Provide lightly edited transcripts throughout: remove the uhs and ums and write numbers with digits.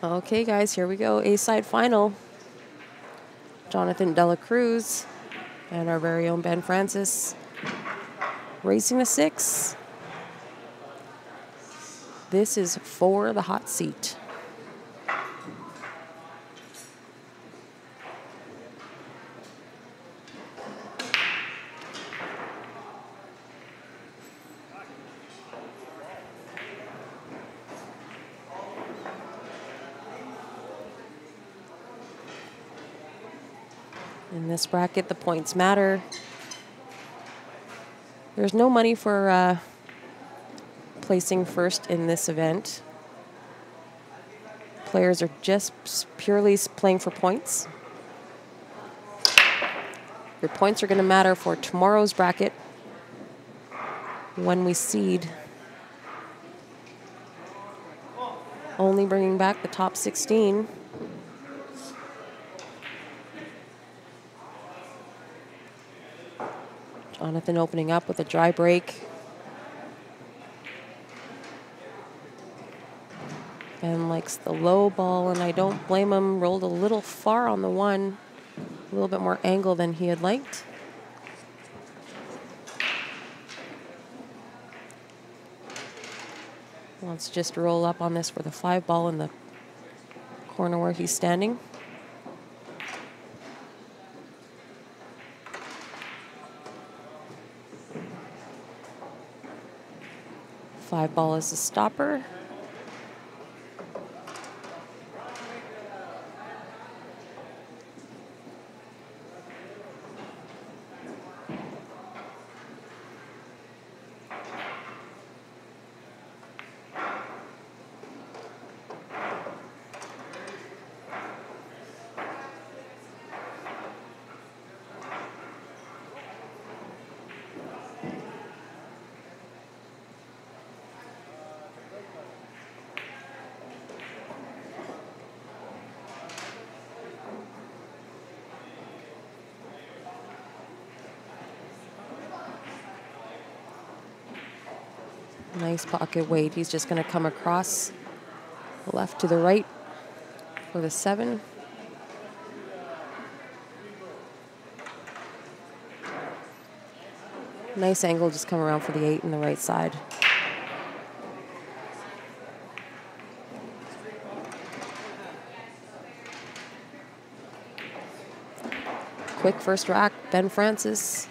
Okay, guys, here we go. A-side final. Jonathan Dela Cruz and our very own Ben Francis racing the 6. This is for the hot seat. In this bracket, the points matter. There's no money for placing first in this event. Players are just purely playing for points. Your points are going to matter for tomorrow's bracket when we seed. Only bringing back the top 16. Jonathan opening up with a dry break. Ben likes the low ball, and I don't blame him. Rolled a little far on the 1. A little bit more angle than he had liked. Wants to just roll up on this for the 5 ball in the corner where he's standing. Five ball is a stopper. Nice pocket weight. He's just going to come across the left to the right for the 7. Nice angle, just come around for the 8 on the right side. Quick first rack, Ben Francis.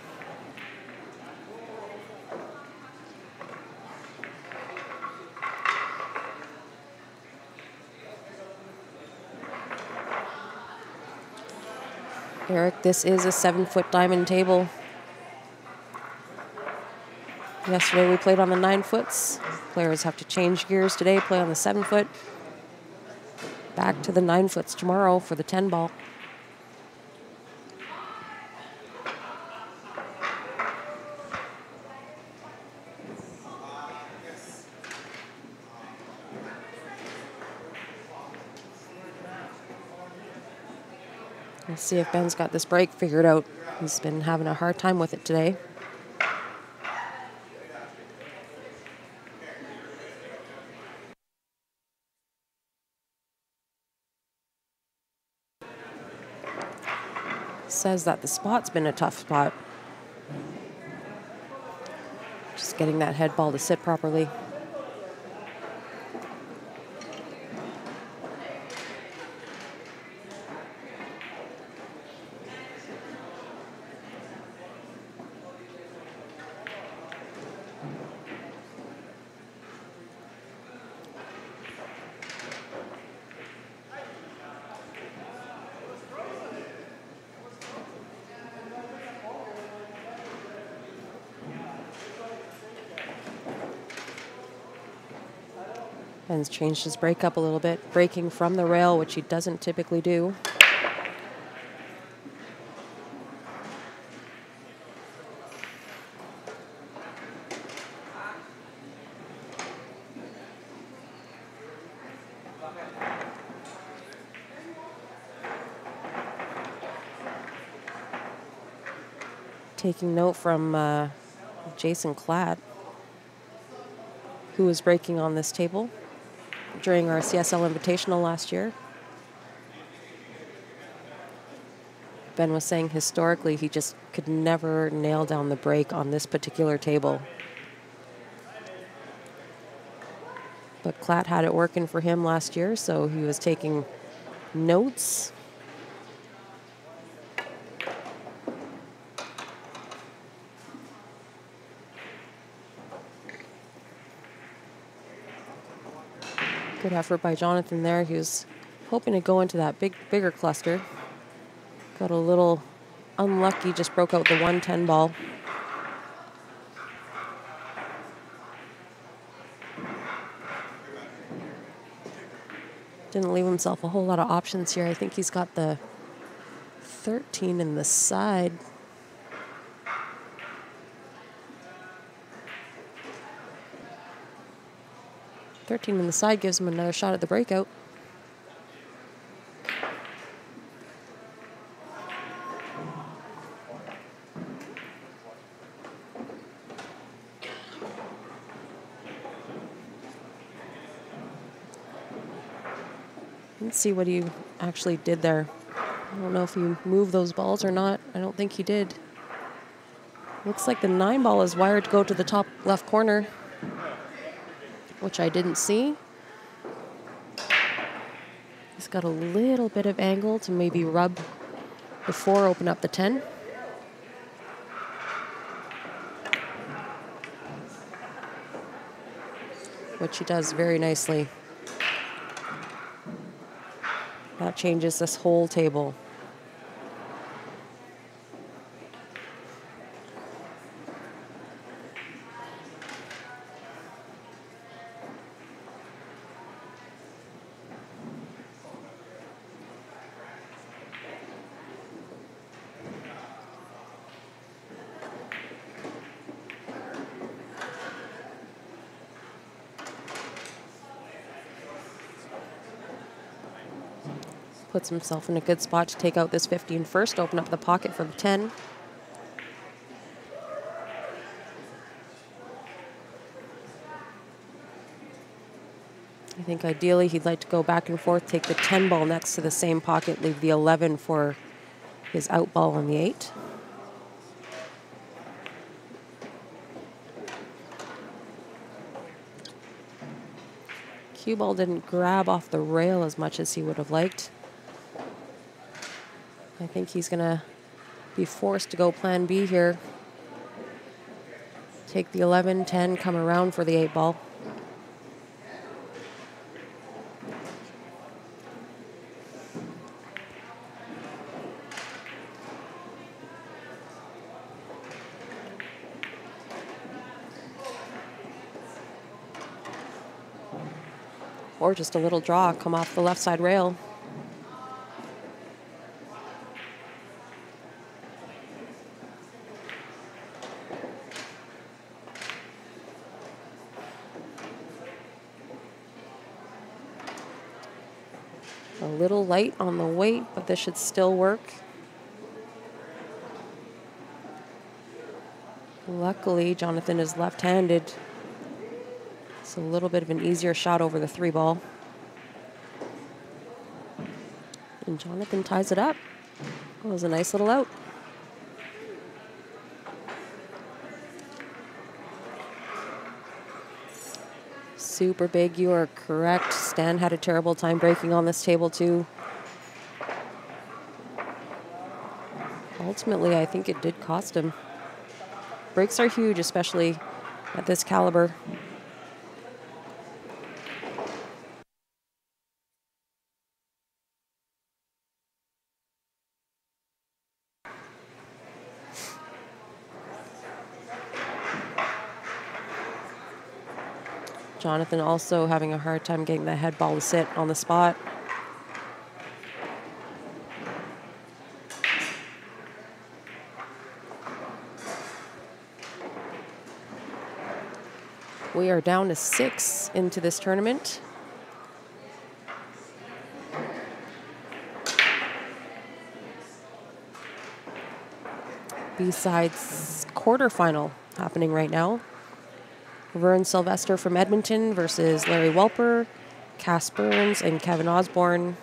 Eric, this is a 7-foot diamond table. Yesterday we played on the 9-foots. Players have to change gears today, play on the 7-foot. Back to the 9-foots tomorrow for the 10 ball. Let's see if Ben's got this break figured out. He's been having a hard time with it today. Says that the spot's been a tough spot. Just getting that head ball to sit properly. Ben's changed his break up a little bit, breaking from the rail, which he doesn't typically do. Taking note from Jason Klatt, who is breaking on this table. during our CSL Invitational last year. Ben was saying historically he just could never nail down the break on this particular table. But Klatt had it working for him last year, so he was taking notes. Good effort by Jonathan there. He was hoping to go into that bigger cluster. Got a little unlucky, just broke out the 110 ball. Didn't leave himself a whole lot of options here. I think he's got the 13 in the side. "13 in the side gives him another shot at the breakout. Let's see what he actually did there. I don't know if he moved those balls or not. I don't think he did. Looks like the 9 ball is wired to go to the top left corner, which I didn't see. He's got a little bit of angle to maybe rub before open up the 10. Which he does very nicely. That changes this whole table. Puts himself in a good spot to take out this 15 first, open up the pocket for the 10. I think ideally he'd like to go back and forth, take the 10 ball next to the same pocket, leave the 11 for his out ball on the 8. Cue ball didn't grab off the rail as much as he would have liked. I think he's going to be forced to go plan B here. Take the 11, 10, come around for the 8 ball. Or just a little draw, come off the left side rail. A little light on the weight, but this should still work. Luckily, Jonathan is left-handed. It's a little bit of an easier shot over the 3 ball. And Jonathan ties it up. That was a nice little out. Super big, you are correct. Stan had a terrible time breaking on this table too. Ultimately, I think it did cost him. Breaks are huge, especially at this caliber. Jonathan also having a hard time getting the head ball to sit on the spot. We are down to 6 into this tournament. B-sides quarterfinal happening right now. Vern Sylvester from Edmonton versus Larry Welper. Cass Burns and Kevin Osborne.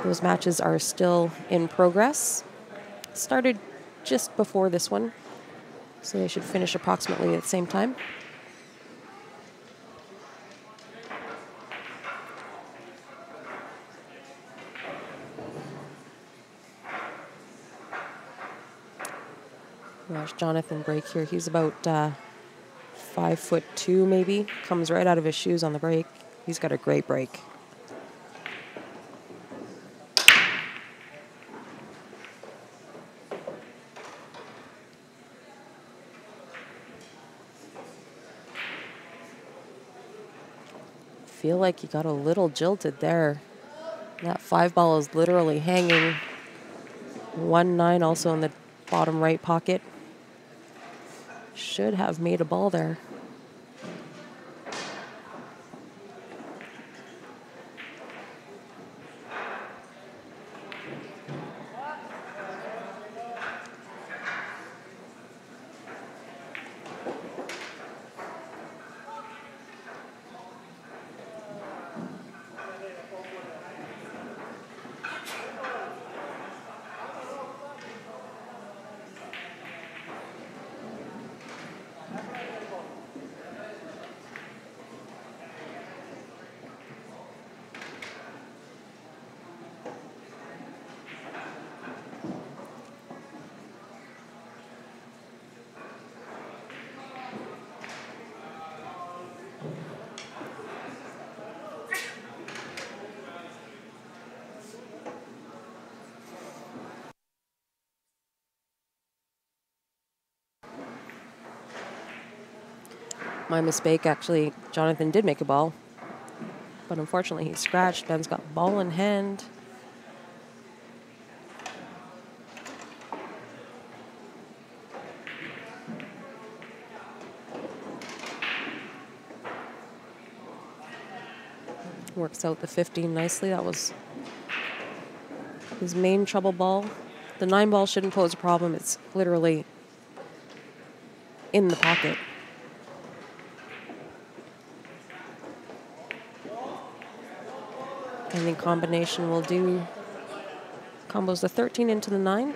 Those matches are still in progress. Started just before this one, so they should finish approximately at the same time. Watch Jonathan break here. He's about 5'2" maybe. Comes right out of his shoes on the break. He's got a great break. Feel like he got a little jilted there. That 5-ball is literally hanging. 1-9 also in the bottom right pocket. Should have made a ball there. My mistake, actually. Jonathan did make a ball, but unfortunately he scratched. Ben's got ball in hand. Works out the 15 nicely. That was his main trouble ball. The 9-ball shouldn't pose a problem. It's literally in the pocket. I think combination will do. Combos the 13 into the 9.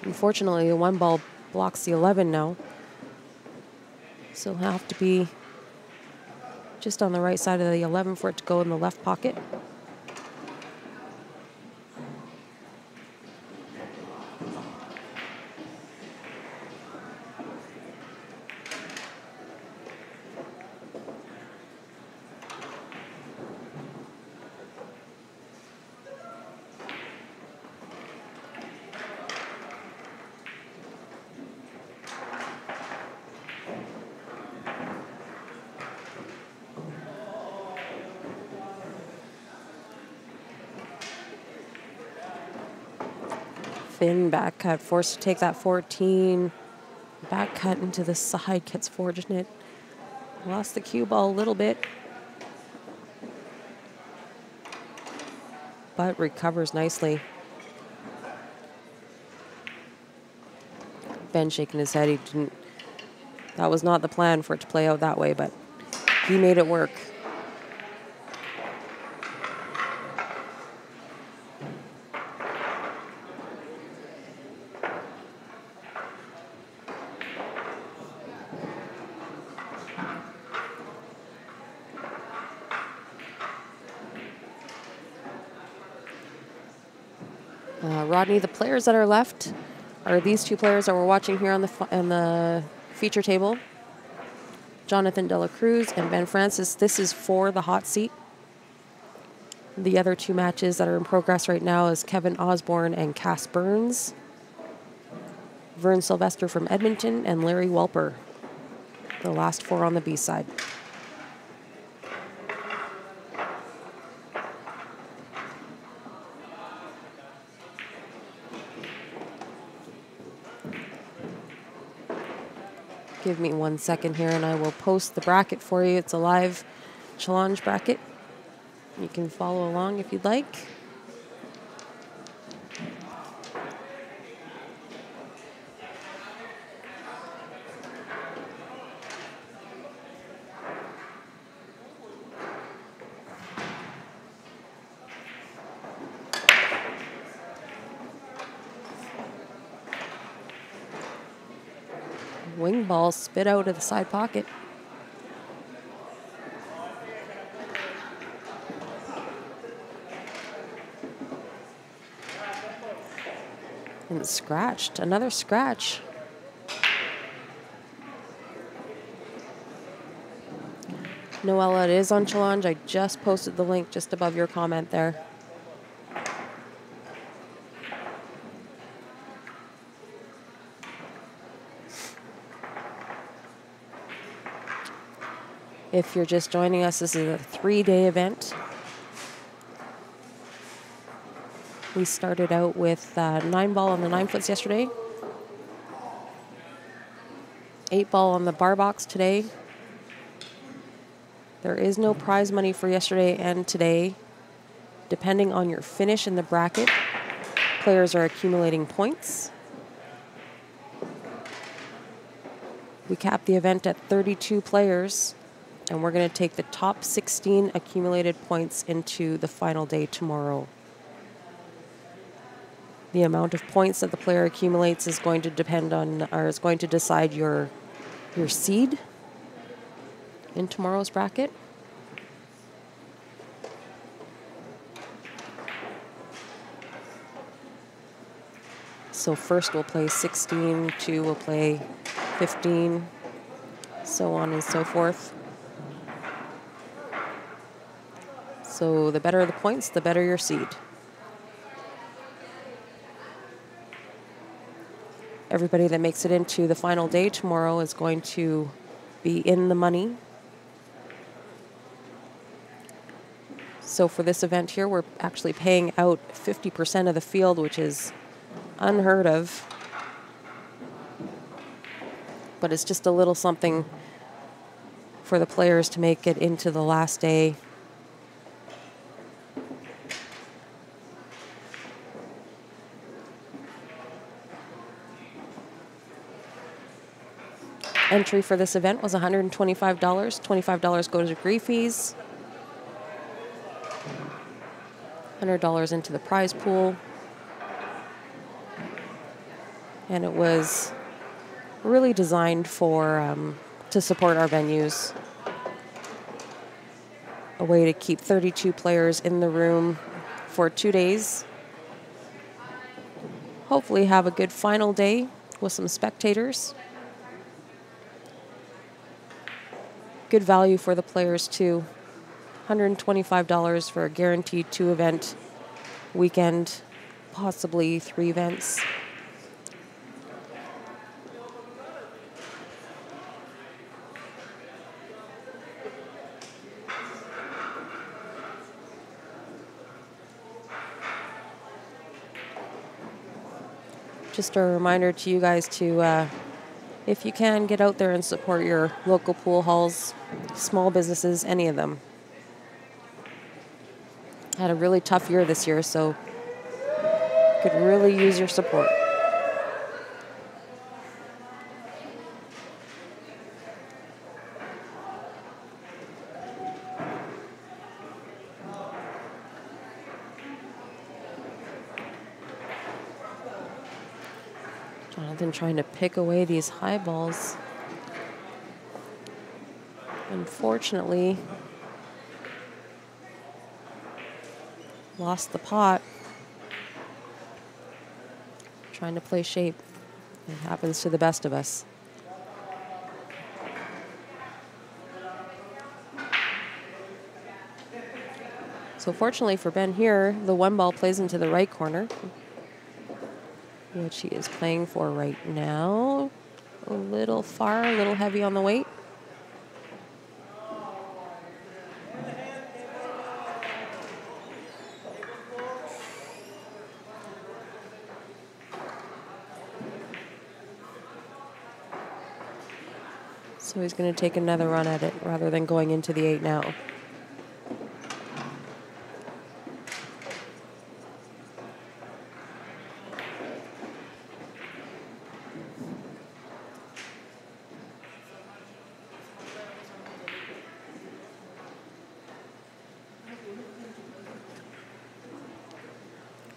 Unfortunately, the 1-ball blocks the 11 now. So he'll have to be just on the right side of the 11 for it to go in the left pocket. Finn back cut, forced to take that 14. Back cut into the side, gets fortunate. Lost the cue ball a little bit, but recovers nicely. Ben shaking his head. He didn't. That was not the plan for it to play out that way, but he made it work. Rodney, the players that are left are these two players that we're watching here on the feature table. Jonathan De La Cruz and Ben Francis. This is for the hot seat. The other two matches that are in progress right now is Kevin Osborne and Cass Burns. Vern Sylvester from Edmonton and Larry Welper. The last four on the B side. Give me 1 second here and I will post the bracket for you. It's a live challenge bracket. You can follow along if you'd like. Wing ball spit out of the side pocket. And scratched, another scratch. Noella, it is on Challenge. I just posted the link just above your comment there. If you're just joining us, this is a 3-day event. We started out with 9-ball on the 9-foots yesterday. 8-ball on the bar box today. There is no prize money for yesterday and today. Depending on your finish in the bracket, players are accumulating points. We capped the event at 32 players, and we're going to take the top 16 accumulated points into the final day tomorrow. The amount of points that the player accumulates is going to depend on, or is going to decide your seed in tomorrow's bracket. So first we'll play 16, 2 will play 15, so on and so forth. So the better the points, the better your seed. Everybody that makes it into the final day tomorrow is going to be in the money. So for this event here, we're actually paying out 50% of the field, which is unheard of. But it's just a little something for the players to make it into the last day. Entry for this event was $125. $25 goes to degree fees. $100 into the prize pool. And it was really designed for to support our venues. A way to keep 32 players in the room for 2 days. Hopefully have a good final day with some spectators. Good value for the players too. $125 for a guaranteed 2-event weekend, possibly 3 events. Just a reminder to you guys to, if you can, get out there and support your local pool halls, small businesses, any of them. Had a really tough year this year, so could really use your support. Jonathan trying to pick away these high balls. Unfortunately, lost the pot. Trying to play shape. It happens to the best of us. So fortunately for Ben here, the 1-ball plays into the right corner, which he is playing for right now. A little far, a little heavy on the weight. So he's going to take another run at it rather than going into the 8 now.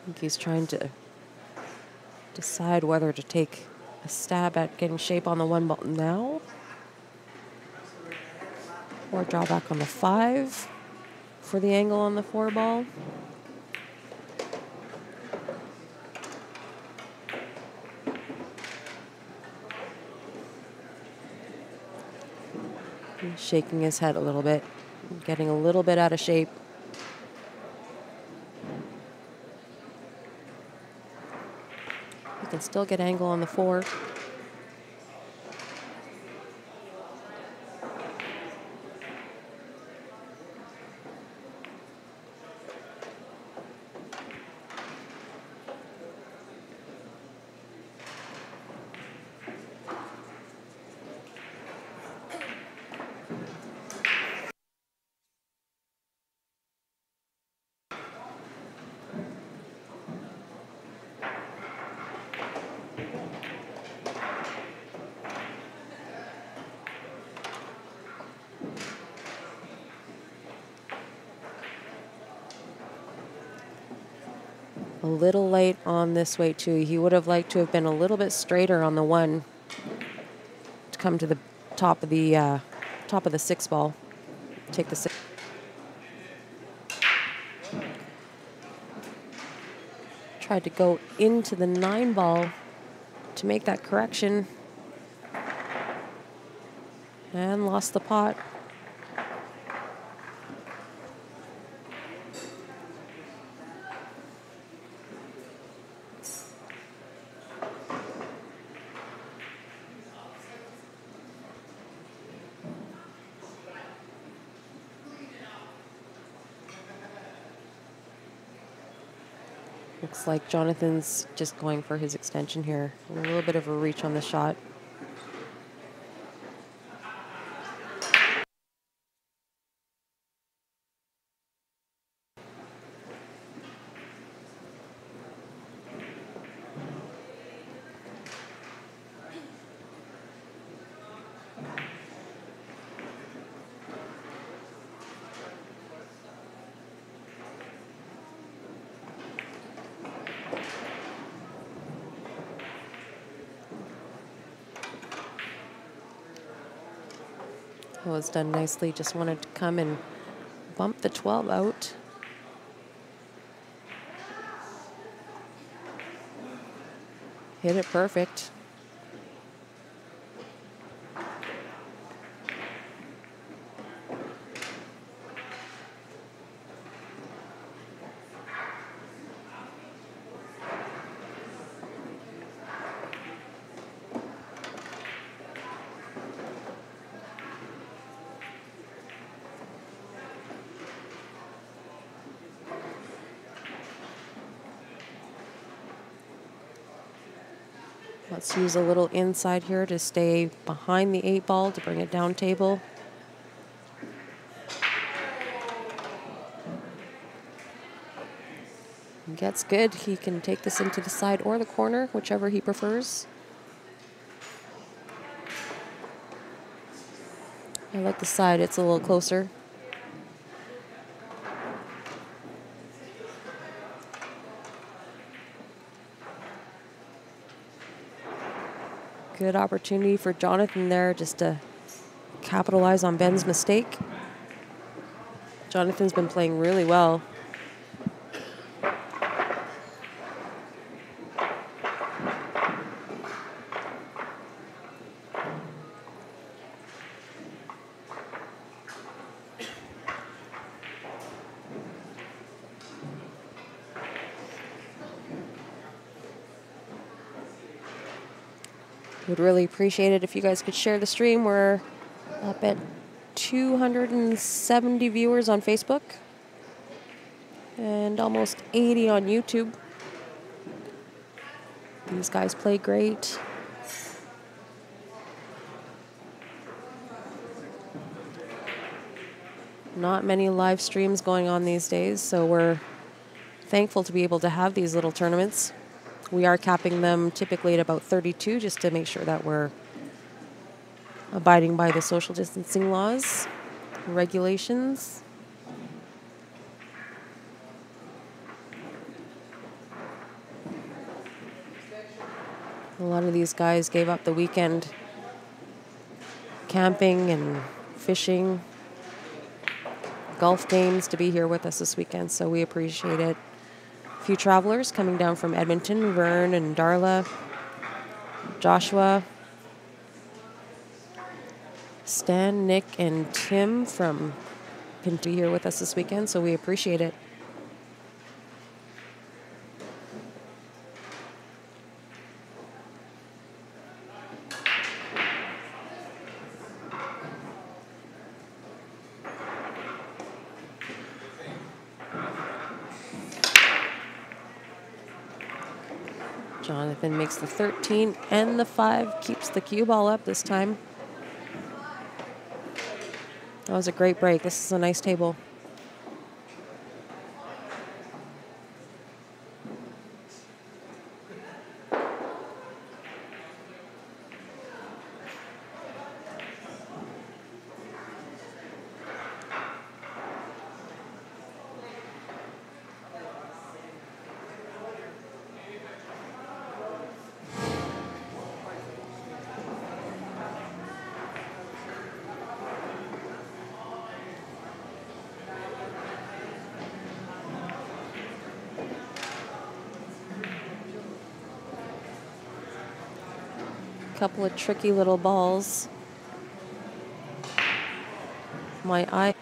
I think he's trying to decide whether to take a stab at getting shape on the 1 ball now. Or draw back on the 5 for the angle on the 4 ball. He's shaking his head a little bit, getting a little bit out of shape. He can still get angle on the 4. A little late on this weight too. He would have liked to have been a little bit straighter on the 1 to come to the top of the 6 ball. Take the 6. Tried to go into the 9 ball to make that correction and lost the pot. Looks like Jonathan's just going for his extension here. A little bit of a reach on the shot. That was done nicely. Just wanted to come and bump the 12 out. Hit it perfect. Let's use a little inside here to stay behind the 8 ball to bring it down table. Gets good. He can take this into the side or the corner, whichever he prefers. I like the side. It's a little closer. Good opportunity for Jonathan there just to capitalize on Ben's mistake. Jonathan's been playing really well. Would really appreciate it if you guys could share the stream. We're up at 270 viewers on Facebook and almost 80 on YouTube. These guys play great. Not many live streams going on these days, so we're thankful to be able to have these little tournaments. We are capping them typically at about 32 just to make sure that we're abiding by the social distancing laws, regulations. A lot of these guys gave up the weekend camping and fishing, golf games to be here with us this weekend, so we appreciate it. A few travelers coming down from Edmonton, Vern and Darla, Joshua, Stan, Nick, and Tim from Pinto here with us this weekend, so we appreciate it. Jonathan makes the 13 and the 5, keeps the cue ball up this time. That was a great break. This is a nice table. Couple of tricky little balls. My eye,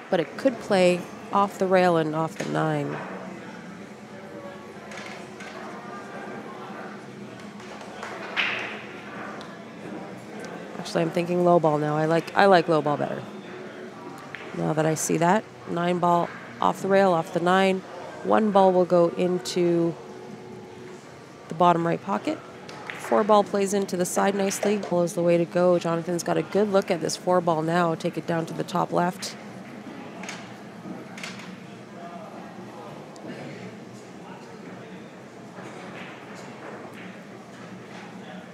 but it could play off the rail and off the 9. Actually, I'm thinking low ball now. I like low ball better. Now that I see that, 9 ball off the rail, off the 9. 1 ball will go into the bottom right pocket. 4 ball plays into the side nicely. Ball is the way to go. Jonathan's got a good look at this 4 ball now. Take it down to the top left.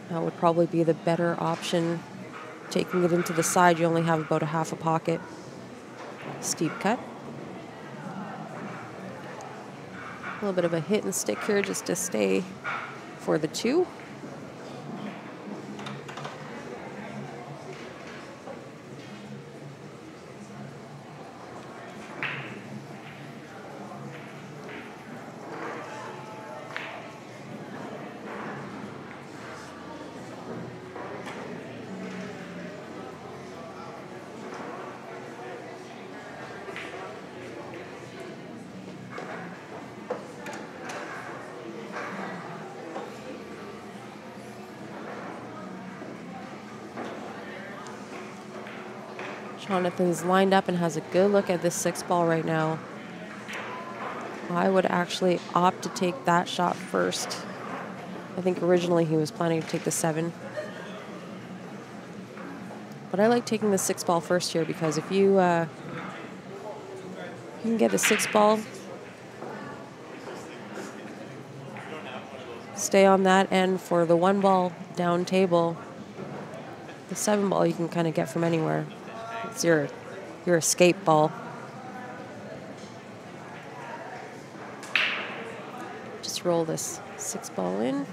That would probably be the better option. Taking it into the side, you only have about a half a pocket. Steep cut. A little bit of a hit and stick here just to stay for the 2. Jonathan's lined up and has a good look at this 6 ball right now. I would actually opt to take that shot first. I think originally he was planning to take the 7. But I like taking the 6 ball first here because if you can get the 6 ball, stay on that end for the 1 ball down table. The 7 ball you can kind of get from anywhere. It's your escape ball. Just roll this 6 ball in.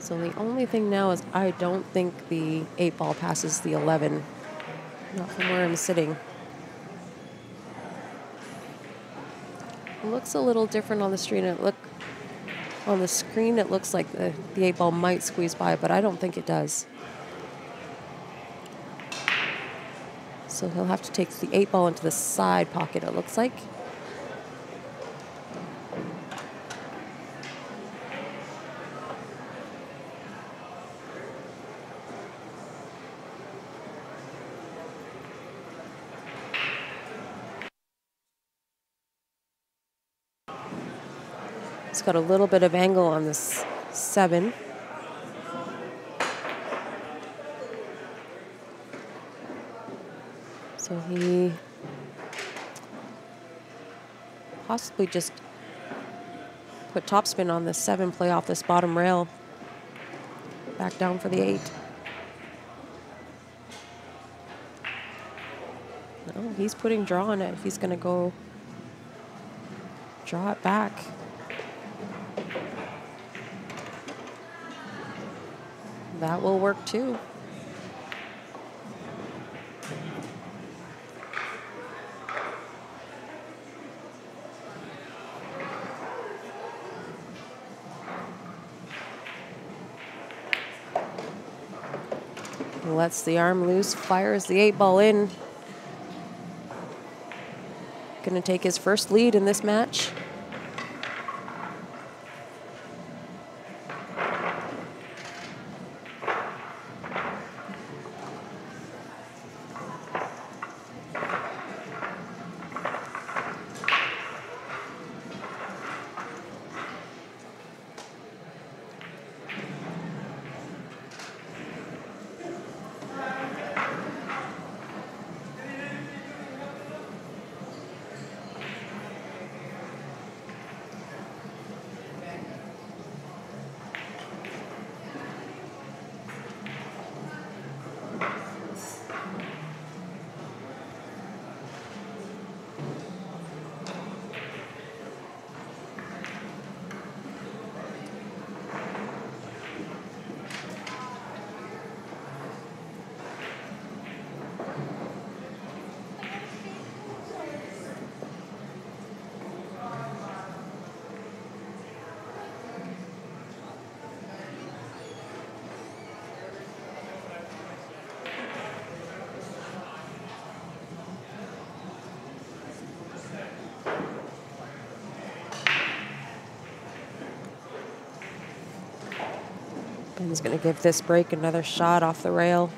So the only thing now is I don't think the 8 ball passes the 11. Not from where I'm sitting. It looks a little different on the screen. On the screen, it looks like the 8 ball might squeeze by, but I don't think it does. So he'll have to take the 8 ball into the side pocket, it looks like. It's got a little bit of angle on this 7. So possibly just put topspin on the 7, play off this bottom rail. Back down for the 8. No, he's putting draw on it. He's going to go draw it back. That will work too. Lets the arm loose, fires the 8-ball in. Going to take his first lead in this match. Ben's going to give this break another shot off the rail.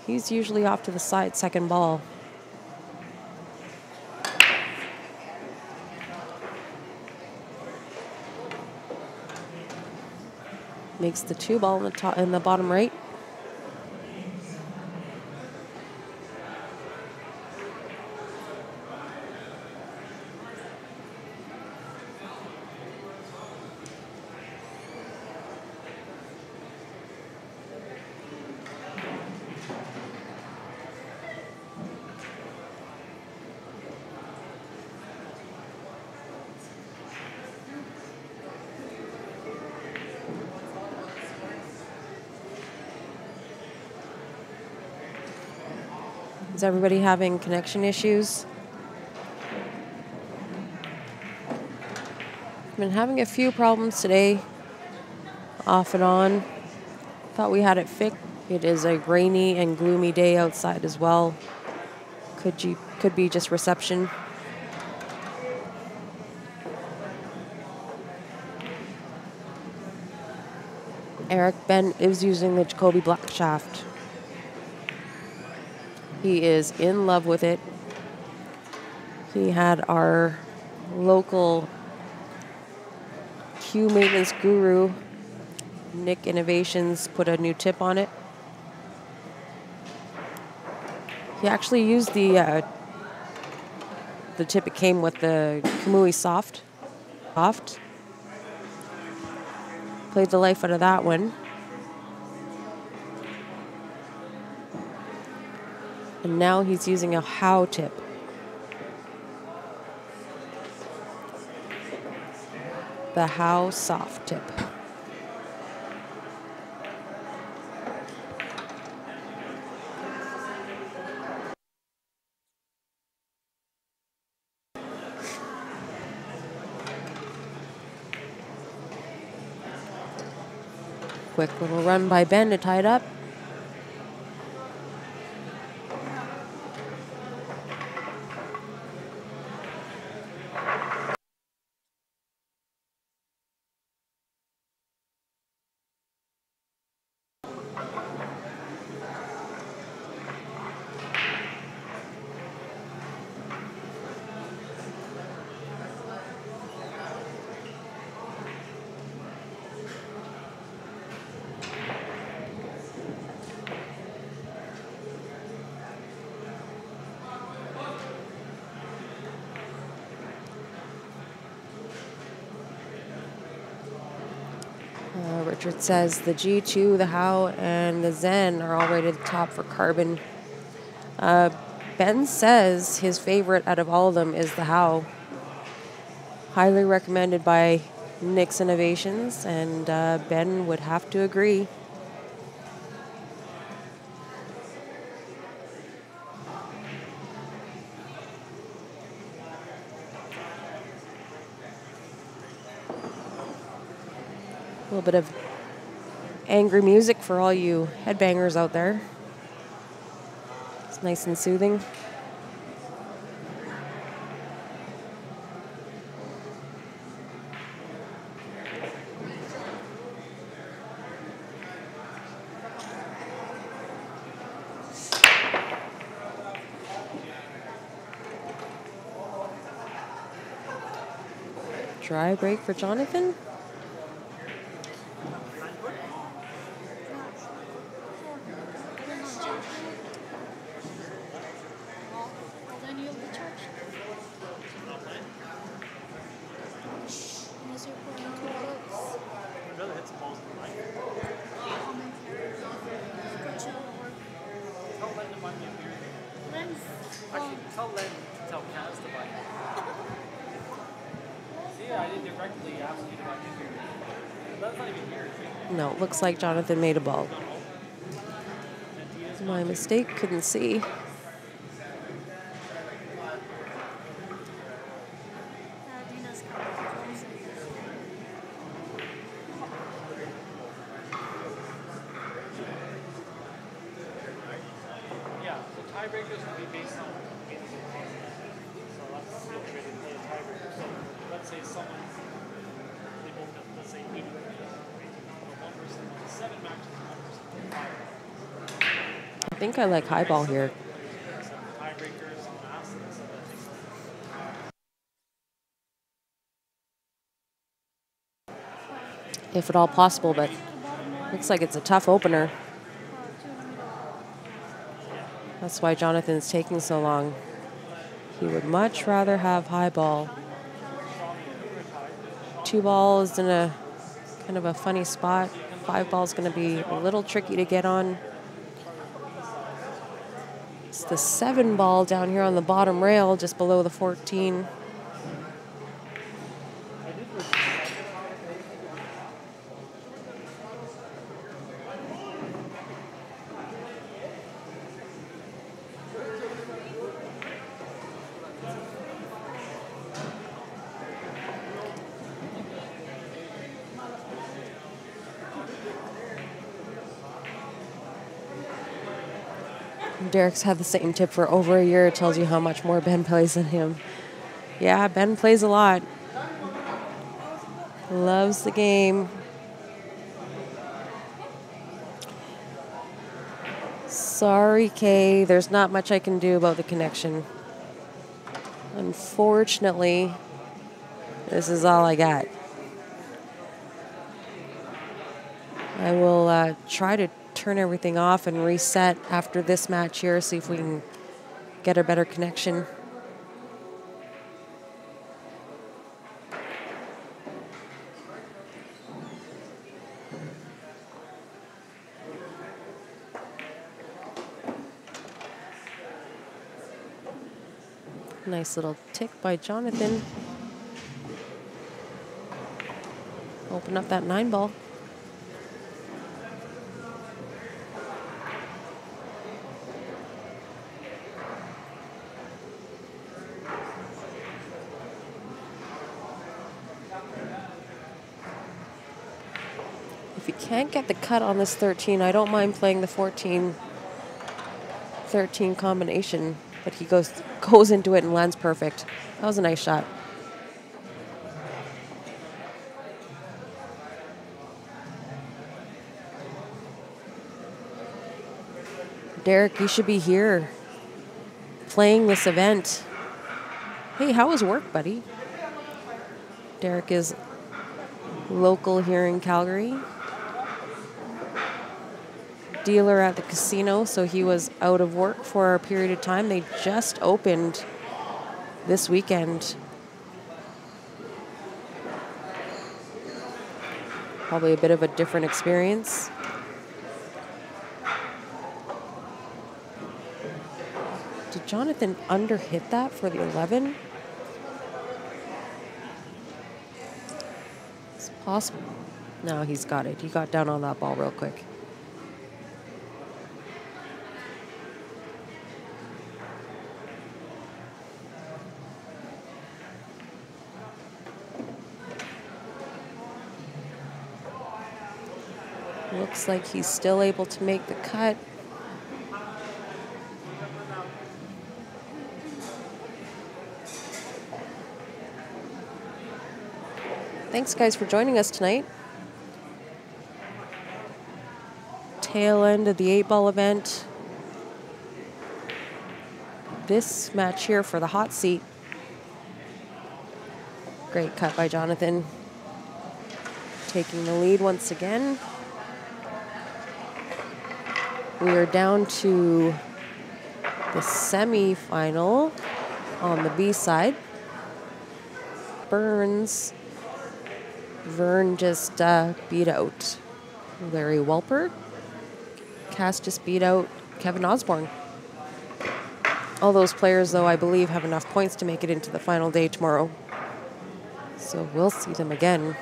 He's usually off to the side, second ball. Makes the 2-ball in the top, in the bottom right. Is everybody having connection issues? Been having a few problems today, off and on. Thought we had it fixed. It is a rainy and gloomy day outside as well. Could be just reception. Eric Ben is using the Jacoby Black shaft. He is in love with it. He had our local cue maintenance guru, Nick Innovations, put a new tip on it. He actually used the tip it came with, the Kamui Soft. Played the life out of that one. And now he's using a How tip. The How Soft tip. Quick little run by Ben to tie it up. Richard says the G2, the How, and the Zen are all rated at the top for carbon. Ben says his favorite out of all of them is the How. Highly recommended by Nick's Innovations, and Ben would have to agree. A little bit of angry music for all you headbangers out there. It's nice and soothing. Dry break for Jonathan. No, it looks like Jonathan made a ball. My mistake, couldn't see. I think I like high ball here. If at all possible, but looks like it's a tough opener. That's why Jonathan's taking so long. He would much rather have high ball. Two ball is in a kind of a funny spot. Five ball is going to be a little tricky to get on. It's the 7 ball down here on the bottom rail, just below the 14. Derek's had the same tip for over a year. It tells you how much more Ben plays than him. Yeah, Ben plays a lot. Loves the game. Sorry, Kay. There's not much I can do about the connection. Unfortunately, this is all I got. I will try to turn everything off and reset after this match here, see if we can get a better connection. Nice little tick by Jonathan. Open up that 9 ball. If you can't get the cut on this 13, I don't mind playing the 14-13 combination, but he goes into it and lands perfect. That was a nice shot. Derek, you should be here playing this event. Hey, how was work, buddy? Derek is local here in Calgary. Dealer at the casino, so he was out of work for a period of time. They just opened this weekend. Probably a bit of a different experience. Did Jonathan underhit that for the 11? It's possible. No, he's got it. He got down on that ball real quick. Looks like he's still able to make the cut. Thanks, guys, for joining us tonight. Tail end of the 8-ball event. This match here for the hot seat. Great cut by Jonathan. Taking the lead once again. We are down to the semi-final on the B side. Burns. Vern just beat out Larry Walper. Cass just beat out Kevin Osborne. All those players, though, I believe, have enough points to make it into the final day tomorrow. So we'll see them again.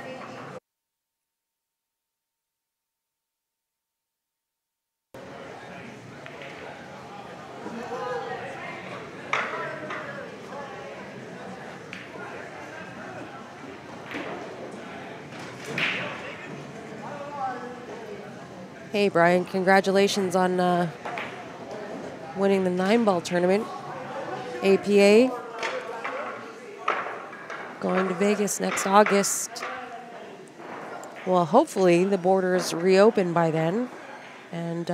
Hey, Brian, congratulations on winning the 9-ball tournament. APA going to Vegas next August. Well, hopefully the borders reopen by then. And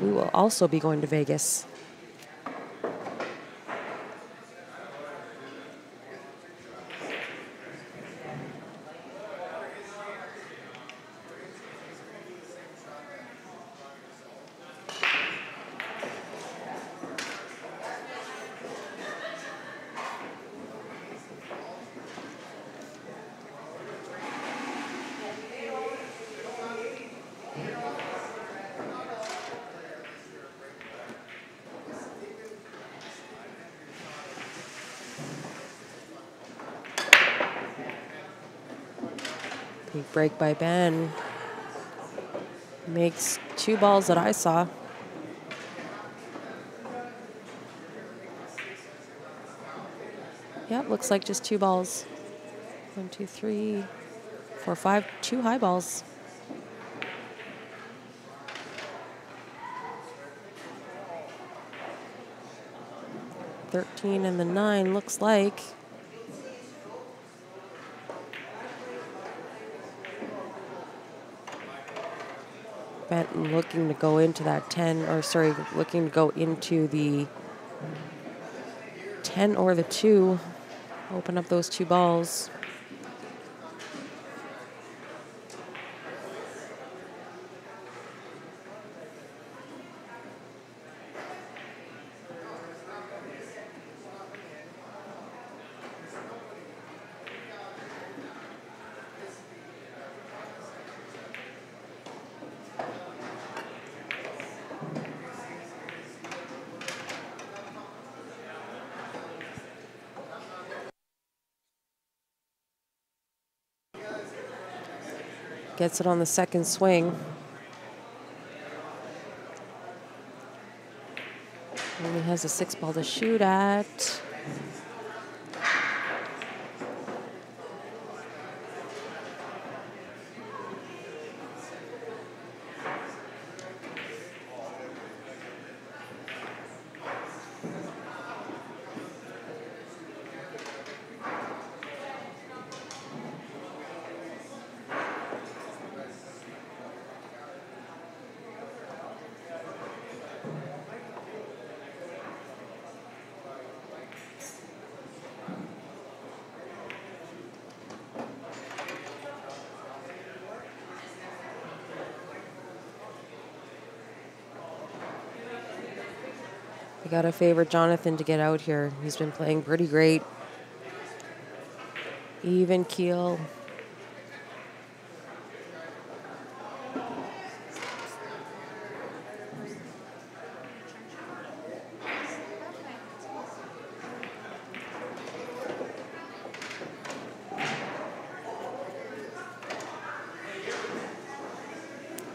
we will also be going to Vegas. Big break by Ben. Makes 2 balls that I saw. Yeah, looks like just 2 balls. 1, 2, 3, 4, 5, 2 high balls. $13 and the 9 looks like. Benton looking to go into that 10, or sorry, looking to go into the 10 or the 2. Open up those 2 balls. Gets it on the second swing. Only has a 6-ball to shoot at. I gotta favor Jonathan to get out here. He's been playing pretty great. Even keel.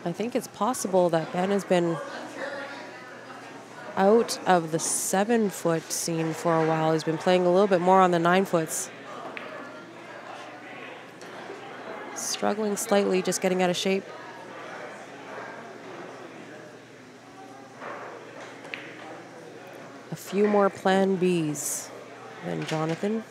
I think it's possible that Ben has been out of the 7-foot scene for a while. He's been playing a little bit more on the 9-foots. Struggling slightly, just getting out of shape. A few more plan Bs than Jonathan.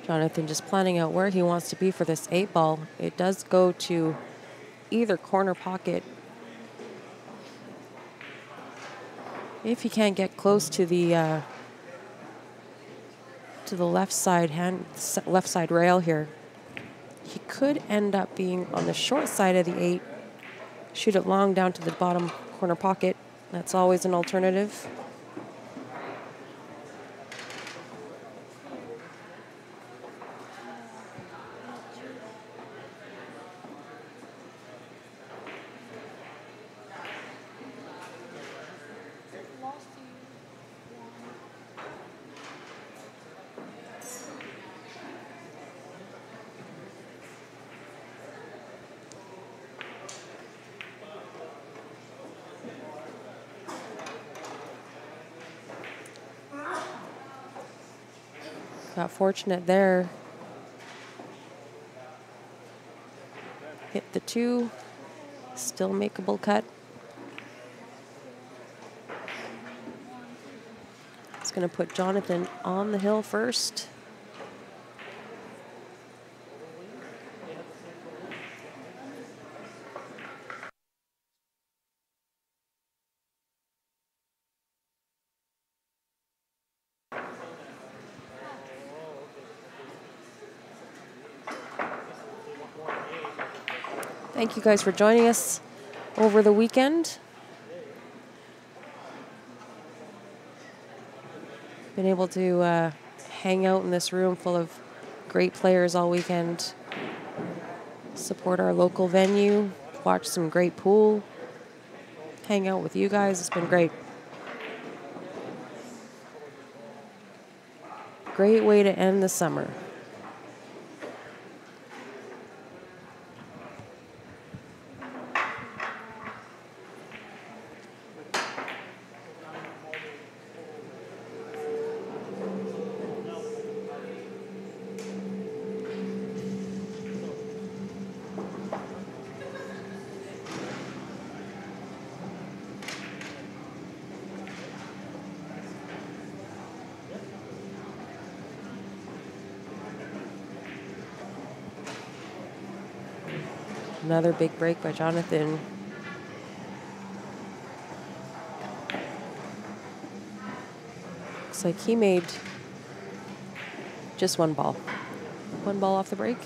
Jonathan just planning out where he wants to be for this 8-ball. It does go to either corner pocket. If he can't get close to the left side rail here, he could end up being on the short side of the 8. Shoot it long down to the bottom corner pocket. That's always an alternative. Got fortunate there. Hit the 2. Still makeable cut. It's going to put Jonathan on the hill first. Thank you guys for joining us over the weekend. Been able to hang out in this room full of great players all weekend. Support our local venue, watch some great pool, hang out with you guys. It's been great. Great way to end the summer. Another big break by Jonathan. Looks like he made just one ball. One ball off the break.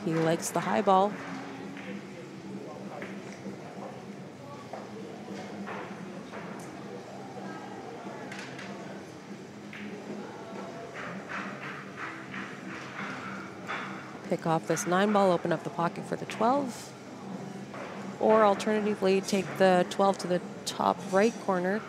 He likes the high ball. Pick off this 9-ball, open up the pocket for the 12. Or alternatively, take the 12 to the top right corner.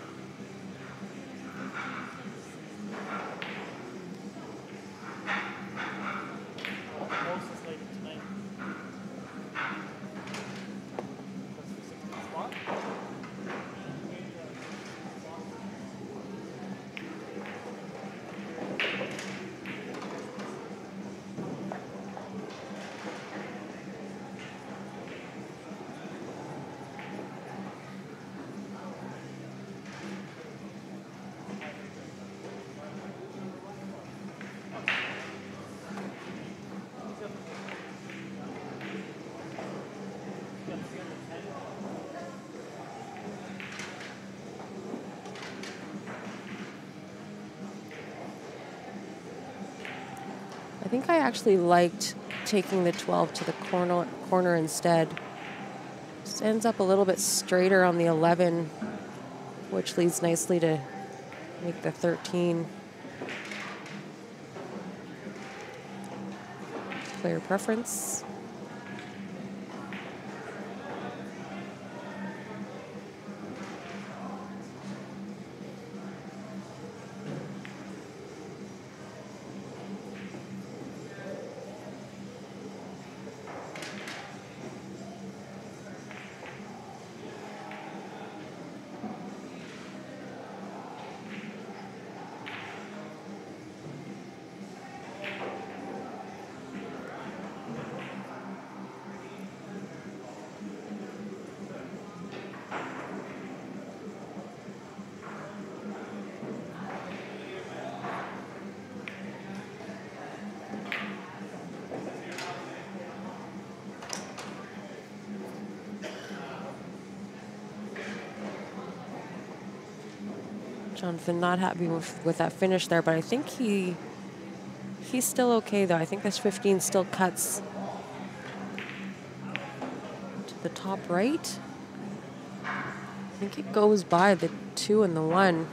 I think I actually liked taking the 12 to the corner instead. Just ends up a little bit straighter on the 11, which leads nicely to make the 13. Player preference. Jonathan not happy with that finish there, but I think he's still okay though. I think this 15 still cuts to the top right. I think it goes by the 2 and the 1.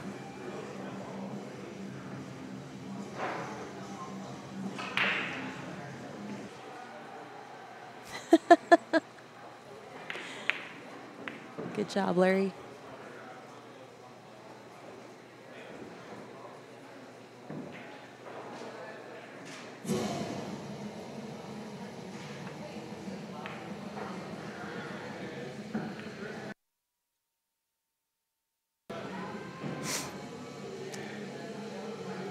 Good job, Larry.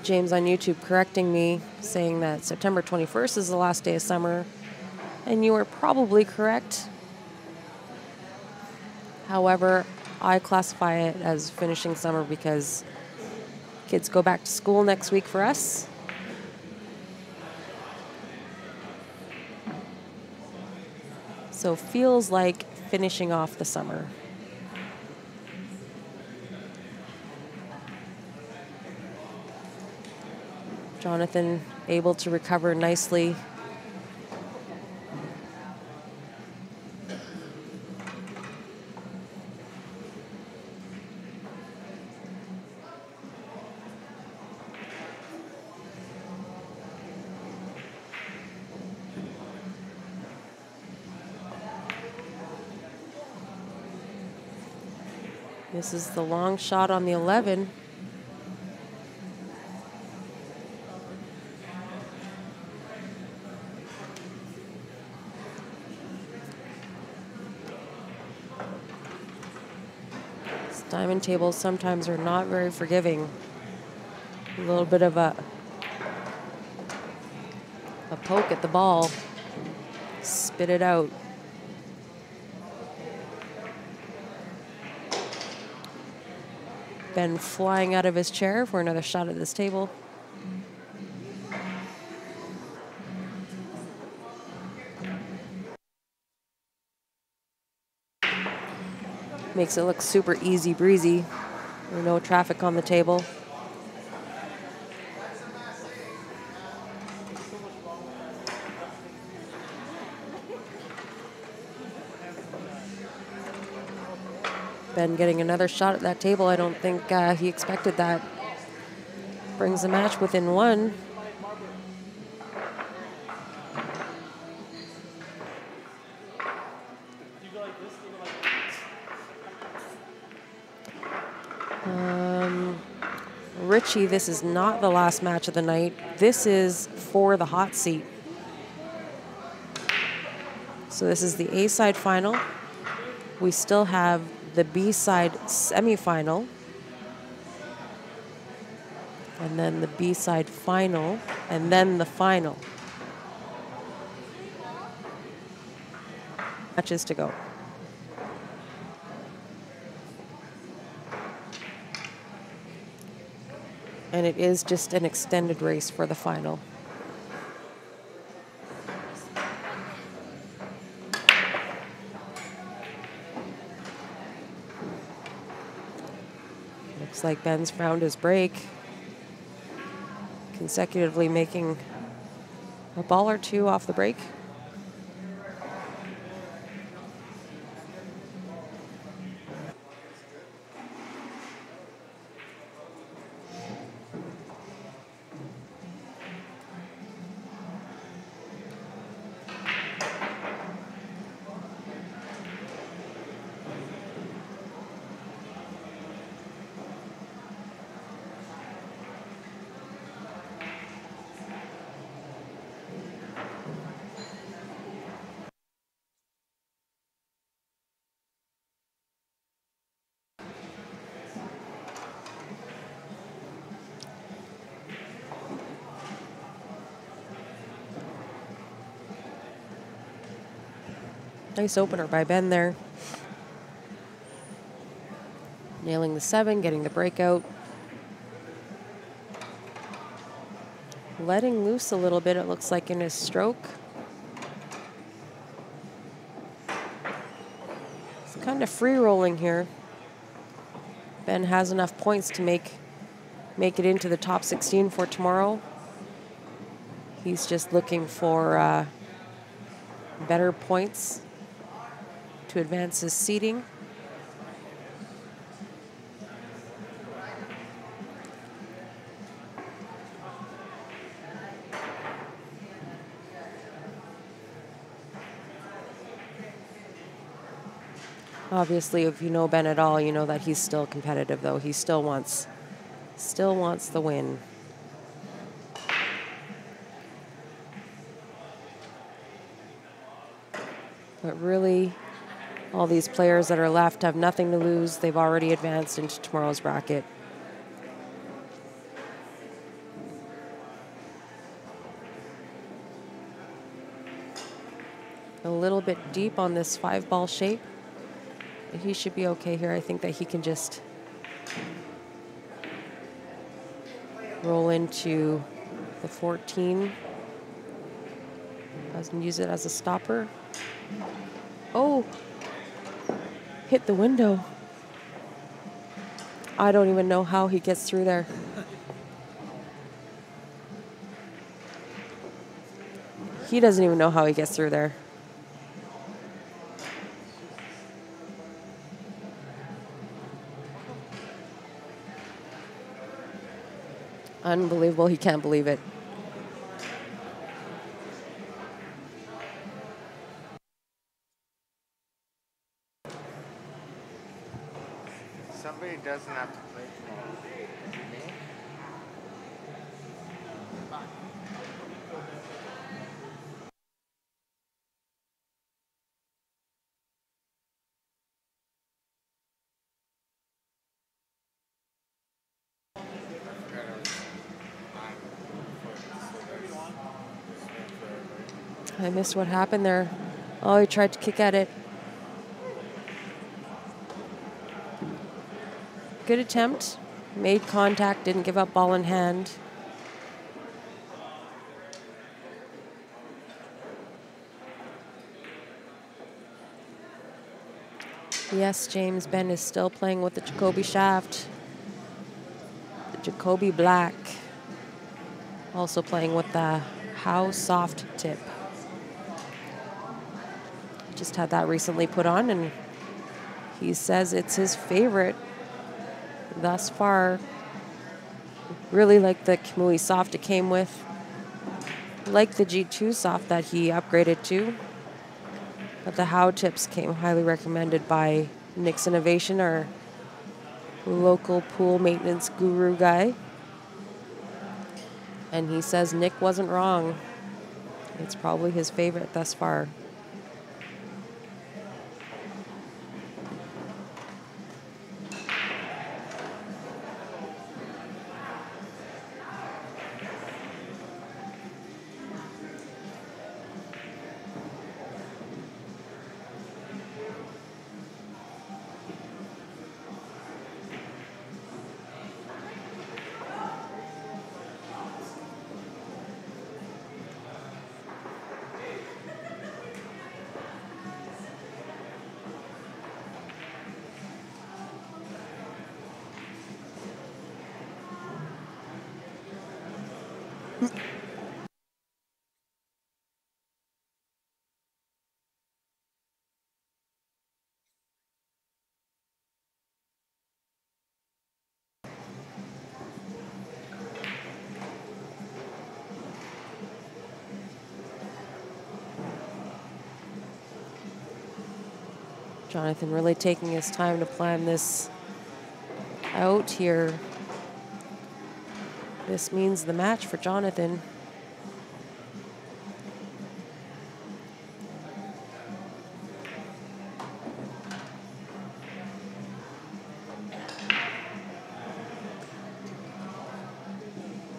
James on YouTube correcting me, saying that September 21st is the last day of summer, and you are probably correct. However, I classify it as finishing summer because kids go back to school next week for us. So feels like finishing off the summer. Jonathan able to recover nicely. This is the long shot on the 11. Diamond tables sometimes are not very forgiving. A little bit of a poke at the ball. Spit it out. Ben flying out of his chair for another shot at this table. Makes it look super easy breezy. There's no traffic on the table. Ben getting another shot at that table. I don't think he expected that. Brings the match within 1. Richie, this is not the last match of the night. This is for the hot seat. So this is the A-side final. We still have the B-side semifinal. And then the B-side final, and then the final. Matches to go. And it is just an extended race for the final. Looks like Ben's found his break. Consecutively making a ball or two off the break. Nice opener by Ben there. Nailing the 7, getting the breakout. Letting loose a little bit, it looks like, in his stroke. It's kind of free rolling here. Ben has enough points to make it into the top 16 for tomorrow. He's just looking for better points to advance his seeding. Obviously, if you know Ben at all, you know that he's still competitive, though. He still wants the win. But really, all these players that are left have nothing to lose. They've already advanced into tomorrow's bracket. A little bit deep on this 5-ball shape. But he should be okay here. I think that he can just roll into the 14. Doesn't use it as a stopper. Oh, hit the window. I don't even know how he gets through there. He doesn't even know how he gets through there. Unbelievable. He can't believe it. Somebody doesn't have to play tomorrow. Me? I missed what happened there. Oh, he tried to kick at it. Good attempt. Made contact, didn't give up ball in hand. Yes, James, Ben is still playing with the Jacoby shaft. The Jacoby Black. Also playing with the How Soft tip. Just had that recently put on, and he says it's his favorite thus far. Really like the Kamui soft it came with. Like the G2 soft that he upgraded to. But the How tips came highly recommended by Nick's Innovation, our local pool maintenance guru guy. And he says Nick wasn't wrong. It's probably his favorite thus far. Jonathan really taking his time to plan this out here. This means the match for Jonathan.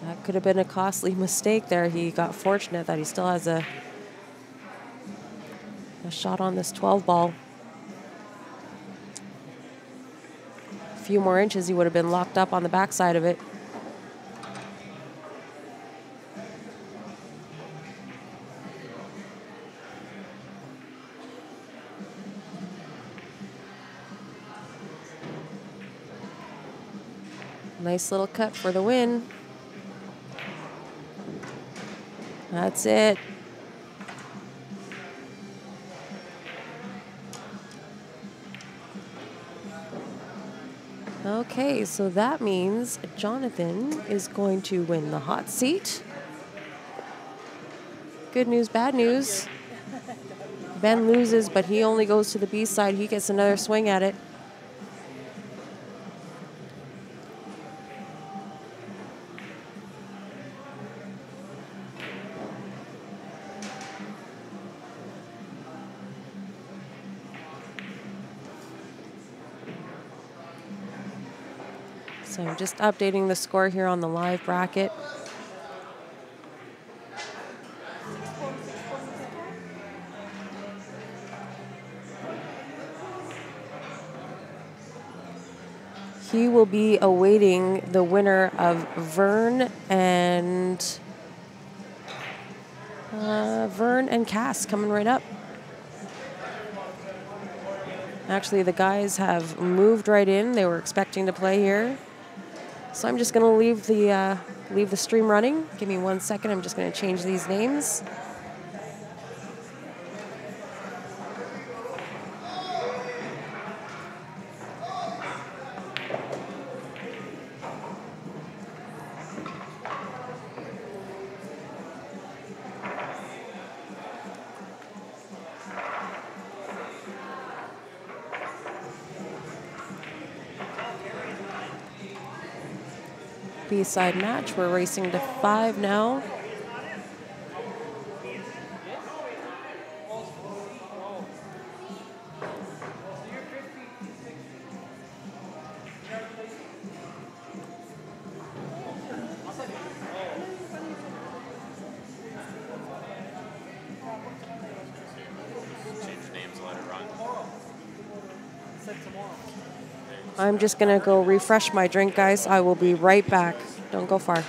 That could have been a costly mistake there. He got fortunate that he still has a shot on this 12 ball. A few more inches, he would have been locked up on the backside of it. Nice little cut for the win. That's it. Okay, so that means Jonathan is going to win the hot seat. Good news, bad news. Ben loses, but he only goes to the B side. He gets another swing at it. So I'm just updating the score here on the live bracket. He will be awaiting the winner of Vern and Cass coming right up. Actually, the guys have moved right in. They were expecting to play here. So I'm just going to leave the stream running. Give me 1 second. I'm just going to change these names. B-side match. We're racing to 5 now. I'm just going to go refresh my drink, guys. I will be right back. Don't go far.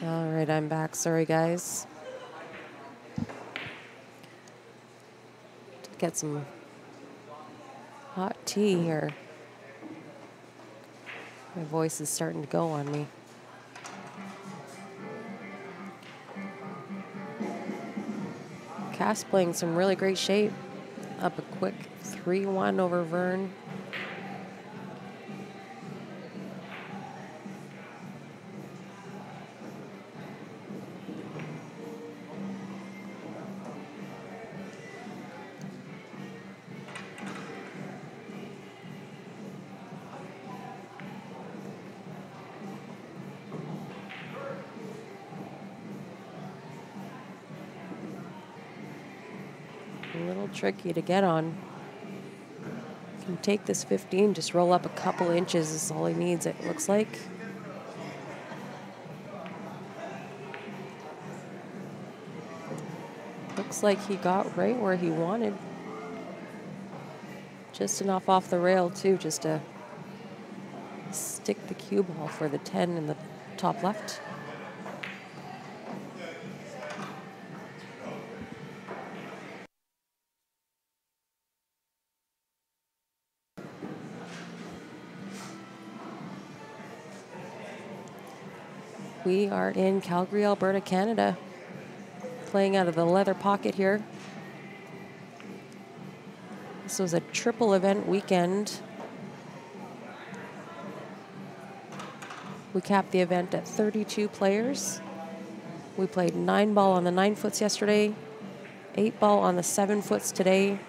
All right, I'm back. Sorry, guys. Get some hot tea here. My voice is starting to go on me. Cass playing some really great shape. Up a quick 3-1 over Vern. A little tricky to get on. Can take this 15, just roll up a couple inches is all he needs, it looks like. Looks like he got right where he wanted. Just enough off the rail too, just to stick the cue ball for the 10 in the top left. We are in Calgary, Alberta, Canada. Playing out of the leather pocket here. This was a triple event weekend. We capped the event at 32 players. We played 9-ball on the 9-foots yesterday, 8-ball on the 7-foots today.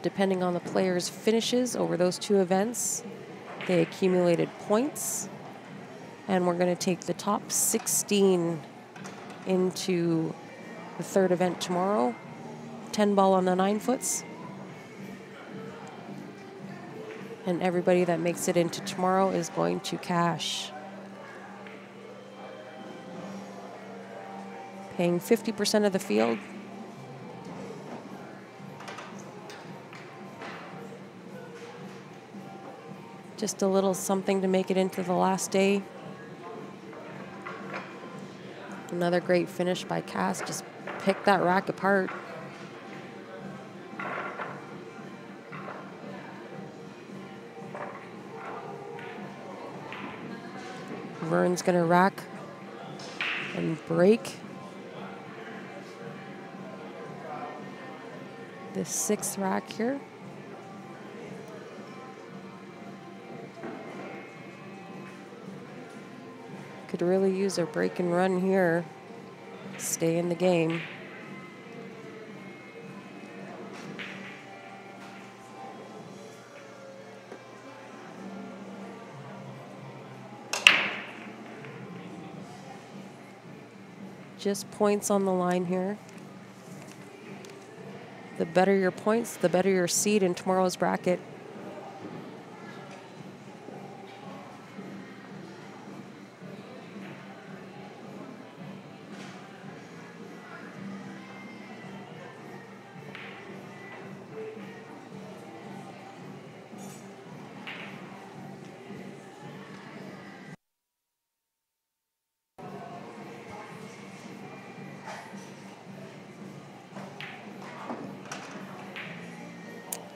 Depending on the players' finishes over those two events, they accumulated points. And we're going to take the top 16 into the third event tomorrow. 10-ball on the 9-foots. And everybody that makes it into tomorrow is going to cash. Paying 50% of the field. Just a little something to make it into the last day. Another great finish by Cass. Just picked that rack apart. Vern's gonna rack and break this 6th rack here. Could really use a break and run here. Stay in the game. Just points on the line here. The better your points, the better your seed in tomorrow's bracket.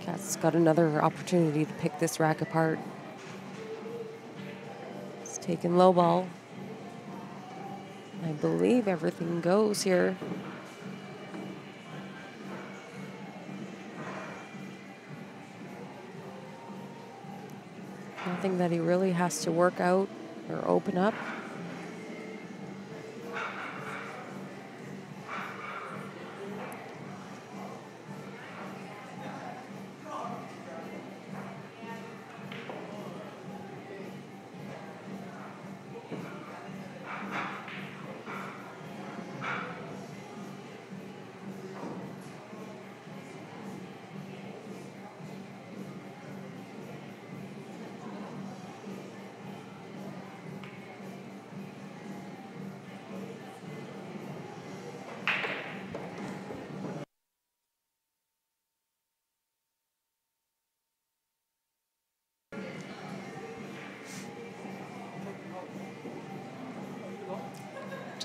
Cat's got another opportunity to pick this rack apart. It's taking low ball. I believe everything goes here. Nothing that he really has to work out or open up.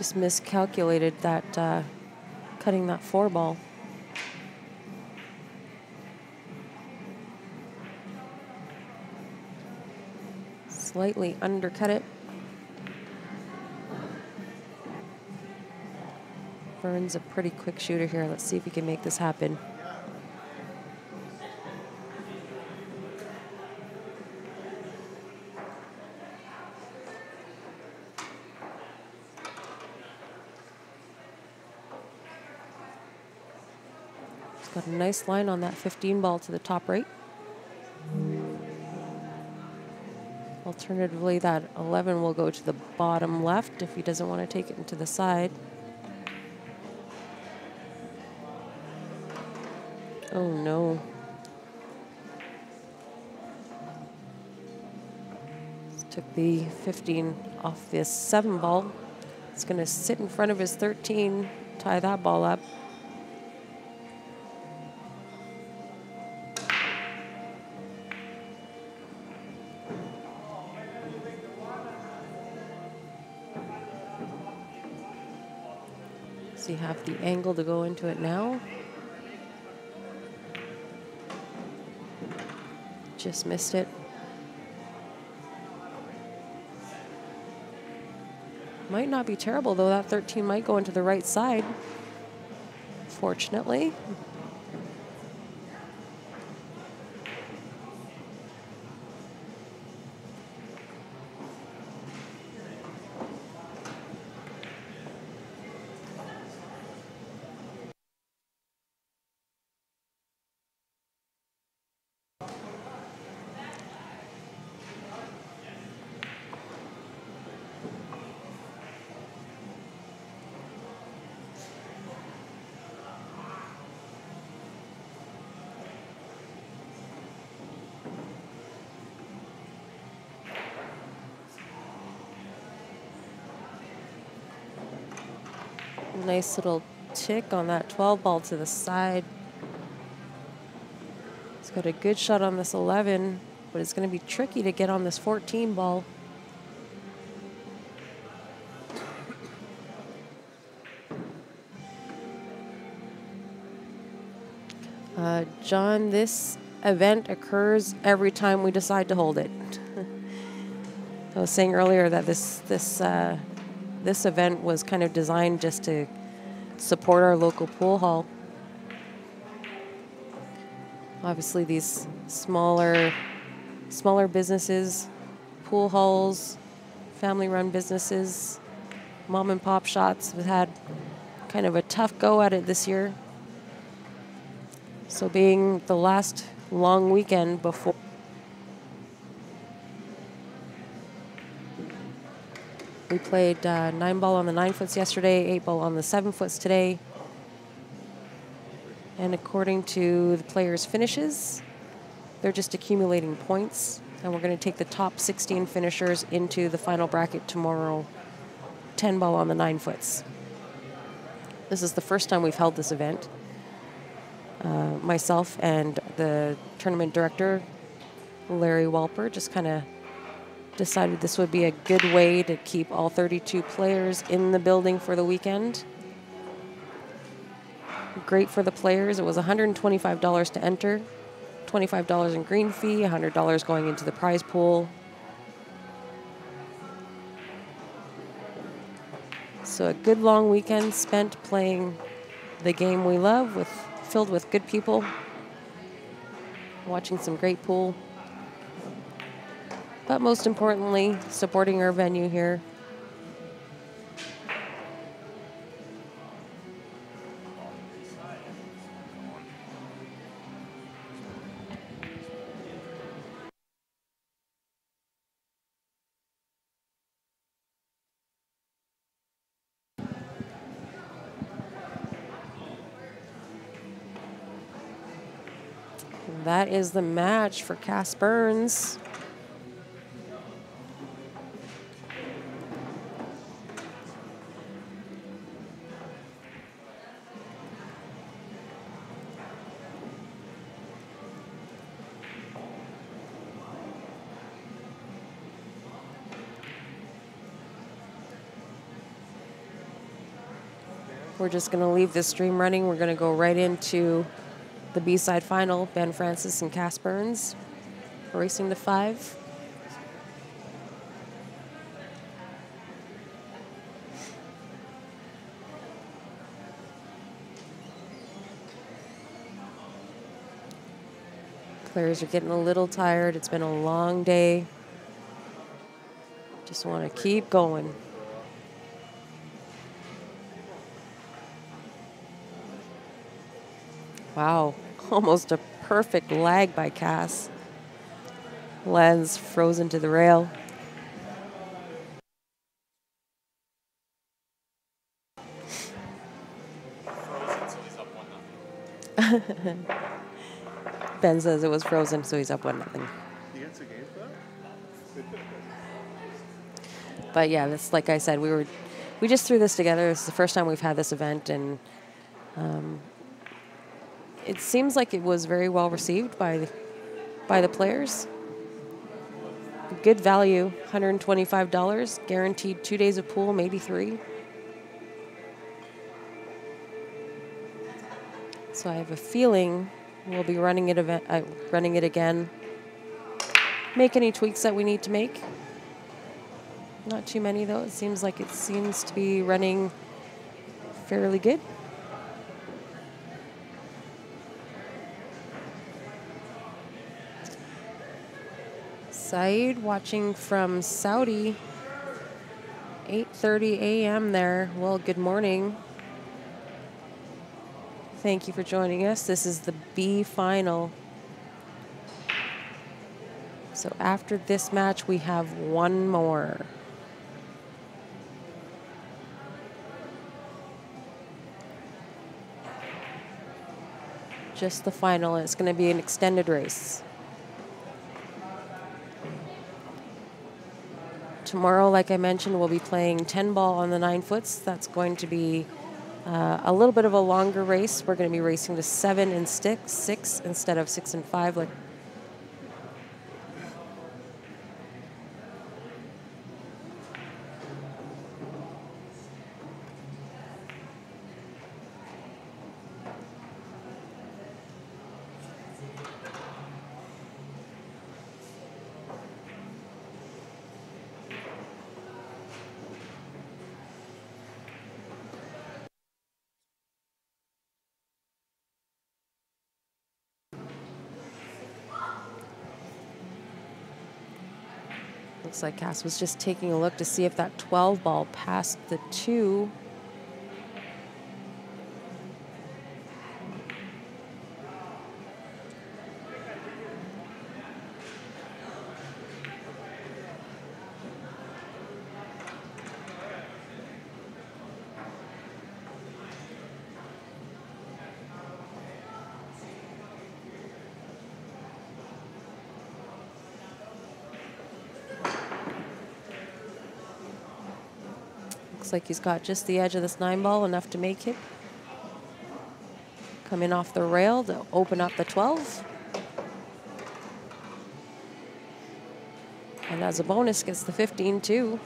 Just miscalculated that cutting that 4 ball. Slightly undercut it. Vern's a pretty quick shooter here. Let's see if he can make this happen. He's got a nice line on that 15 ball to the top right. Alternatively, that 11 will go to the bottom left if he doesn't want to take it into the side. Oh no. Just took the 15 off this 7 ball. It's going to sit in front of his 13, tie that ball up. Does he have the angle to go into it now? Just missed it. Might not be terrible, though. That 13 might go into the right side, fortunately. Nice little tick on that 12 ball to the side. He's got a good shot on this 11, but it's going to be tricky to get on this 14 ball. John, this event occurs every time we decide to hold it. I was saying earlier that this event was kind of designed just to support our local pool hall. Obviously, these smaller businesses, pool halls, family-run businesses, mom and pop shops have had kind of a tough go at it this year. So being the last long weekend before we played 9 ball on the 9 foots yesterday, 8 ball on the 7 foots today. And according to the players' finishes, they're just accumulating points. And we're going to take the top 16 finishers into the final bracket tomorrow, 10 ball on the 9 foots. This is the first time we've held this event. Myself and the tournament director, Larry Walper, just kind of decided this would be a good way to keep all 32 players in the building for the weekend. Great for the players. It was $125 to enter, $25 in green fee, $100 going into the prize pool. So a good long weekend spent playing the game we love, filled with good people, watching some great pool. But most importantly, supporting our venue here. That is the match for Cass Burns. we're just going to leave this stream running. We're going to go right into the B-side final. Ben Francis and Cass Burns racing to 5. Players are getting a little tired. It's been a long day. Just want to keep going. Wow, almost a perfect lag by Cass. Lands frozen to the rail. Ben says it was frozen, so he's up 1-0. He gets a game for that? But yeah, that's like I said, we just threw this together. This is the first time we've had this event, and it seems like it was very well received by the players. Good value, $125, guaranteed 2 days of pool, maybe 3. So I have a feeling we'll be running it again. Make any tweaks that we need to make. Not too many though. It seems to be running fairly good. Saeed watching from Saudi, 8:30 a.m. there. Well, good morning. Thank you for joining us. This is the B final. So after this match, we have one more. Just the final. It's going to be an extended race. Tomorrow, like I mentioned, we'll be playing 10 ball on the 9 foots. That's going to be a little bit of a longer race. We're going to be racing to 7 and 6 instead of 6 and 5. Looks like Cass was just taking a look to see if that 12 ball passed the 2. Looks like he's got just the edge of this 9 ball, enough to make it. Coming off the rail to open up the 12. And as a bonus, gets the 15 too.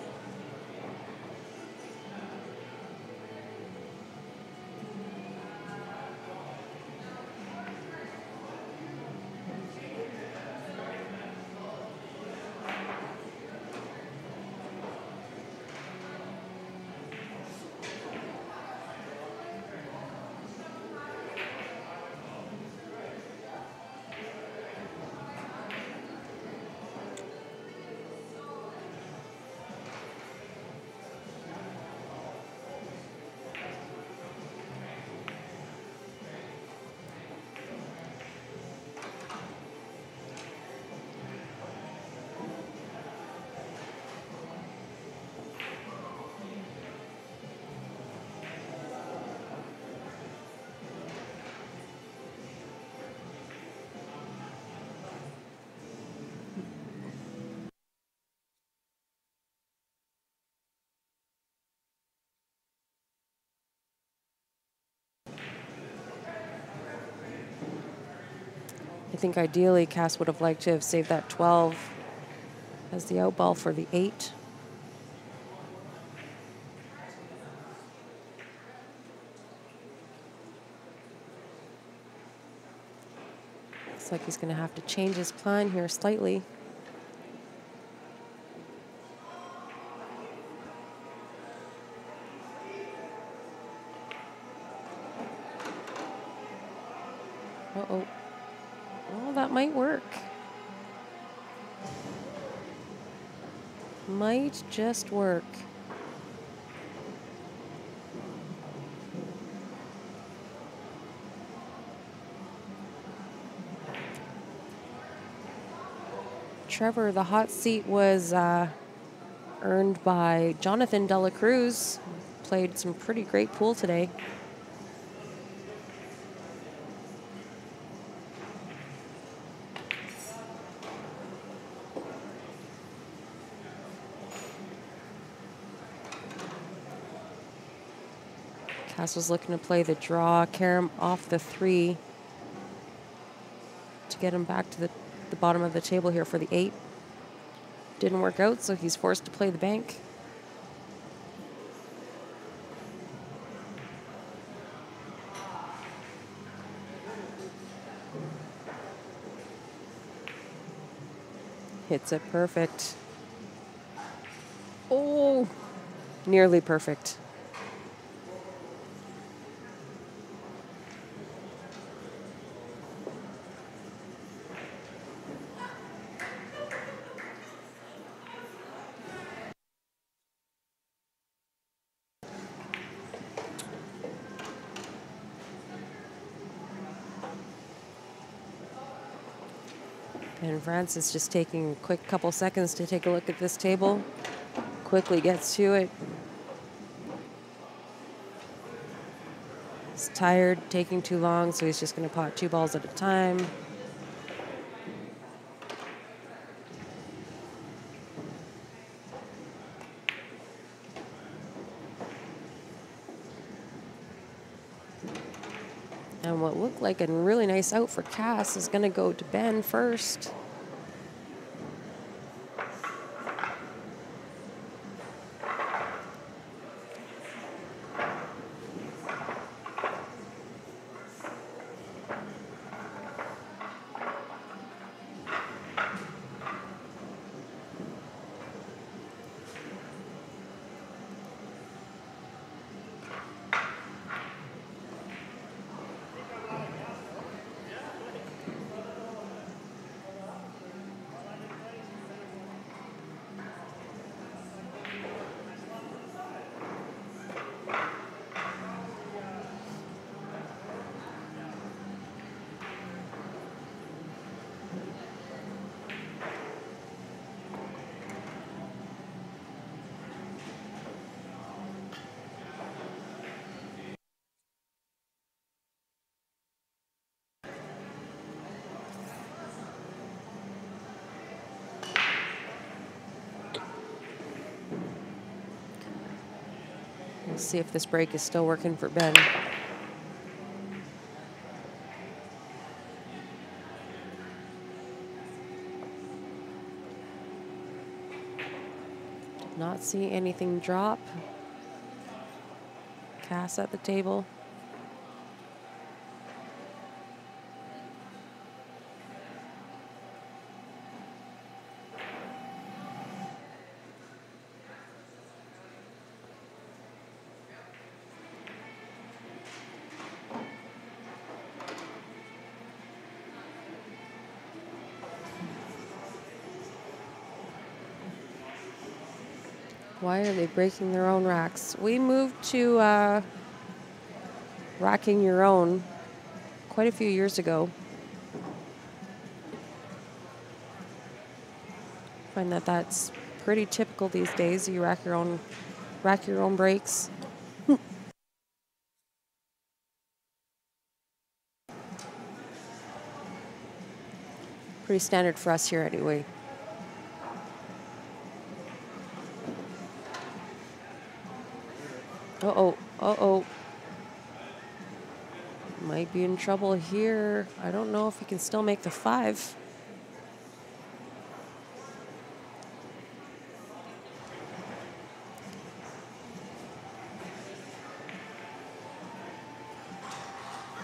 I think ideally Cass would have liked to have saved that 12 as the out ball for the 8. Looks like he's going to have to change his plan here slightly. Uh-oh. Well, that might work. Might just work. Trevor, the hot seat was earned by Jonathan Dela Cruz. Played some pretty great pool today. Cass was looking to play the draw, Karam off the 3 to get him back to the bottom of the table here for the 8. Didn't work out, so he's forced to play the bank. Hits it perfect. Oh, nearly perfect. And Francis just taking a quick couple seconds to take a look at this table. Quickly gets to it. He's tired, taking too long, so he's just going to pot 2 balls at a time. And what looked like a really nice out for Cass is going to go to Ben first. We'll see if this break is still working for Ben. Did not see anything drop. Cass at the table. Why are they breaking their own racks? We moved to racking your own quite a few years ago. Find that that's pretty typical these days. You rack your own breaks. Pretty standard for us here anyway. Uh-oh, uh-oh. Might be in trouble here. I don't know if he can still make the 5.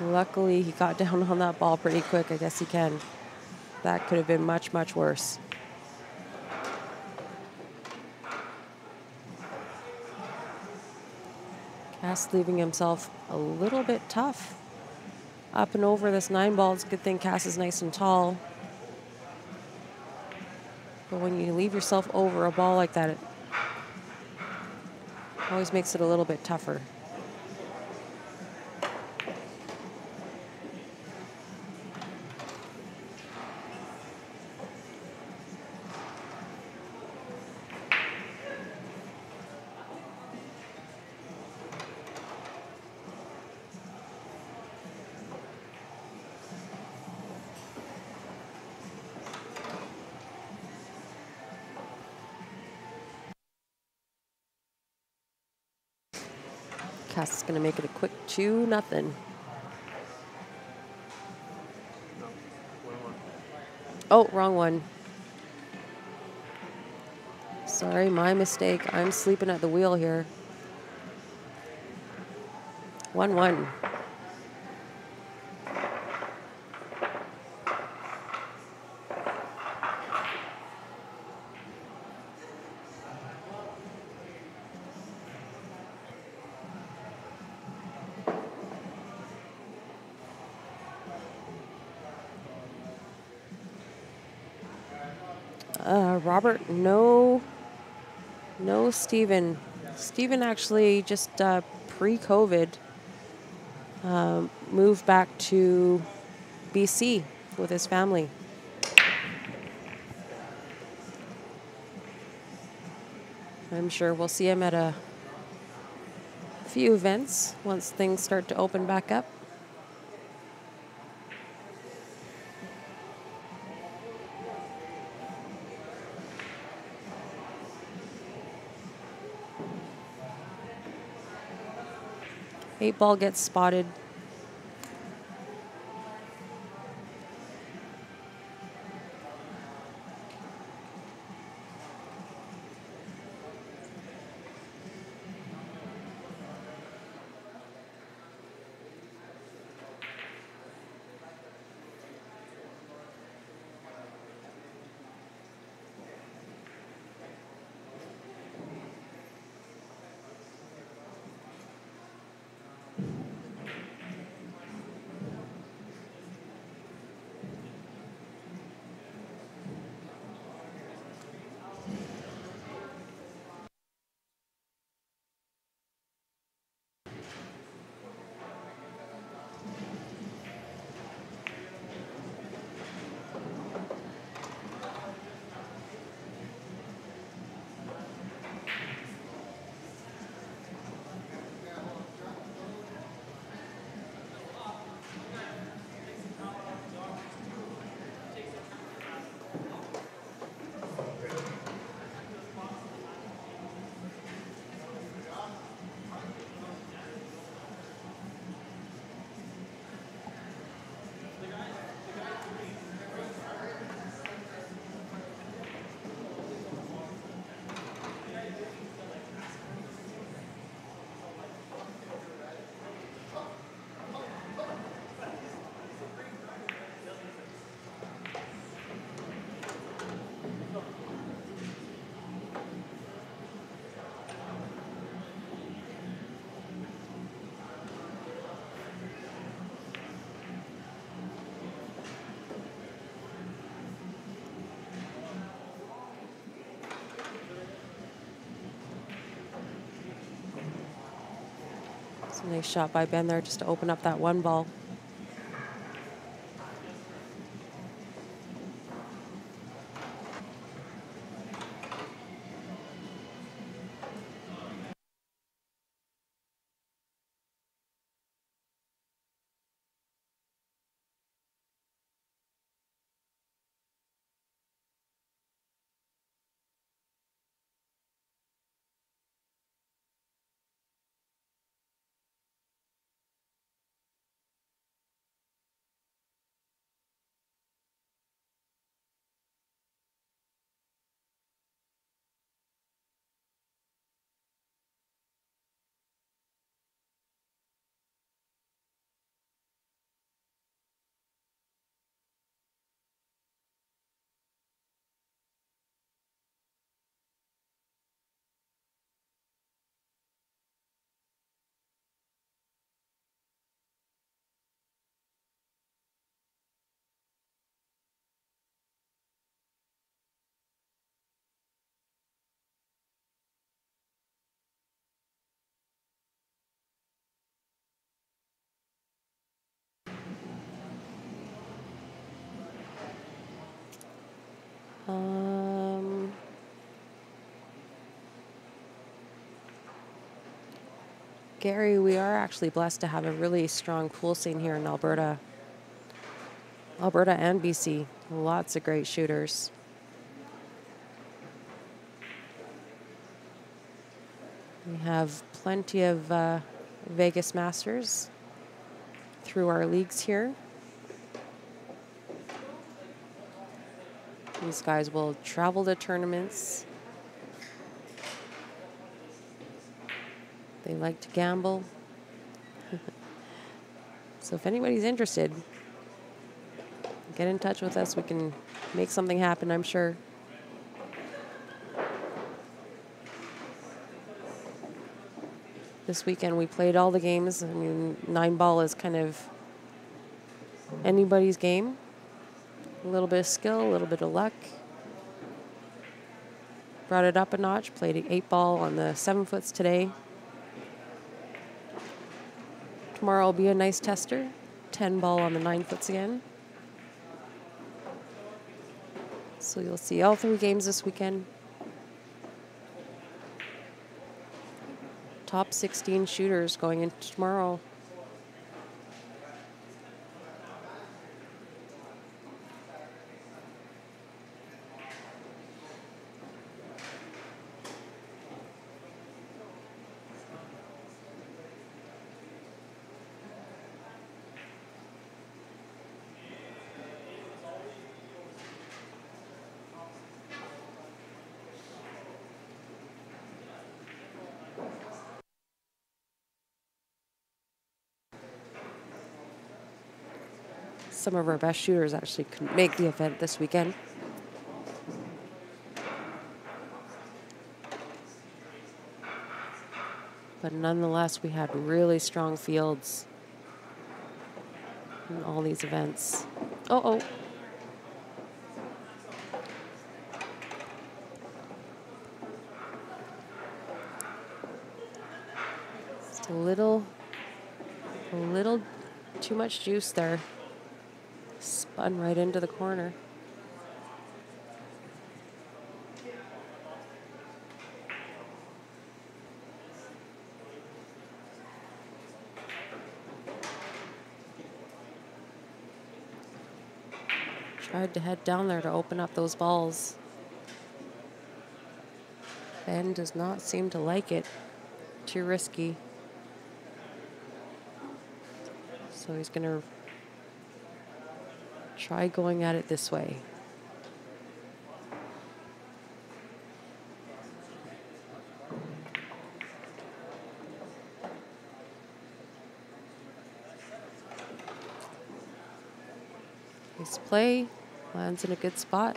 Luckily, he got down on that ball pretty quick. I guess he can. That could have been much, much worse. Cass leaving himself a little bit tough. Up and over this 9 ball. It's a good thing Cass is nice and tall. But when you leave yourself over a ball like that, it always makes it a little bit tougher. Cass is going to make it a quick 2-0. Oh, wrong one. Sorry, my mistake. I'm sleeping at the wheel here. 1-1. Robert, no Steven. Steven actually just pre-COVID moved back to BC with his family. I'm sure we'll see him at a few events once things start to open back up. Eight ball gets spotted. It's a nice shot by Ben there just to open up that 1 ball. Gary, we are actually blessed to have a really strong pool scene here in Alberta. Alberta and BC. Lots of great shooters. We have plenty of Vegas Masters through our leagues here. These guys will travel to tournaments. They like to gamble. So if anybody's interested, get in touch with us. We can make something happen, I'm sure. This weekend we played all the games. I mean, 9-ball is kind of anybody's game. A little bit of skill, a little bit of luck. Brought it up a notch, played 8-ball on the 7-foots today. Tomorrow will be a nice tester. 10-ball on the 9-foots again. So you'll see all 3 games this weekend. Top 16 shooters going into tomorrow. Some of our best shooters actually couldn't make the event this weekend. But nonetheless, we had really strong fields in all these events. Uh-oh. Just a little too much juice there. Spun right into the corner. Tried to head down there to open up those balls. Ben does not seem to like it. Too risky. So he's going to try going at it this way. Nice play. Lands in a good spot.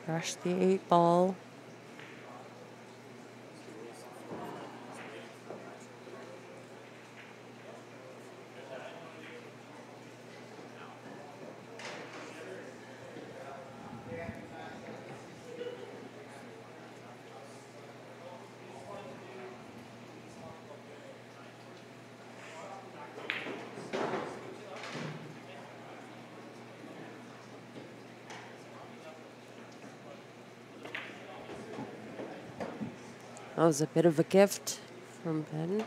Rush the 8-ball. That was a bit of a gift from Ben.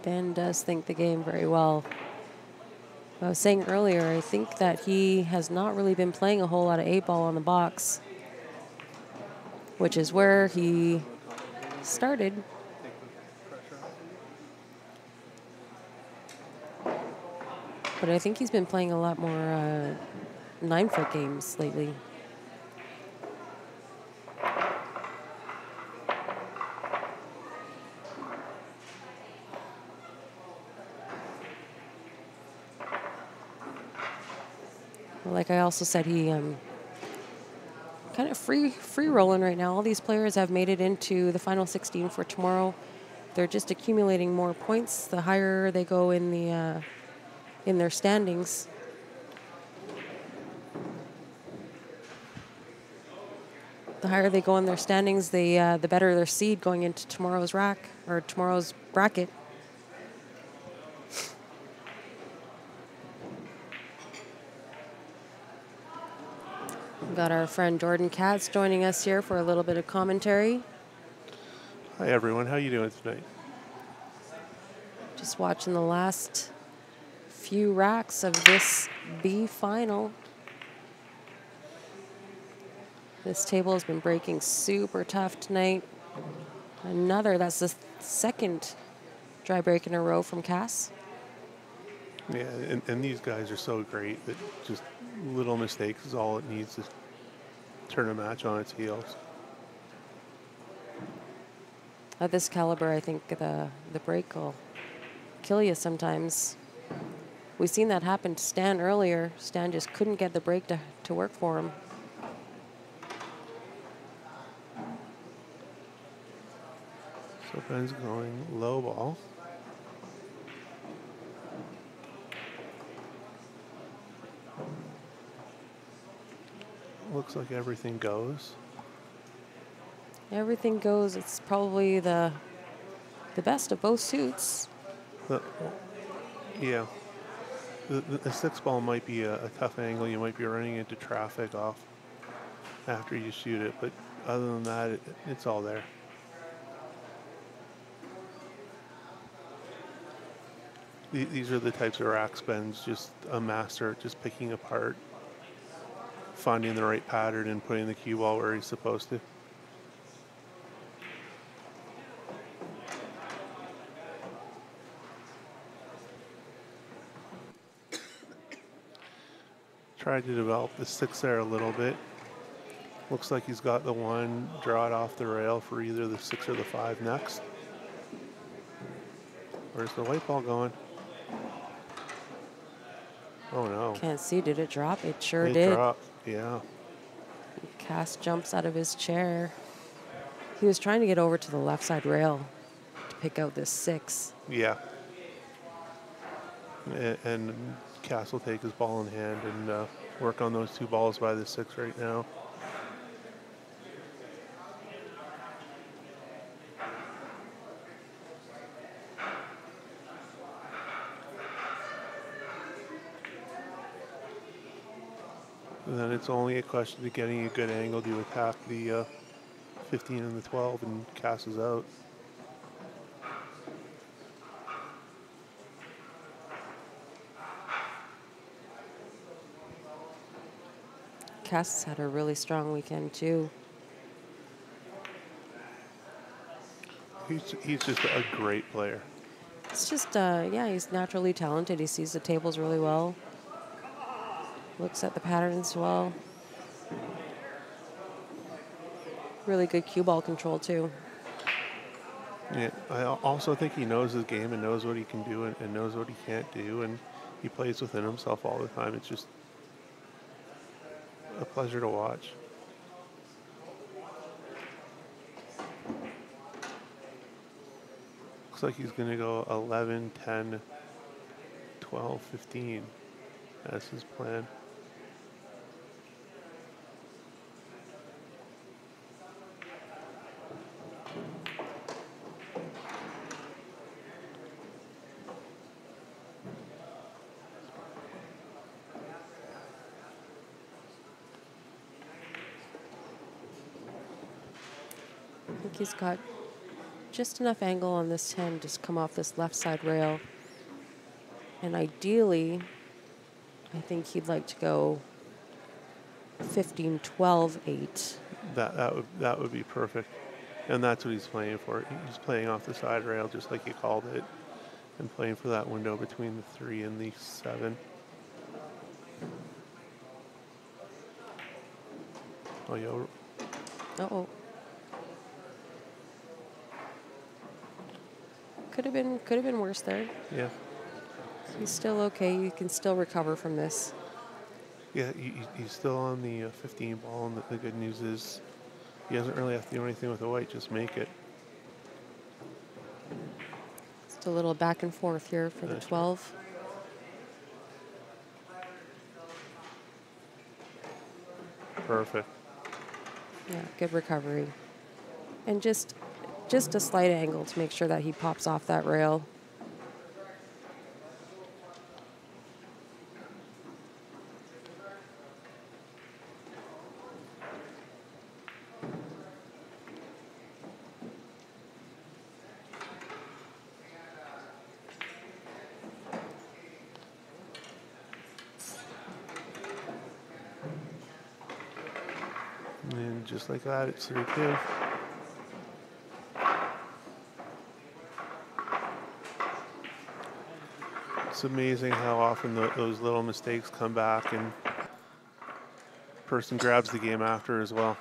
Ben does think the game very well. I was saying earlier, I think that he has not really been playing a whole lot of 8-ball on the box, which is where he started. But I think he's been playing a lot more 9-foot games lately. Like I also said, he kind of free rolling right now. All these players have made it into the final 16 for tomorrow. They're just accumulating more points the higher they go in the in their standings. The higher they go in their standings, the better their seed going into tomorrow's rack or tomorrow's bracket. We've got our friend Jordan Katz joining us here for a little bit of commentary. Hi everyone, how you doing tonight? Just watching the last few racks of this B final. This table has been breaking super tough tonight. That's the second dry break in a row from Cass. Yeah, and these guys are so great that just little mistakes is all it needs to turn a match on its heels. At this caliber, I think the break will kill you sometimes. We've seen that happen to Stan earlier. Stan just couldn't get the break to work for him. So Ben's going low ball. Looks like everything goes. Everything goes. It's probably the best of both suits. Yeah. The 6-ball might be a tough angle. You might be running into traffic off after you shoot it, but other than that, it's all there. These are the types of rack spends, just a master at just picking apart, finding the right pattern and putting the cue ball where he's supposed to. Tried to develop the 6 there a little bit. Looks like he's got the 1, draw it off the rail for either the 6 or the 5 next. Where's the white ball going? Oh no. Can't see, did it drop? It sure It did. dropped, yeah. Cass jumps out of his chair. He was trying to get over to the left side rail to pick out this 6. Yeah. And Cass will take his ball in hand and work on those 2 balls by the 6 right now. And then it's only a question of getting a good angle to attack the 15 and the 12, and Cass is out. Cass has had a really strong weekend too. He's just a great player. It's just, yeah, he's naturally talented. He sees the tables really well. Looks at the patterns well. Really good cue ball control too. Yeah, I also think he knows his game and knows what he can do and knows what he can't do, and he plays within himself all the time. It's just a pleasure to watch. Looks like he's going to go 11, 10, 12, 15 as his plan. I think he's got just enough angle on this 10 just come off this left side rail. And ideally, I think he'd like to go 15, 12, 8. That would be perfect. And that's what he's playing for. He's playing off the side rail just like you called it, and playing for that window between the 3 and the 7. Oh, yo. Uh-oh. Could have been worse there. Yeah. He's still okay. You can still recover from this. Yeah, he's still on the 15 ball, and the good news is he doesn't really have to do anything with the white, just make it. Just a little back and forth here for the 12. Perfect. Yeah, good recovery. And just a slight angle to make sure that he pops off that rail. And just like that, it's 3-2. It's amazing how often those little mistakes come back and person grabs the game after as well.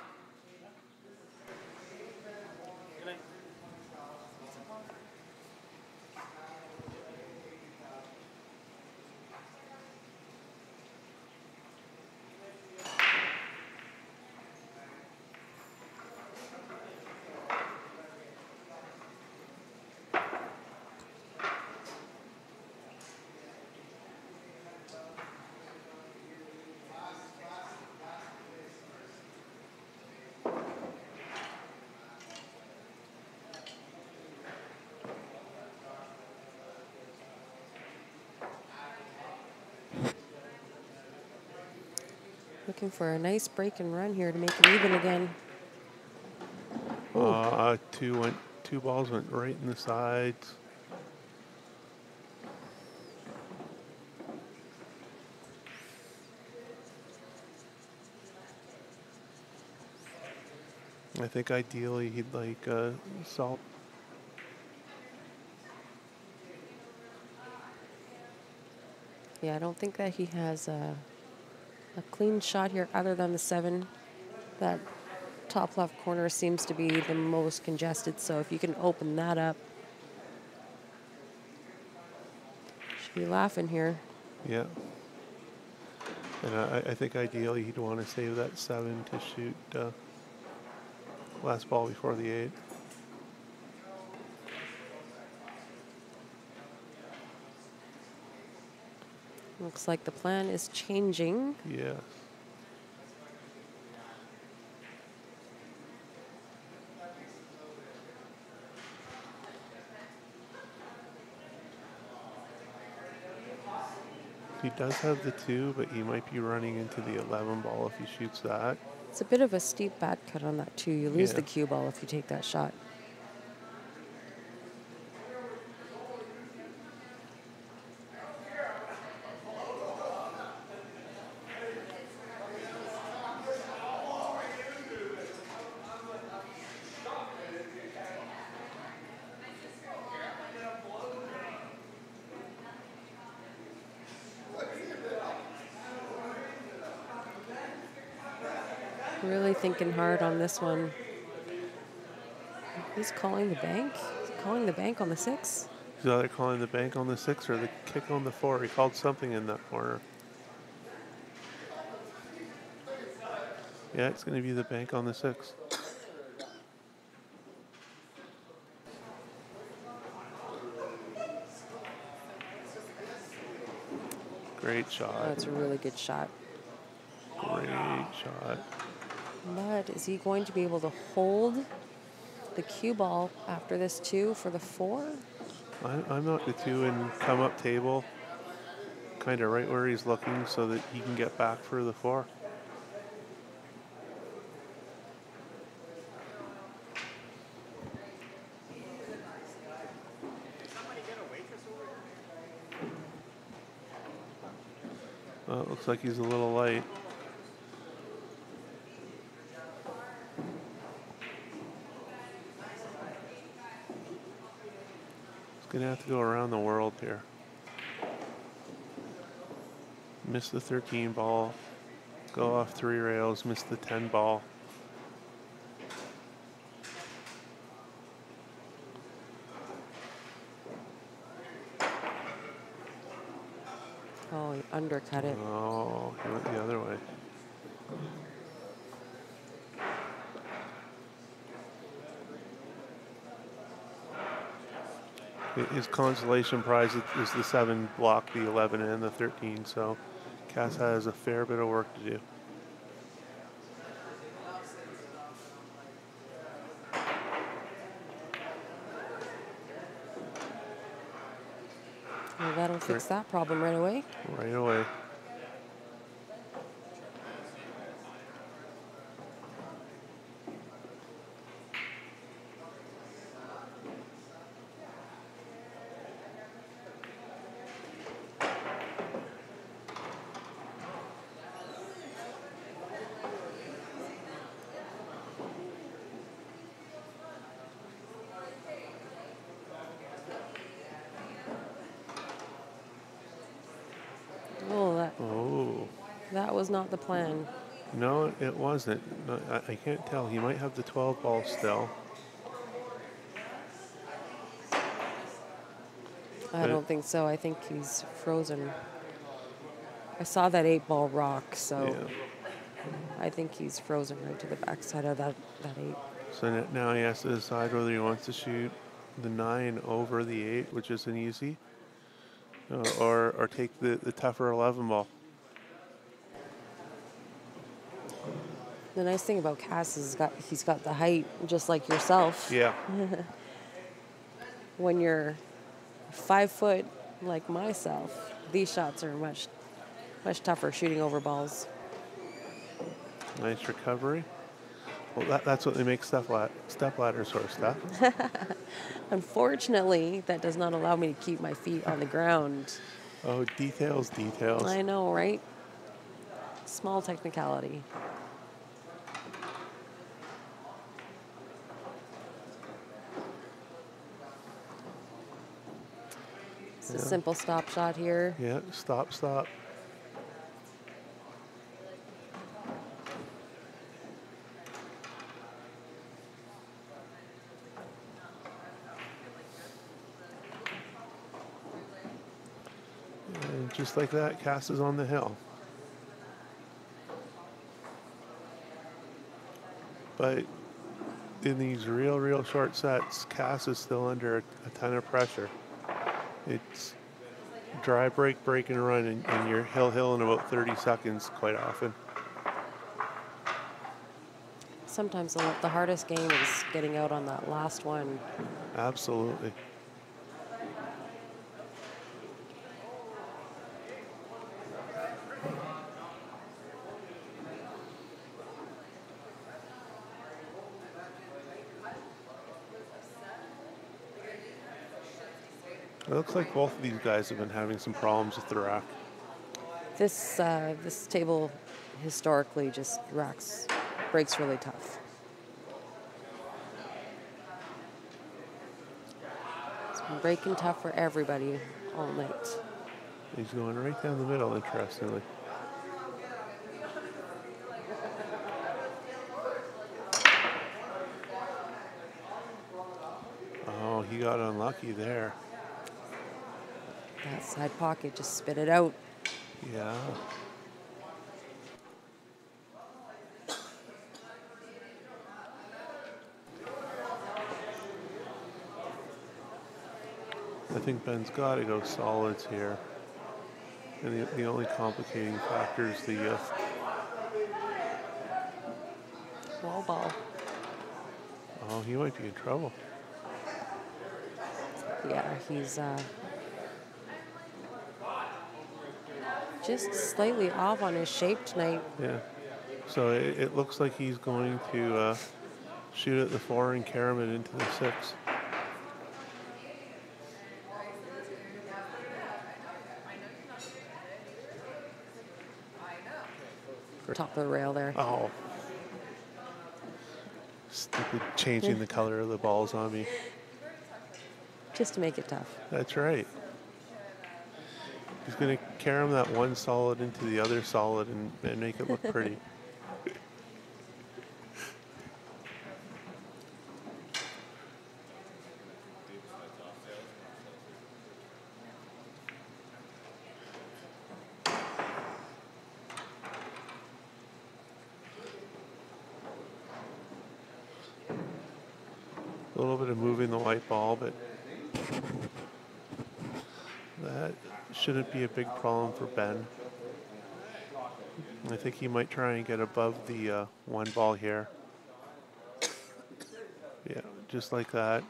Looking for a nice break and run here to make it even again. Two balls went right in the sides. I think ideally he'd like salt. Yeah, I don't think that he has a clean shot here other than the 7. That top left corner seems to be the most congested, so if you can open that up, should be laughing here. Yeah. And I think ideally he'd want to save that 7 to shoot last ball before the 8. Looks like the plan is changing. Yeah. He does have the 2, but he might be running into the 11 ball if he shoots that. It's a bit of a steep bat cut on that 2. You lose the cue ball if you take that shot. Really thinking hard on this one. He's calling the bank. He's calling the bank on the 6. He's either calling the bank on the 6 or the kick on the 4. He called something in that corner. Yeah, it's going to be the bank on the 6. Great shot. Oh, it's a really good shot. Great shot. But is he going to be able to hold the cue ball after this 2 for the 4? I'm not the 2 and come up table, kind of right where he's looking so that he can get back for the 4. Looks like he's a little light. He's going to have to go around the world here. Miss the 13 ball. Go off 3 rails. Miss the 10 ball. Oh, he undercut it. Oh, he went the other way. His consolation prize is the 7 block, the 11, and the 13. So Cass has a fair bit of work to do. Well, that'll fix that problem right away. Right away. Oh, Oh. that was not the plan. No, it wasn't. No, I can't tell. He might have the 12 ball still. I don't think so. I think he's frozen. I saw that 8 ball rock, so Yeah. I think he's frozen right to the backside of that 8. So now he has to decide whether he wants to shoot the 9 over the 8, which is an easy, or take the tougher 11 ball. The nice thing about Cass is he's got the height, just like yourself. Yeah. When you're 5 foot like myself, these shots are much tougher shooting over balls. Nice recovery. Well, that's what they make step ladders for, Steph. Unfortunately, that does not allow me to keep my feet on the ground. Oh, details. I know, right? Small technicality. It's a simple stop shot here. Yeah, stop. And just like that, Cass is on the hill. But in these real short sets, Cass is still under a ton of pressure. It's dry break, and run, and you're hill in about 30 seconds quite often. Sometimes the hardest game is getting out on that last one. Absolutely. It looks like both of these guys have been having some problems with the rack. This table historically just breaks really tough. It's been breaking tough for everybody all night. He's going right down the middle, interestingly. Oh, he got unlucky there. That side pocket just spit it out. Yeah. I think Ben's got to go solids here. And the only complicating factor is the Wall ball. oh, he might be in trouble. Yeah, he's just slightly off on his shape tonight. Yeah. So it looks like he's going to shoot at the 4 and carom it into the 6. top of the rail there. Oh. Stupid changing the color of the balls on me. Just to make it tough. That's right. He's going to carom that one solid into the other solid and make it look pretty. A little bit of moving the white ball, but that shouldn't be a big problem for Ben. I think he might try and get above the one ball here. Yeah, just like that.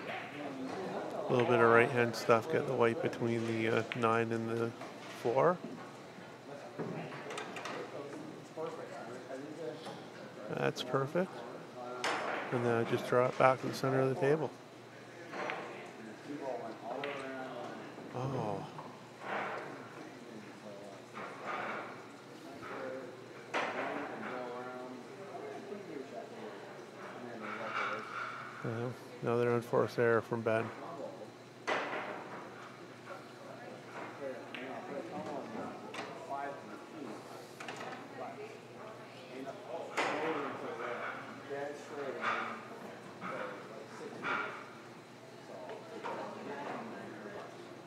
A little bit of right hand stuff, get the white between the 9 and the 4. That's perfect. And then I just draw it back to the center of the table. Oh. Another unforced error from Ben.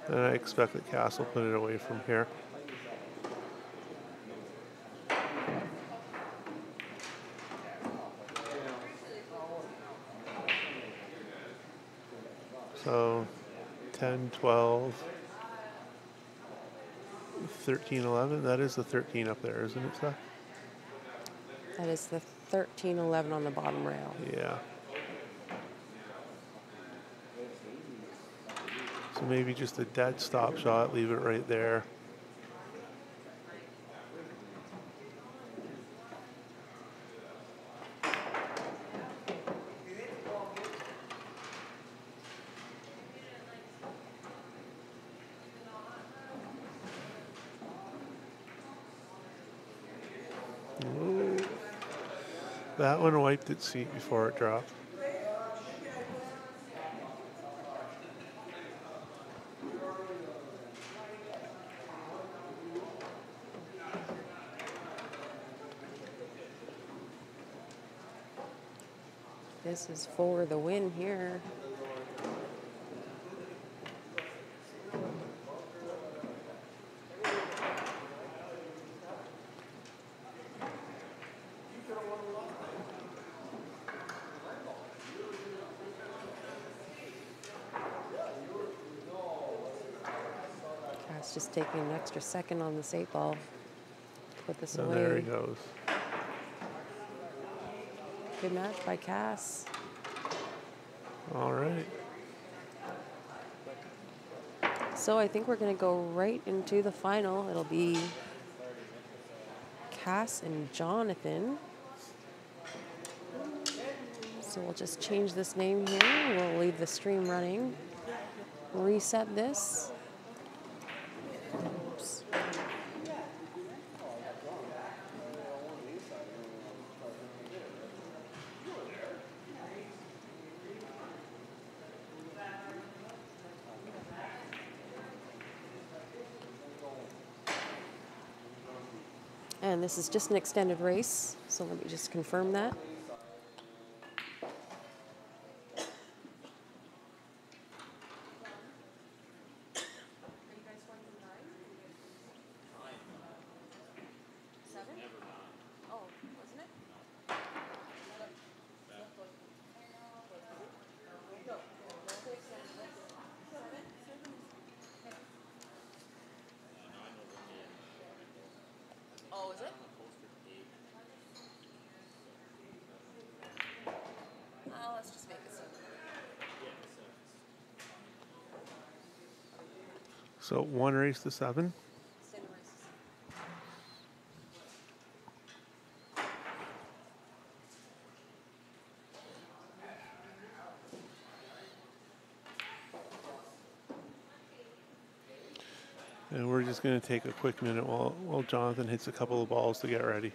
And I expect that Cass will put it away from here. So 10, 12, 13, 11. That is the 13 up there, isn't it, Seth? That is the 13-11 on the bottom rail. Yeah. So maybe just a dead stop shot, leave it right there. Ooh. That one wiped its seat before it dropped. This is for the win here. Cass just taking an extra second on this 8 ball to put this And away. there he goes. Good match by Cass. All right. So I think we're going to go right into the final. It'll be Cass and Jonathan. So we'll just change this name here. We'll leave the stream running. Reset this. Oops. And this is just an extended race, so let me just confirm that. Oh, is it? Let's just make it 7. So 1 race to 7. And we're just going to take a quick minute while Jonathan hits a couple of balls to get ready.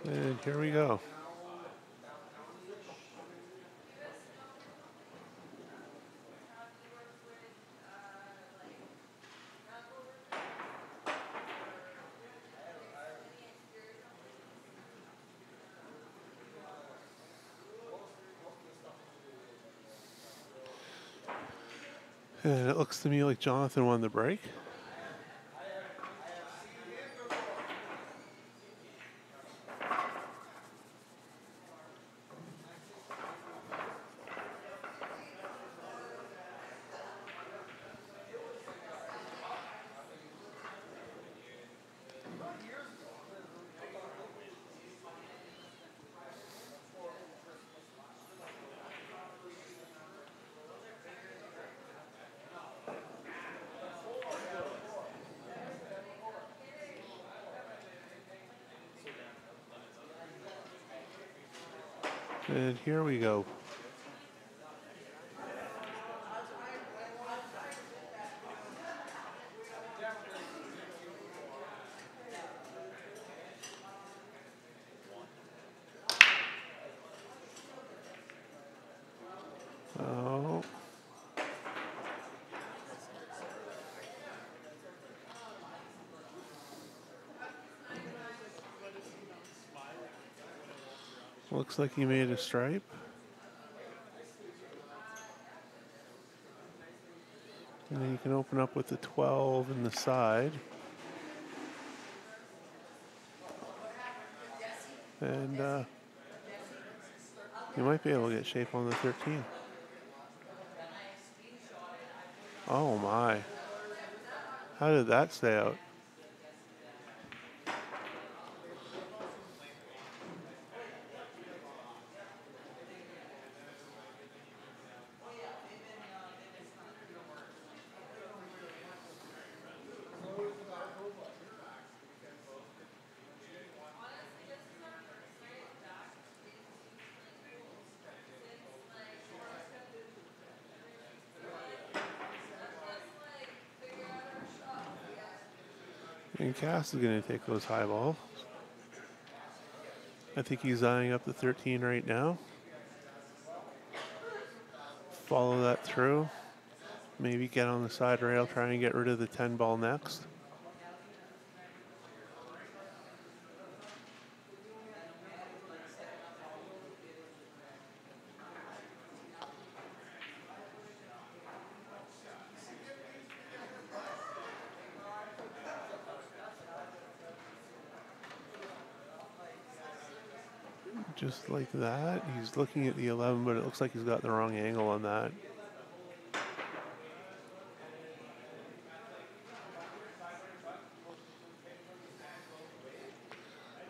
And here we go. And it looks to me like Jonathan won the break. And here we go. Oh. Looks like he made a stripe. And then you can open up with the 12 in the side. And you might be able to get shape on the 13. Oh my. How did that stay out? And Cass is going to take those high balls. I think he's eyeing up the 13 right now. Follow that through. Maybe get on the side rail, try and get rid of the 10 ball next. Just like that. He's looking at the 11, but it looks like he's got the wrong angle on that.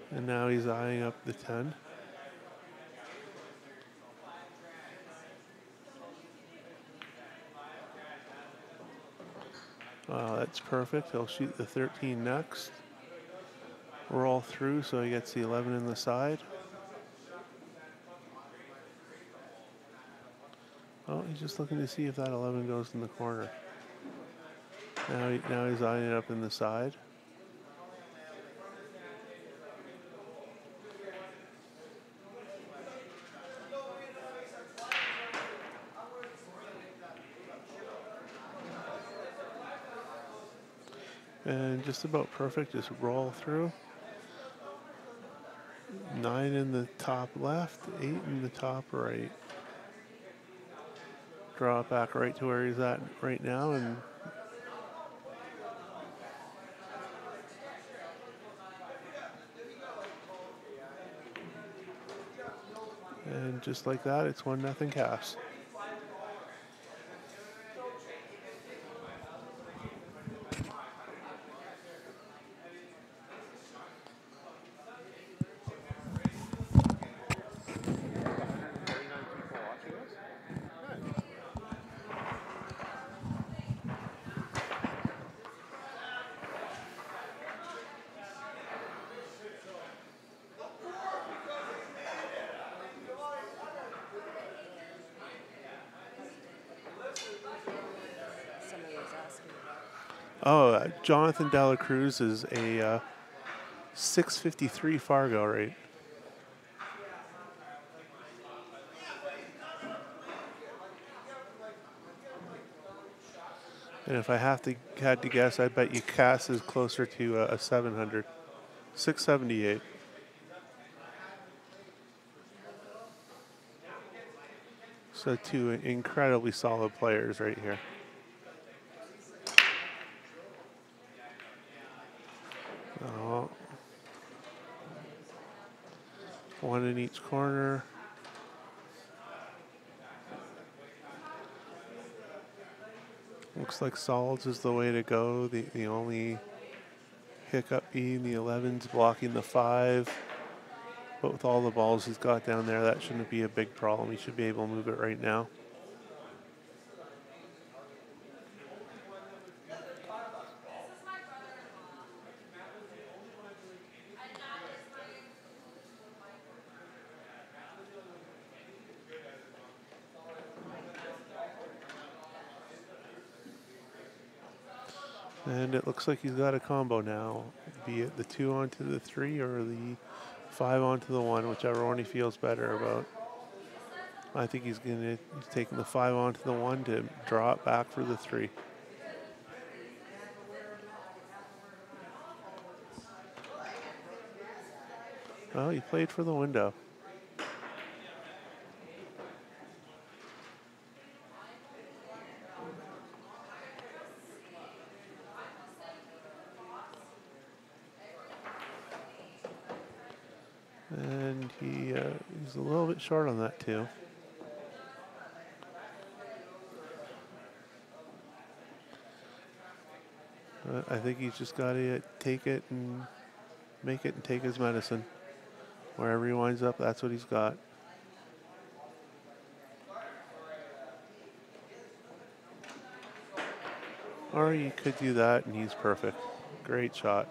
And now he's eyeing up the 10. That's perfect. He'll shoot the 13 next. Roll through so he gets the 11 in the side. Oh, he's just looking to see if that 11 goes in the corner. Now he's eyeing it up in the side. And just about perfect, just roll through. 9 in the top left, 8 in the top right. Draw it back right to where he's at right now, and just like that, it's 1-0 Cass. Oh, Jonathan Dela Cruz is a 653 Fargo rate. And if I had to guess, I bet you Cass is closer to a 700. 678. So two incredibly solid players right here. Oh. One in each corner. Looks like solids is the way to go. The only hiccup being the 11s blocking the 5. But with all the balls he's got down there, that shouldn't be a big problem. He should be able to move it right now. And it looks like he's got a combo now, be it the 2 onto the 3 or the 5 onto the 1, whichever one he feels better about. I think he's taking the 5 onto the 1 to draw it back for the 3. Oh, he played for the window. And he's a little bit short on that too. I think he's just got to take it and make it and take his medicine. Wherever he winds up, that's what he's got. Or you could do that and he's perfect. Great shot.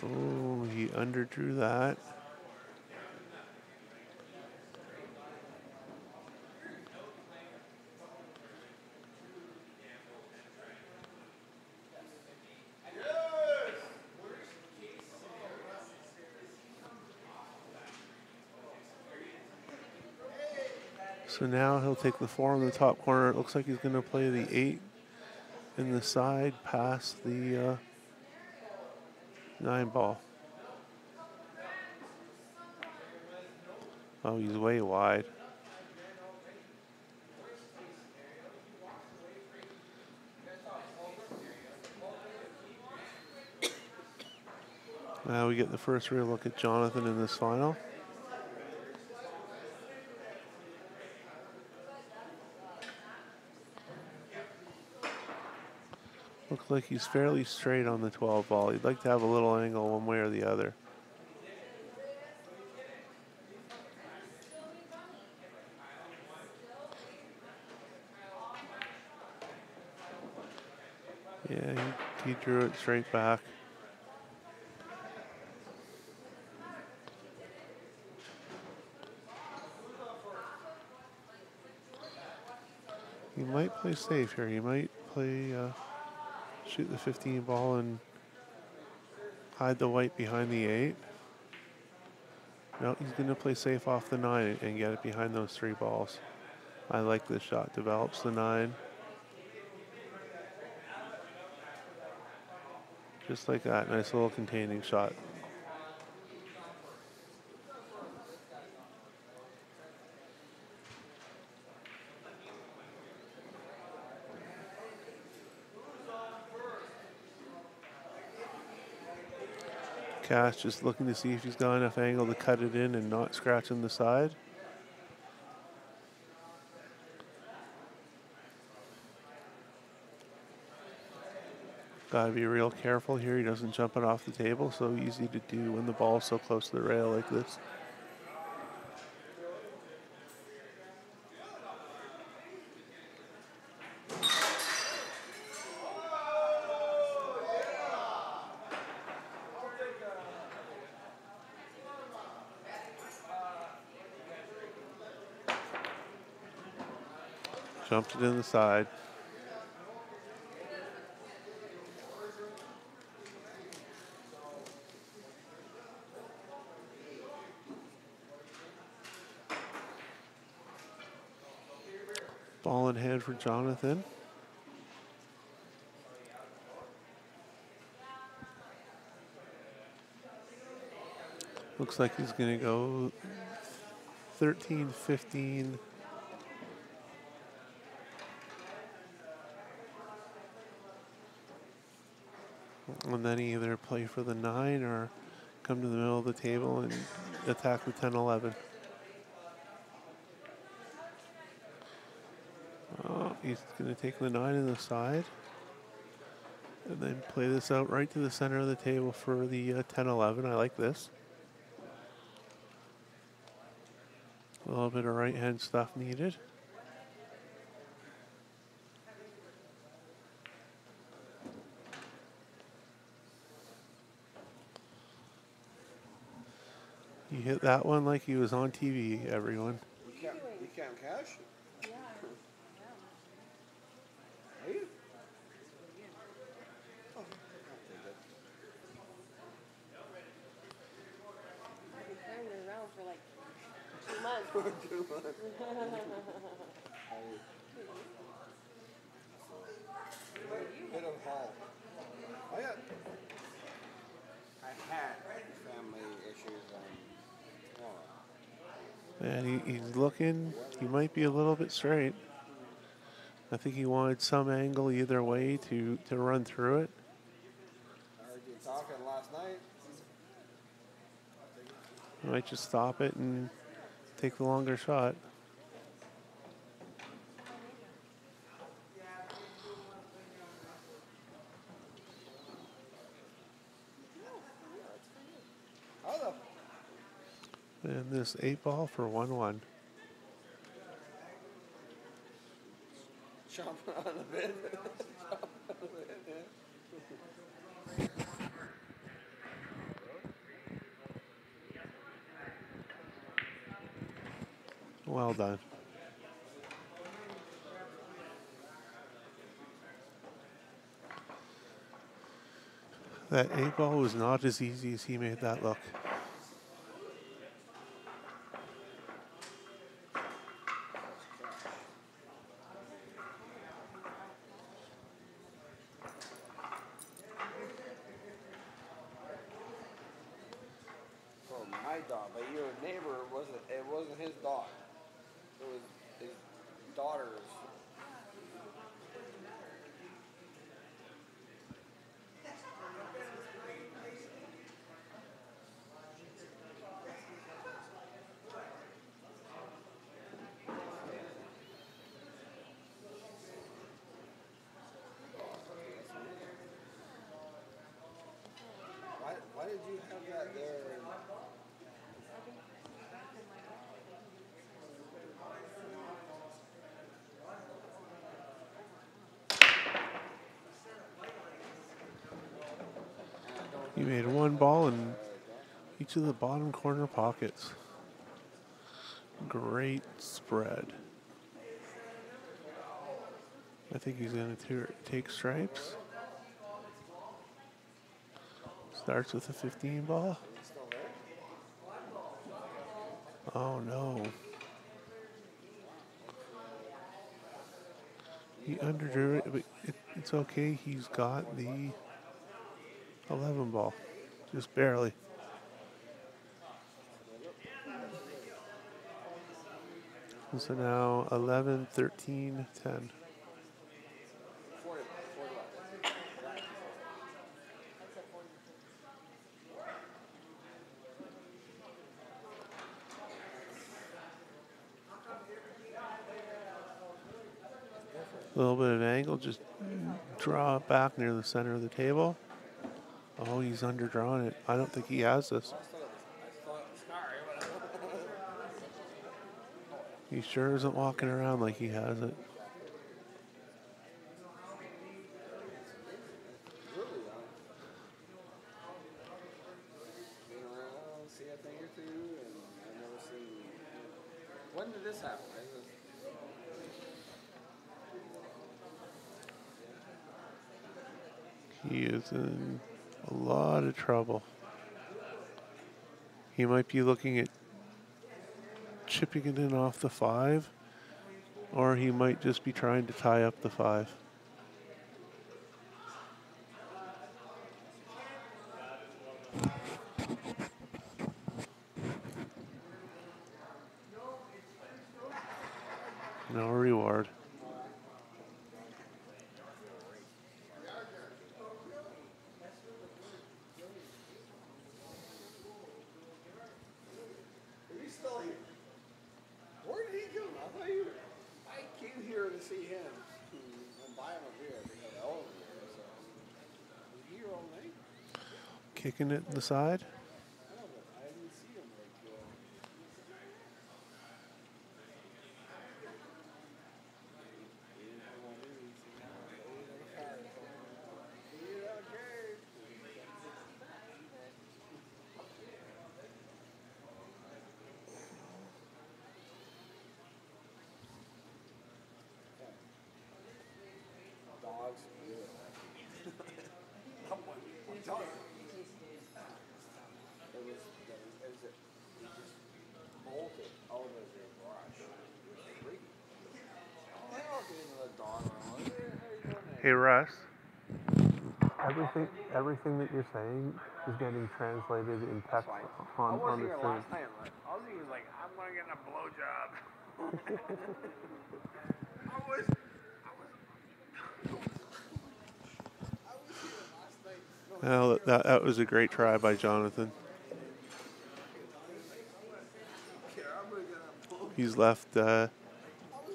Oh, he underdrew that. So now he'll take the 4 in the top corner. It looks like he's going to play the 8 in the side past the 9 ball. Oh, he's way wide. Now we get the first real look at Jonathan in this final. Looks like he's fairly straight on the 12 ball. He'd like to have a little angle one way or the other. Yeah, he drew it straight back. He might play safe here. He might play shoot the 15 ball and hide the white behind the 8. No, he's going to play safe off the 9 and get it behind those 3 balls. I like this shot. Develops the 9. Just like that. Nice little containing shot. Cash just looking to see if he's got enough angle to cut it in and not scratching the side. Gotta be real careful here. He doesn't jump it off the table. So easy to do when the ball's so close to the rail like this. Jumped it in the side. Ball in hand for Jonathan. Looks like he's going to go 13-15. And then either play for the 9 or come to the middle of the table and attack the 10-11. Oh, he's going to take the 9 in the side. And then play this out right to the center of the table for the 10-11. I like this. A little bit of right-hand stuff needed. He hit that one like he was on TV, everyone. You count cash? Yeah. Are you? Oh, I've been carrying it around for like 2 months. 2 months. Bit of haul. I had family issues on. And he's looking, he might be a little bit straight. I think he wanted some angle either way to run through it. I heard you talking last night. He might just stop it and take the longer shot. And this 8-ball for 1-1. Chomping on the bed. Well done. That 8-ball was not as easy as he made that look. For my dog, but your neighbor it wasn't his dog. It was his daughter's. Why did you have that there? He made 1 ball in each of the bottom corner pockets. Great spread. I think he's going to take stripes. Starts with a 15-ball. Oh no. He underdrew it, but it's okay. He's got the 11-ball. Just barely. So now 11, 13, 10. A little bit of angle, just draw it back near the center of the table. Oh, he's underdrawn it. I don't think he has this. He sure isn't walking around like he has it. See a thing or two, and I've never seen. When did this happen? He is in a lot of trouble. He might be looking at chipping it in off the 5, or he might just be trying to tie up the 5. No reward. He's still here. Where did he go? I came here to see him and buy him a beer because I owe him a beer. So was he here all night? Kicking it in the side. I know, but I didn't see him dogs. I'm telling you. It was he just bolted out of the garage. It was freaky. Oh, I'll get into the dog run. Hey, how you doing there? Hey Russ. Everything that you're saying is getting translated in text I on wasn't the here screen. last night. I was thinking like, I'm gonna get a blowjob. I was here last night. No, Well, that was a great try by Jonathan. I'm gonna get a blowjob. He's left I was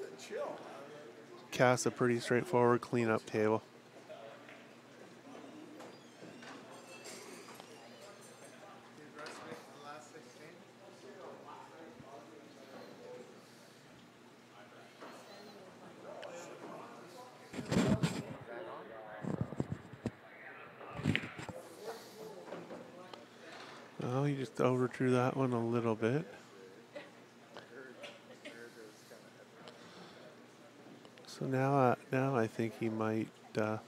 a chill. Cass a pretty straightforward cleanup table. Oh, he just overdrew that one a little bit. So now I think he might. Well,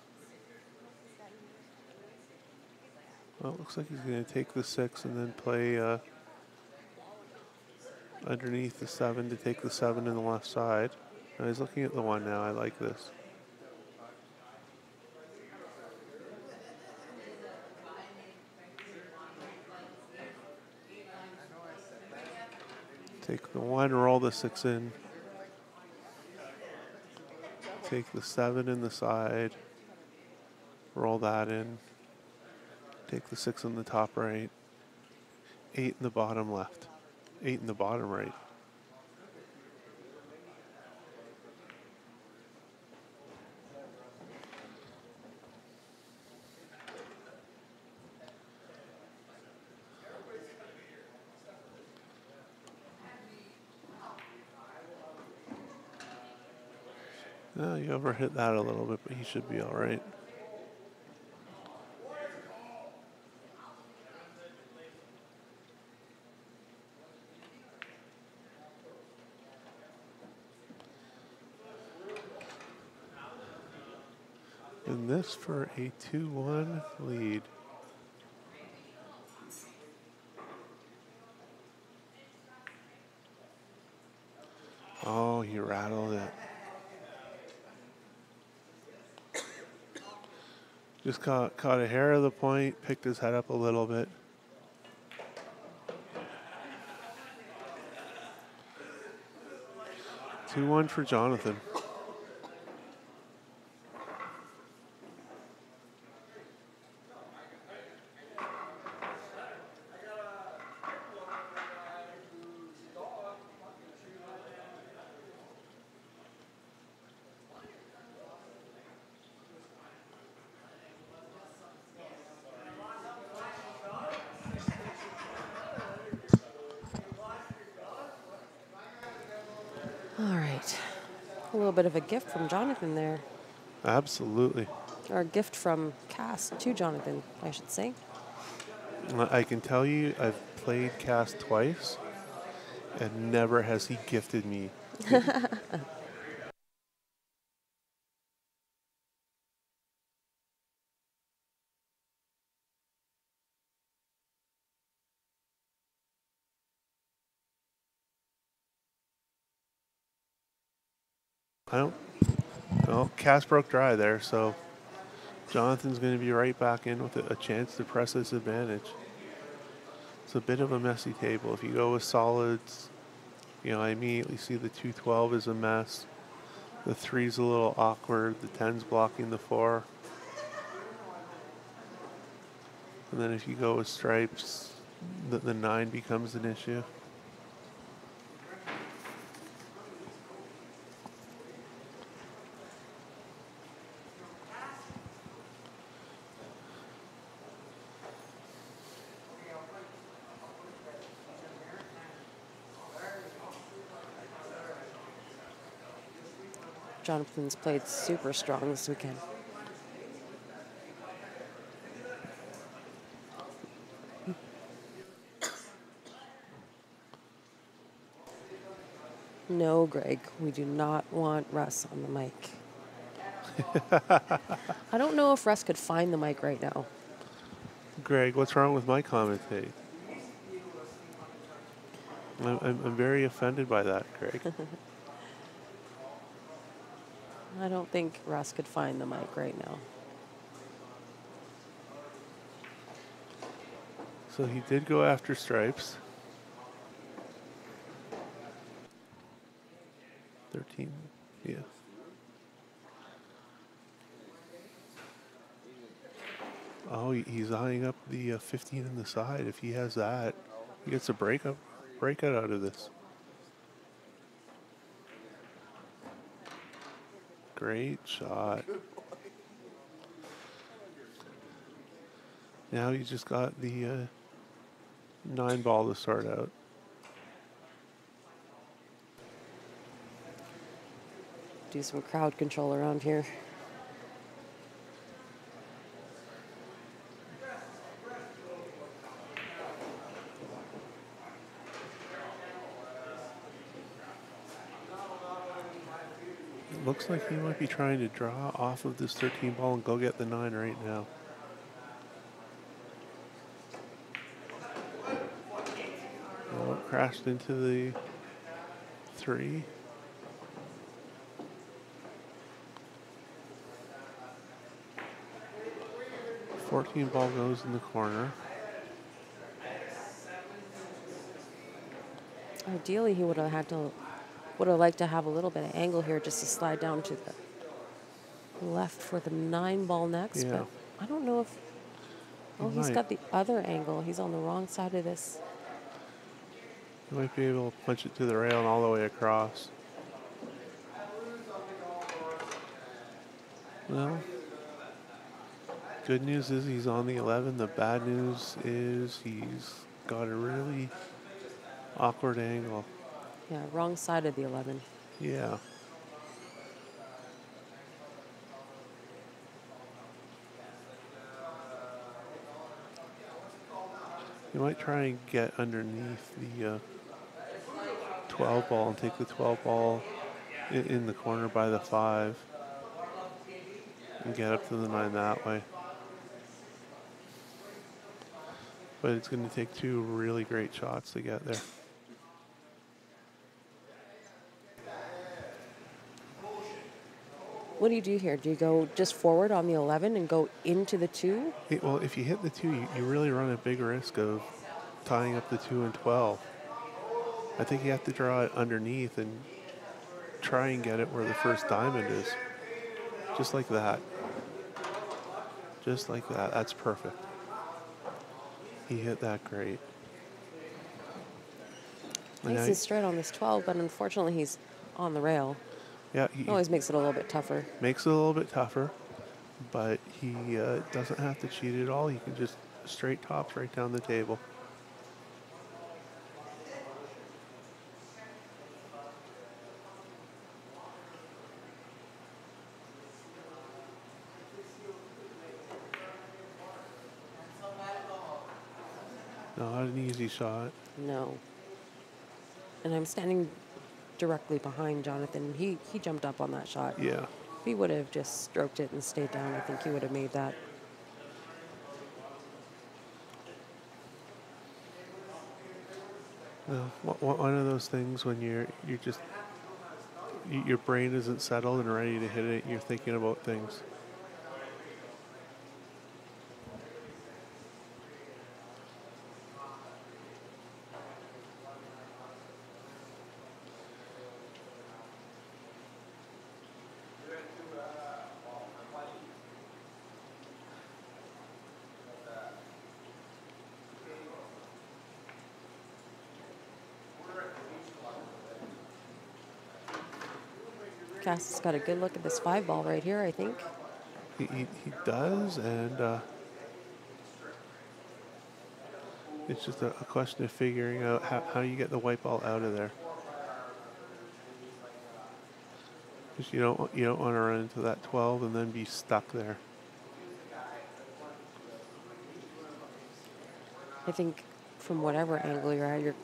it looks like he's going to take the 6 and then play underneath the 7 to take the 7 in the left side. Now he's looking at the 1 now. I like this. Take the 1, roll the 6 in. Take the 7 in the side. Roll that in. Take the 6 in the top right. 8 in the bottom left. 8 in the bottom right. Oh, you overhit that a little bit, but he should be all right. And this for a 2-1 lead. Oh, he rattled it. Just caught a hair of the point, picked his head up a little bit. Two 2-1 for Jonathan. All right. A little bit of a gift from Jonathan there. Absolutely. Or a gift from Cass to Jonathan, I should say. I can tell you I've played Cass twice, and never has he gifted me I don't. Well, cast broke dry there, so Jonathan's going to be right back in with a chance to press this advantage. It's a bit of a messy table. If you go with solids, I immediately see the 212 is a mess. The 3's a little awkward. The 10's blocking the 4. And then if you go with stripes, the 9 becomes an issue. Jonathan's played super strong this weekend. No, Greg, we do not want Russ on the mic. I don't know if Russ could find the mic right now. Greg, what's wrong with my commentate? I'm very offended by that, Greg. I don't think Russ could find the mic right now. So he did go after stripes. 13, yeah. Oh, he's eyeing up the 15 on the side. If he has that, he gets a breakout out of this. Great shot. Now he's just got the 9 ball to start out. Do some crowd control around here. It looks like he might be trying to draw off of this 13 ball and go get the 9 right now. Oh, crashed into the 3. The 14 ball goes in the corner. Ideally, he would have liked to have a little bit of angle here just to slide down to the left for the 9 ball next. Yeah. But I don't know if. Oh, he's got the other angle. He's on the wrong side of this. He might be able to punch it to the rail and all the way across. Well, good news is he's on the 11. The bad news is he's got a really awkward angle. Yeah, wrong side of the 11. Yeah. You might try and get underneath the 12 ball and take the 12 ball in the corner by the 5 and get up to the 9 that way. But it's going to take 2 really great shots to get there. What do you do here? Do you go just forward on the 11 and go into the 2? Well, if you hit the 2, you really run a big risk of tying up the 2 and 12. I think you have to draw it underneath and try and get it where the first diamond is. Just like that. Just like that. That's perfect. He hit that great. Nice and straight on this 12, but unfortunately he's on the rail. Yeah, It always makes it a little bit tougher. makes it a little bit tougher, but he doesn't have to cheat at all. He can just straight tops right down the table. Not an easy shot. No. And I'm standing directly behind Jonathan. He jumped up on that shot. Yeah. If he would have just stroked it and stayed down, I think he would have made that. Well, one of those things when you're just your brain isn't settled and ready to hit it. You're thinking about things. Cass has got a good look at this 5-ball right here, I think. He does, and it's just a question of figuring out how you get the white ball out of there. Because you don't want to run into that 12 and then be stuck there. I think from whatever angle you're at, you're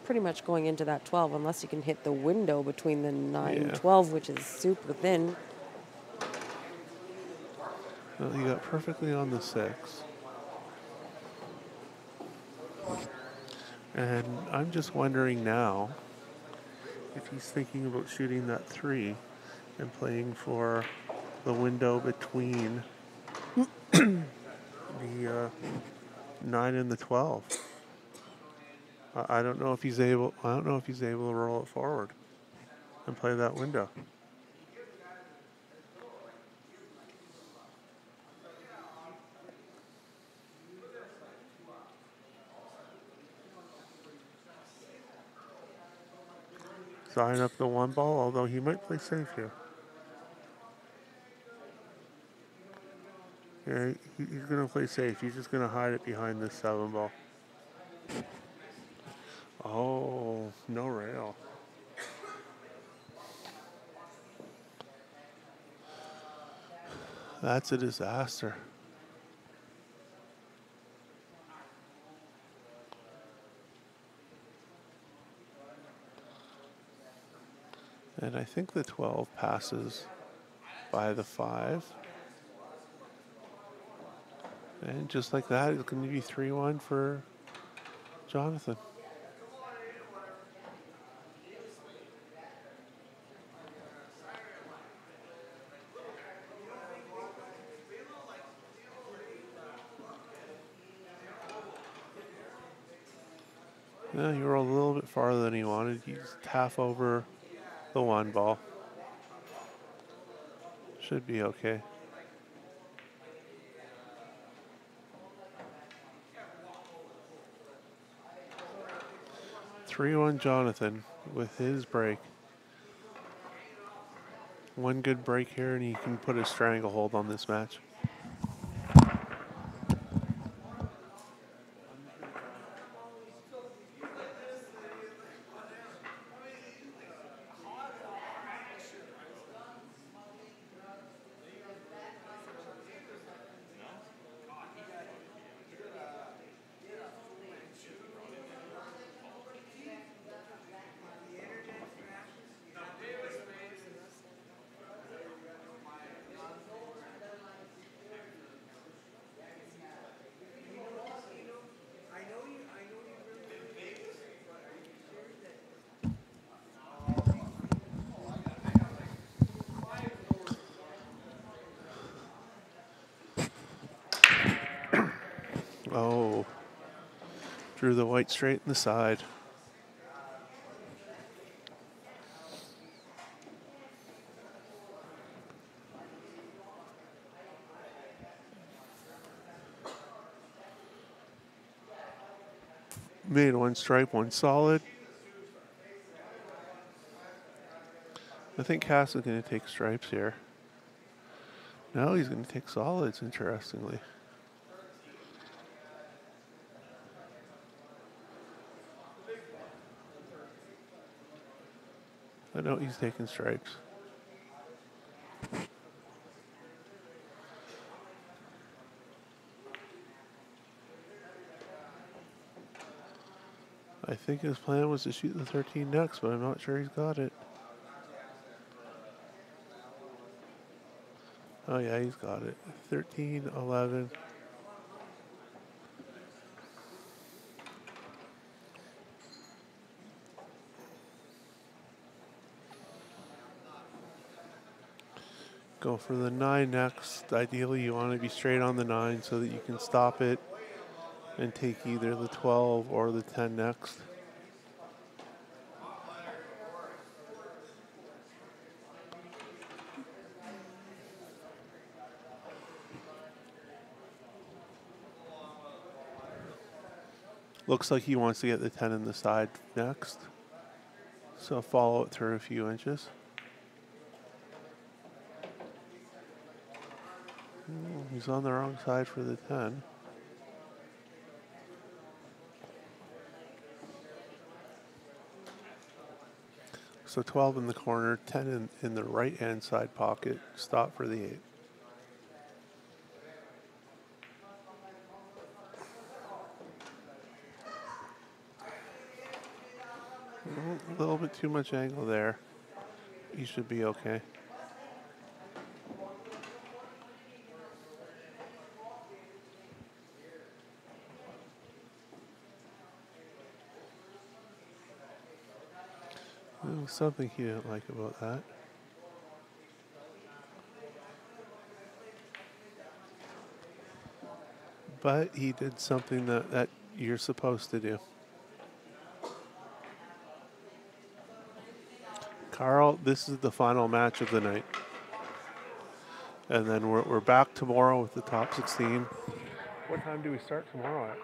pretty much going into that 12 unless you can hit the window between the 9 and Yeah. 12, which is super thin. Well, you got perfectly on the 6. And I'm just wondering now if he's thinking about shooting that 3 and playing for the window between the 9 and the 12. I don't know if he's able. I don't know if he's able to roll it forward and play that window. Sign up the 1 ball, although he might play safe here. Yeah, he's going to play safe. He's just going to hide it behind this 7 ball. Oh, no rail. That's a disaster. And I think the 12 passes by the 5. And just like that, it's going to be 3-1 for Jonathan. Yeah, he rolled a little bit farther than he wanted. He's half over the 1 ball. Should be okay. Three-one Jonathan with his break. One good break here, and he can put a stranglehold on this match. Oh, drew the white straight in the side. Made 1 stripe, 1 solid. I think Cass is going to take stripes here. No, he's going to take solids, interestingly. I know he's taking stripes. I think his plan was to shoot the 13 next, but I'm not sure he's got it. Oh yeah, he's got it. 13, 11. Go for the 9 next. Ideally, you want to be straight on the 9 so that you can stop it and take either the 12 or the 10 next. Looks like he wants to get the 10 in the side next. So follow it through a few inches. He's on the wrong side for the 10. So 12 in the corner, 10 in the right-hand side pocket, stop for the 8. A little bit too much angle there. You should be okay. There was something he didn't like about that. But he did something that you're supposed to do. Carl, this is the final match of the night. And then we're back tomorrow with the top 16. What time do we start tomorrow at?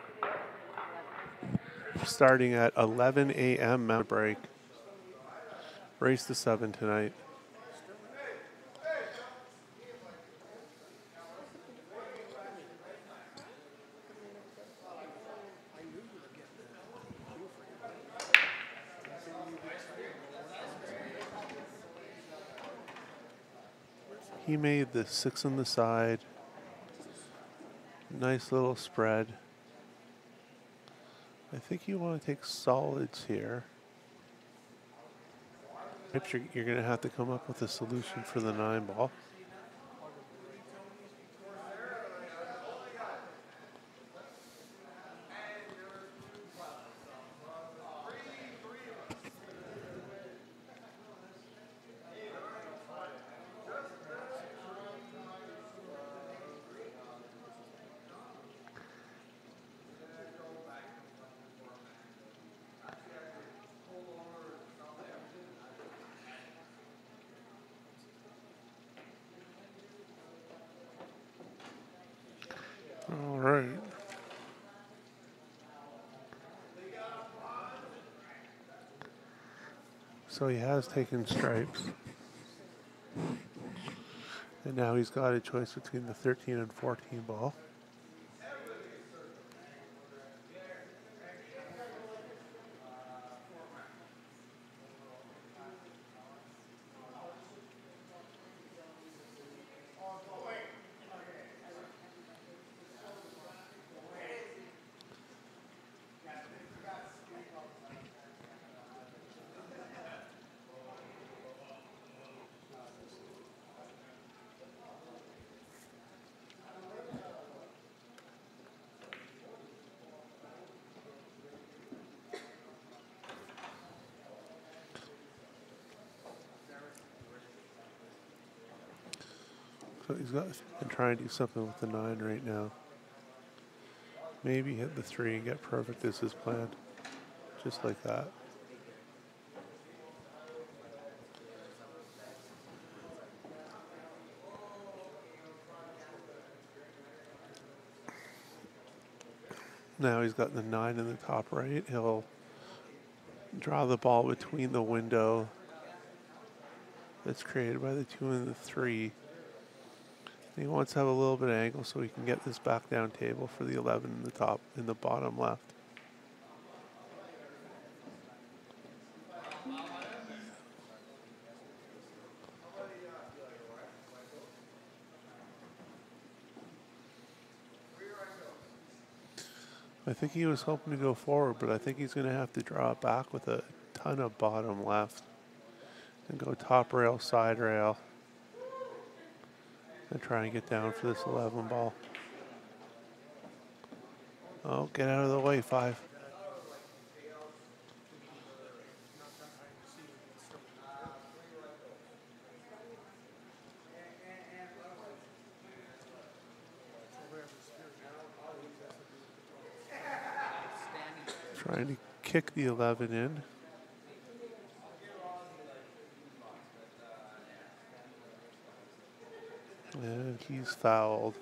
Starting at 11 a.m. Mountain break. Race to 7 tonight. He made the 6 on the side. Nice little spread. I think you want to take solids here. You're going to have to come up with a solution for the 9 ball. All right. So he has taken stripes. And now he's got a choice between the 13 and 14 ball. So he's got to try and do something with the 9 right now. Maybe hit the 3 and get perfect as his plan. Just like that. Now he's got the 9 in the top right. He'll draw the ball between the window that's created by the 2 and the 3. He wants to have a little bit of angle so he can get this back down table for the 11 in the top, in the bottom left. I think he was hoping to go forward, but I think he's going to have to draw it back with a ton of bottom left and go top rail, side rail, and try and get down for this 11 ball. Oh, get out of the way, 5. Trying to kick the 11 in. And he's fouled.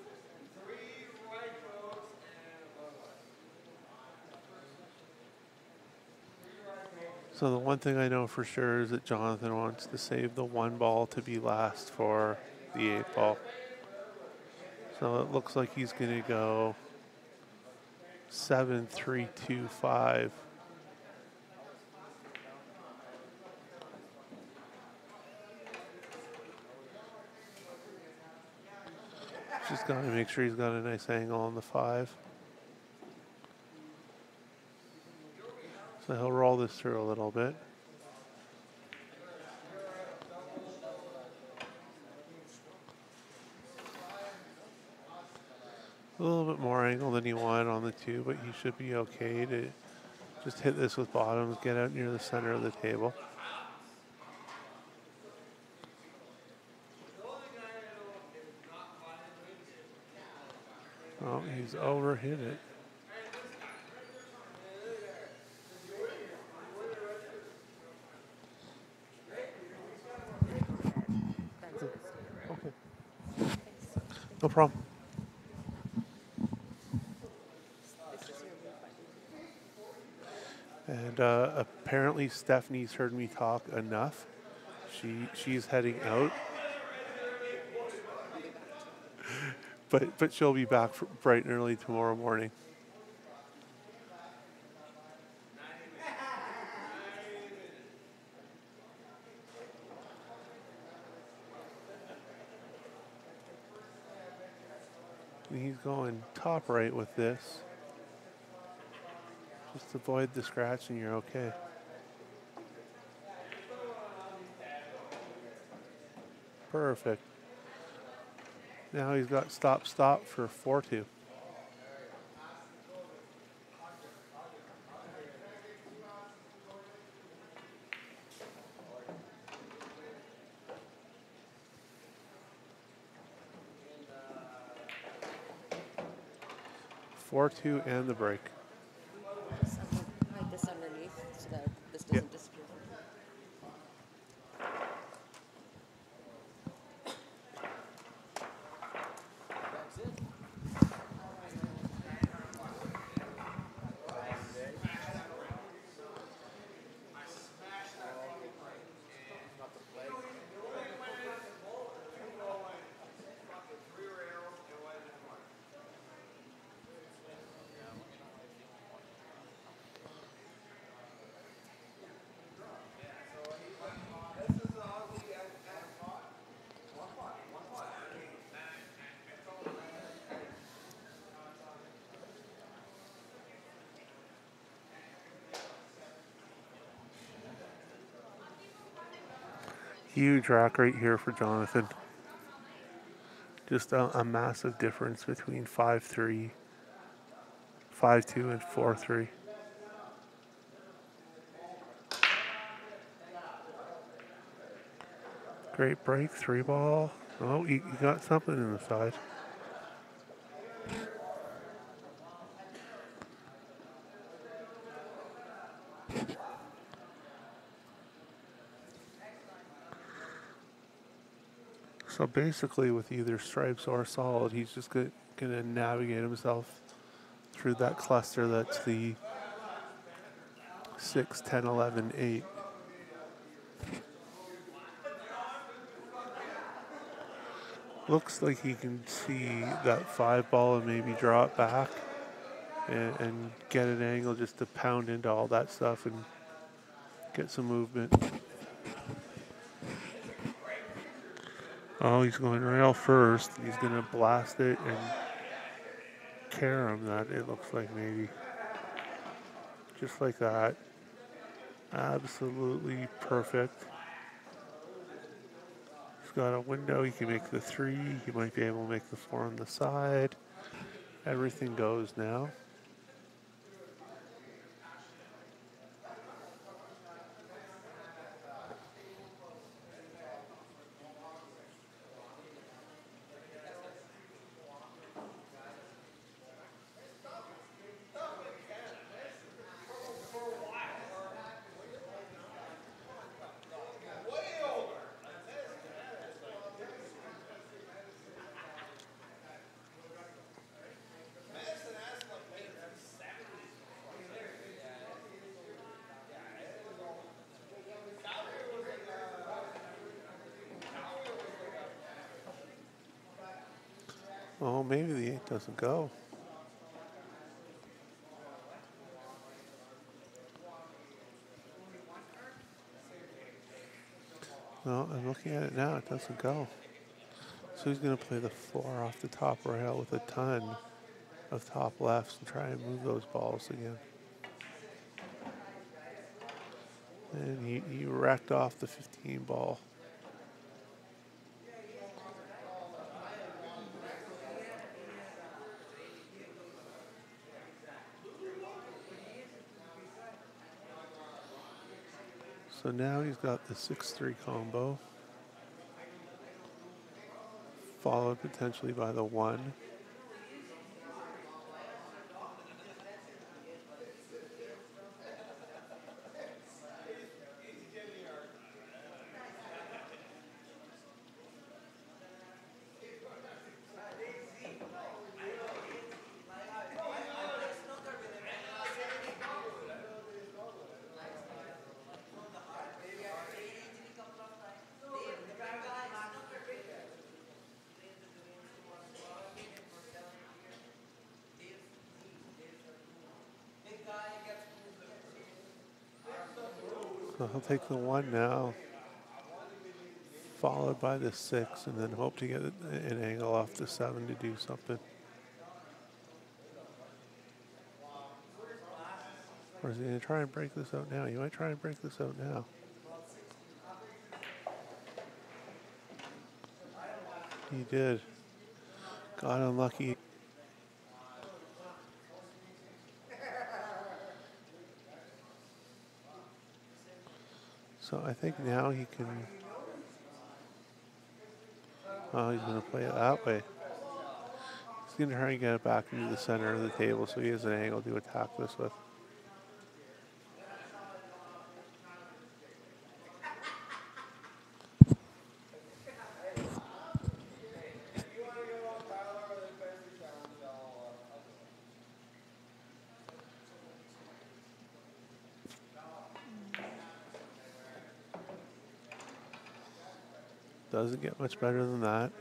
So the one thing I know for sure is that Jonathan wants to save the one ball to be last for the 8 ball. So it looks like he's going to go 7-3-2-5. Just got to make sure he's got a nice angle on the 5. So he'll roll this through a little bit. A little bit more angle than he wanted on the 2, but he should be okay to just hit this with bottoms, get out near the center of the table. Oh, he's overhit it. Okay. No problem. And apparently Stephanie's heard me talk enough. She's heading out. But she'll be back bright and early tomorrow morning. He's going top right with this. Just avoid the scratch and you're okay. Perfect. Now he's got stop for 4-2. And the break. Hide this underneath so that this doesn't disappear. Huge rack right here for Jonathan. Just a massive difference between 5-3, 5-2, and 4-3. Great break, 3 ball. Oh, you got something in the side. So basically with either stripes or solid, he's just going to navigate himself through that cluster that's the 6, 10, 11, 8. Looks like he can see that 5 ball and maybe draw it back and get an angle just to pound into all that stuff and get some movement. Oh, he's going rail first. He's going to blast it and carom that, it looks like maybe. Just like that. Absolutely perfect. He's got a window. He can make the 3. He might be able to make the 4 on the side. Everything goes now. Oh, maybe the 8 doesn't go. No, I'm looking at it now. It doesn't go. So he's going to play the 4 off the top rail with a ton of top lefts and try and move those balls again. And he wrecked off the 15 ball. So now he's got the 6-3 combo, followed potentially by the 1. So he'll take the 1 now, followed by the 6, and then hope to get an angle off the 7 to do something. Or is he going to try and break this out now? You might try and break this out now. He did. Got unlucky. So I think now he can... Oh, he's going to play it that way. He's going to try and get it back into the center of the table so he has an angle to attack this with. Doesn't get much better than that.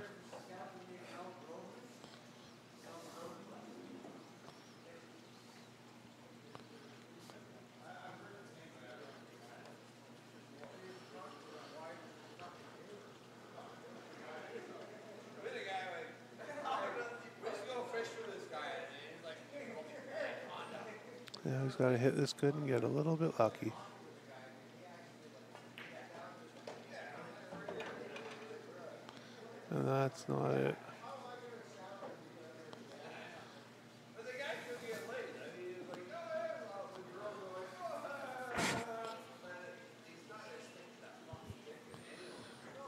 Yeah, he's got to hit this good and get a little bit lucky. And that's not it.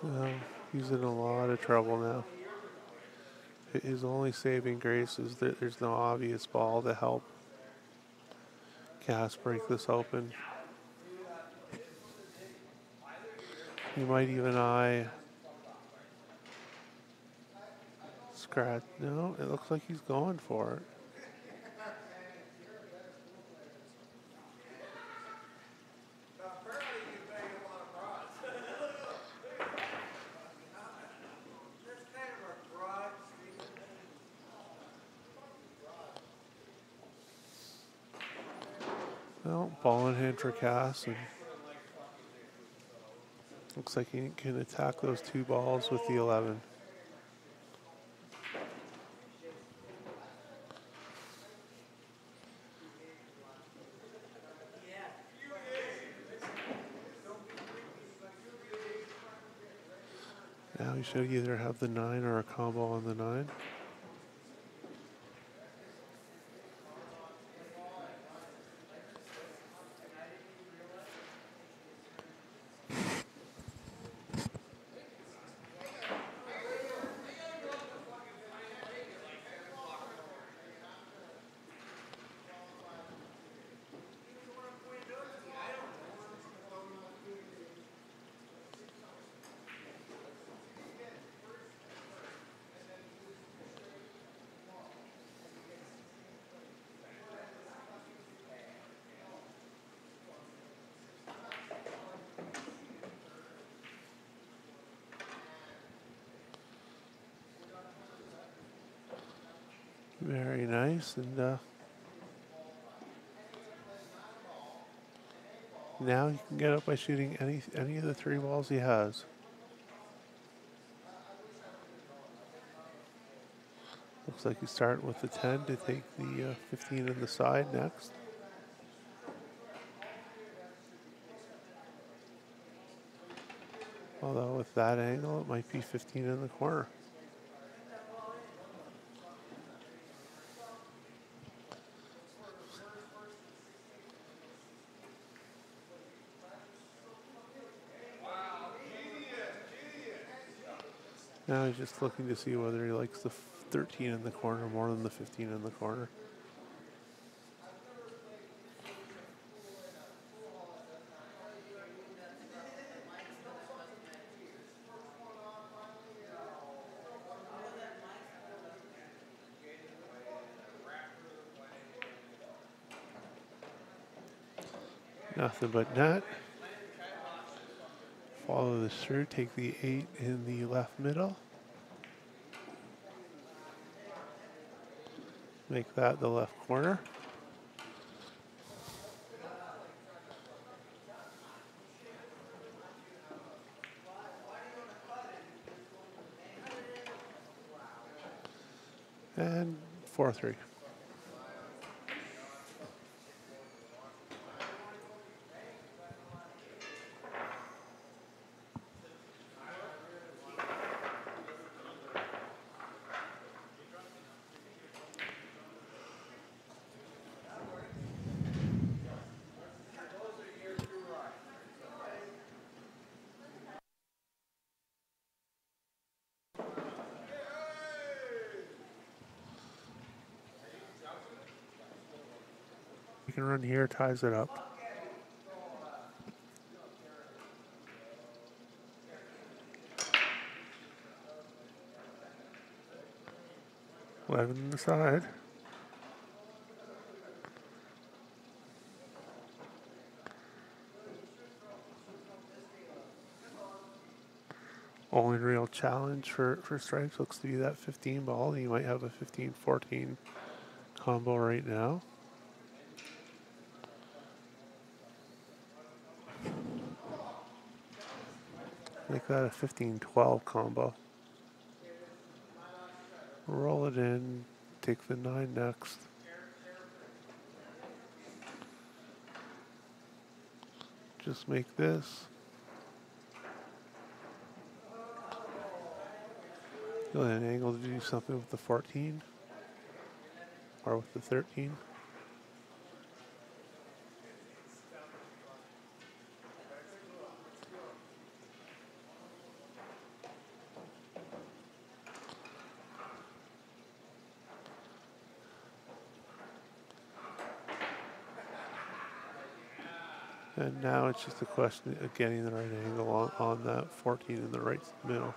Well, he's in a lot of trouble now. His only saving grace is that there's no obvious ball to help Cass break this open. He might even eye scratch. No, it looks like he's going for it. Well, ball in hand for Cass, and looks like he can attack those 2 balls with the 11. Now he should either have the 9 or a combo on the 9. Very nice. And now he can get up by shooting any of the 3 balls he has. Looks like he's starting with the 10 to take the 15 on the side next. Although with that angle, it might be 15 in the corner. Now he's just looking to see whether he likes the 13 in the corner more than the 15 in the corner. Nothing but net. Follow this through, take the 8 in the left middle. Make that the left corner. And 4-3. You can run here, ties it up. Eleven on the side. Only real challenge for stripes looks to be that 15 ball. You might have a 15-14 combo right now. Make that a 15-12 combo. Roll it in, take the 9 next. Just make this. Go ahead and angle to do something with the 14 or with the 13. And now it's just a question of getting the right angle on that 14 in the right middle.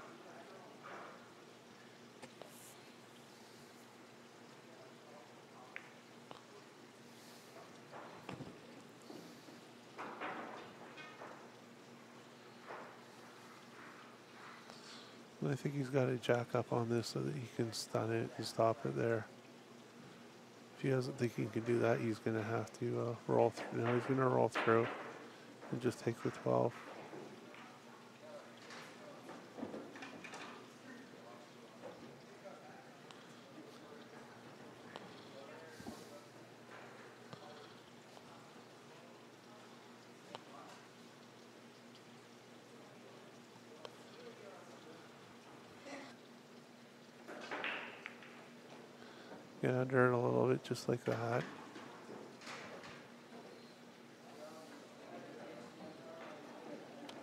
And I think he's got to jack up on this so that he can stun it and stop it there. If he doesn't think he can do that, he's going to have to roll through. Now he's going to roll through and just take the 12. Get under it a little bit, just like that.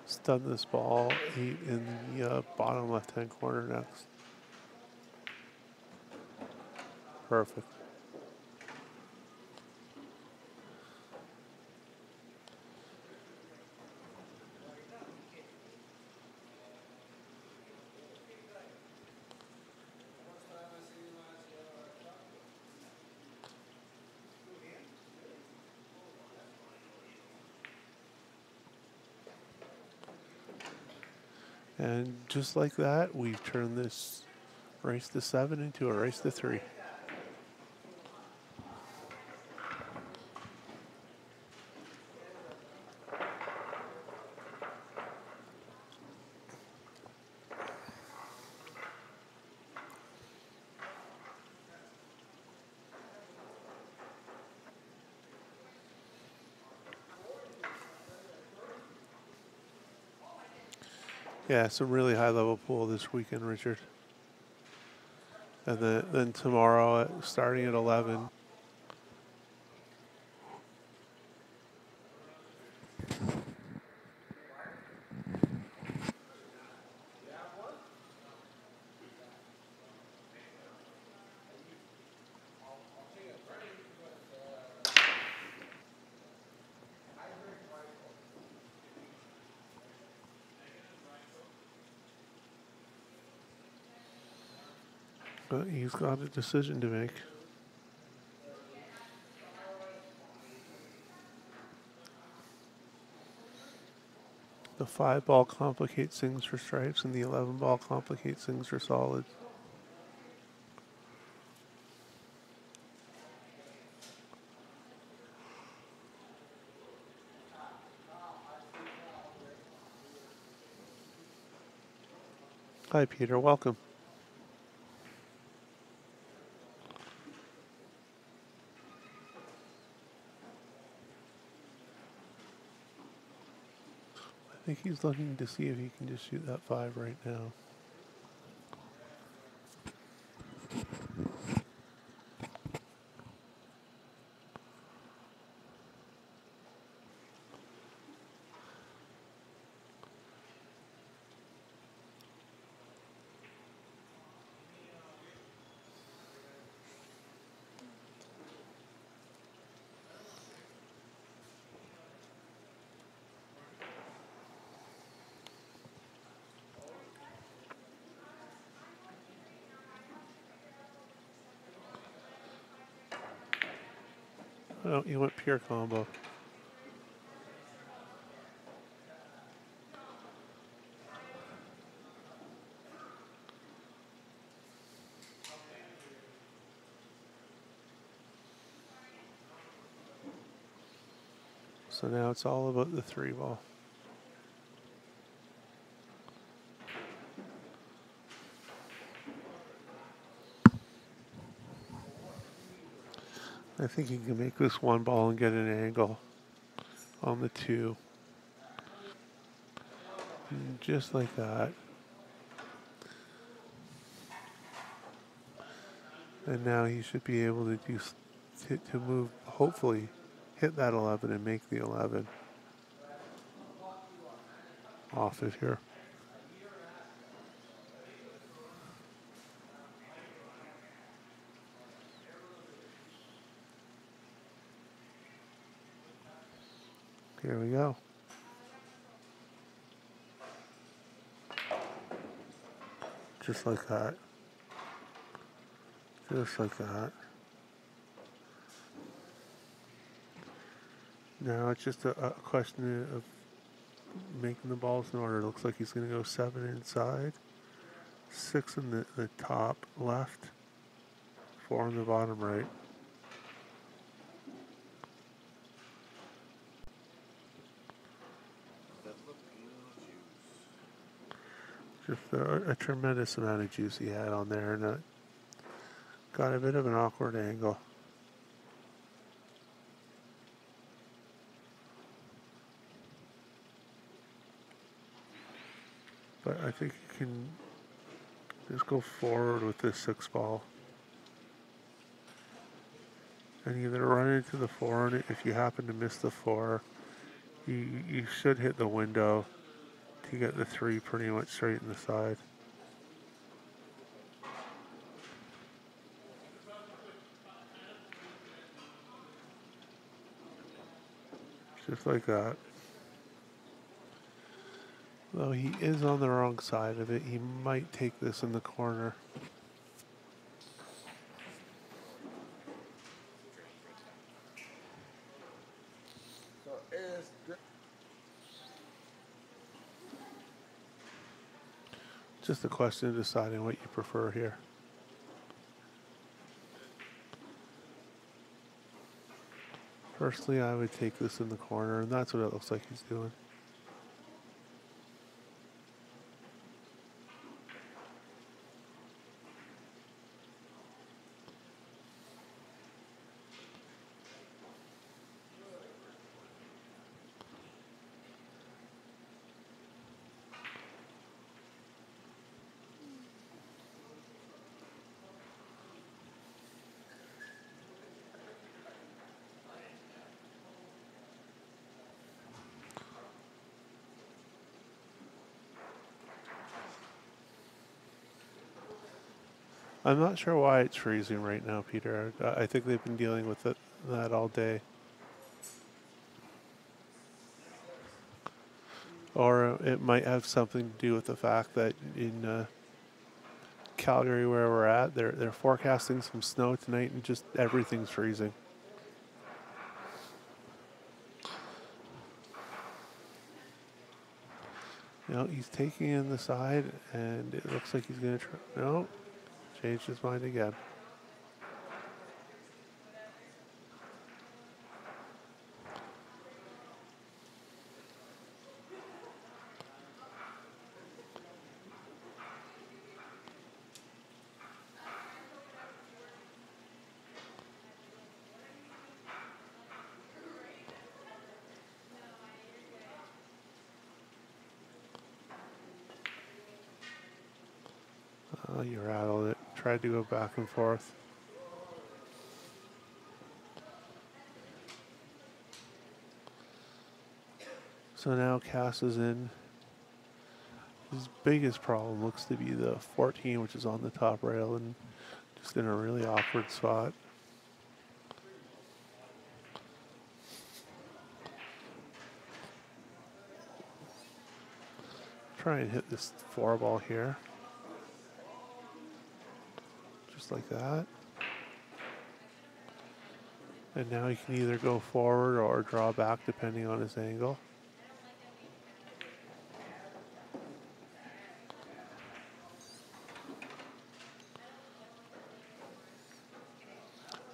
Stun this ball 8 in the bottom left-hand corner next. Perfect. And just like that, we've turned this race to 7 into a race to 3. Yeah, some really high level pool this weekend, Richard. And then tomorrow, starting at 11. But he's got a decision to make. The 5 ball complicates things for stripes, and the 11 ball complicates things for solids. Hi, Peter. Welcome. I think he's looking to see if he can just shoot that 5 right now. Oh, he went pure combo. So now it's all about the 3 ball. I think he can make this 1 ball and get an angle on the 2. And just like that. And now he should be able to to move, hopefully hit that 11 and make the 11 off of here. Here we go. Just like that. Just like that. Now it's just a question of making the balls in order. It looks like he's going to go 7 inside, 6 in the top left, 4 in the bottom right. Just a tremendous amount of juice he had on there, and got a bit of an awkward angle. But I think you can just go forward with this 6 ball. And either run into the 4, and if you happen to miss the 4, you should hit the window to get the 3 pretty much straight in the side. Just like that. Though he is on the wrong side of it, he might take this in the corner. So is Just a question of deciding what you prefer here. Personally, I would take this in the corner, and that's what it looks like he's doing. I'm not sure why it's freezing right now, Peter. I think they've been dealing with that all day. Or it might have something to do with the fact that in Calgary, where we're at, they're forecasting some snow tonight, and just everything's freezing. You know, he's taking in the side, and it looks like he's going to try. No, changed his mind again. You rattled it. Tried to go back and forth. So now Cass is in. His biggest problem looks to be the 14, which is on the top rail and just in a really awkward spot. Try and hit this 4-ball here. Just like that. And now he can either go forward or draw back depending on his angle.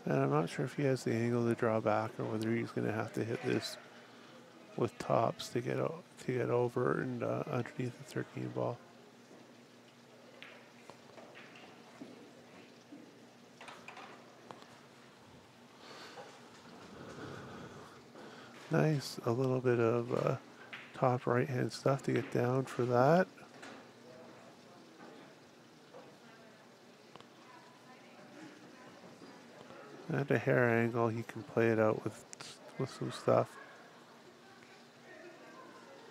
And I'm not sure if he has the angle to draw back or whether he's going to have to hit this with tops to get over and underneath the 13 ball. Nice, a little bit of top right hand stuff to get down for that. At a hair angle, he can play it out with some stuff.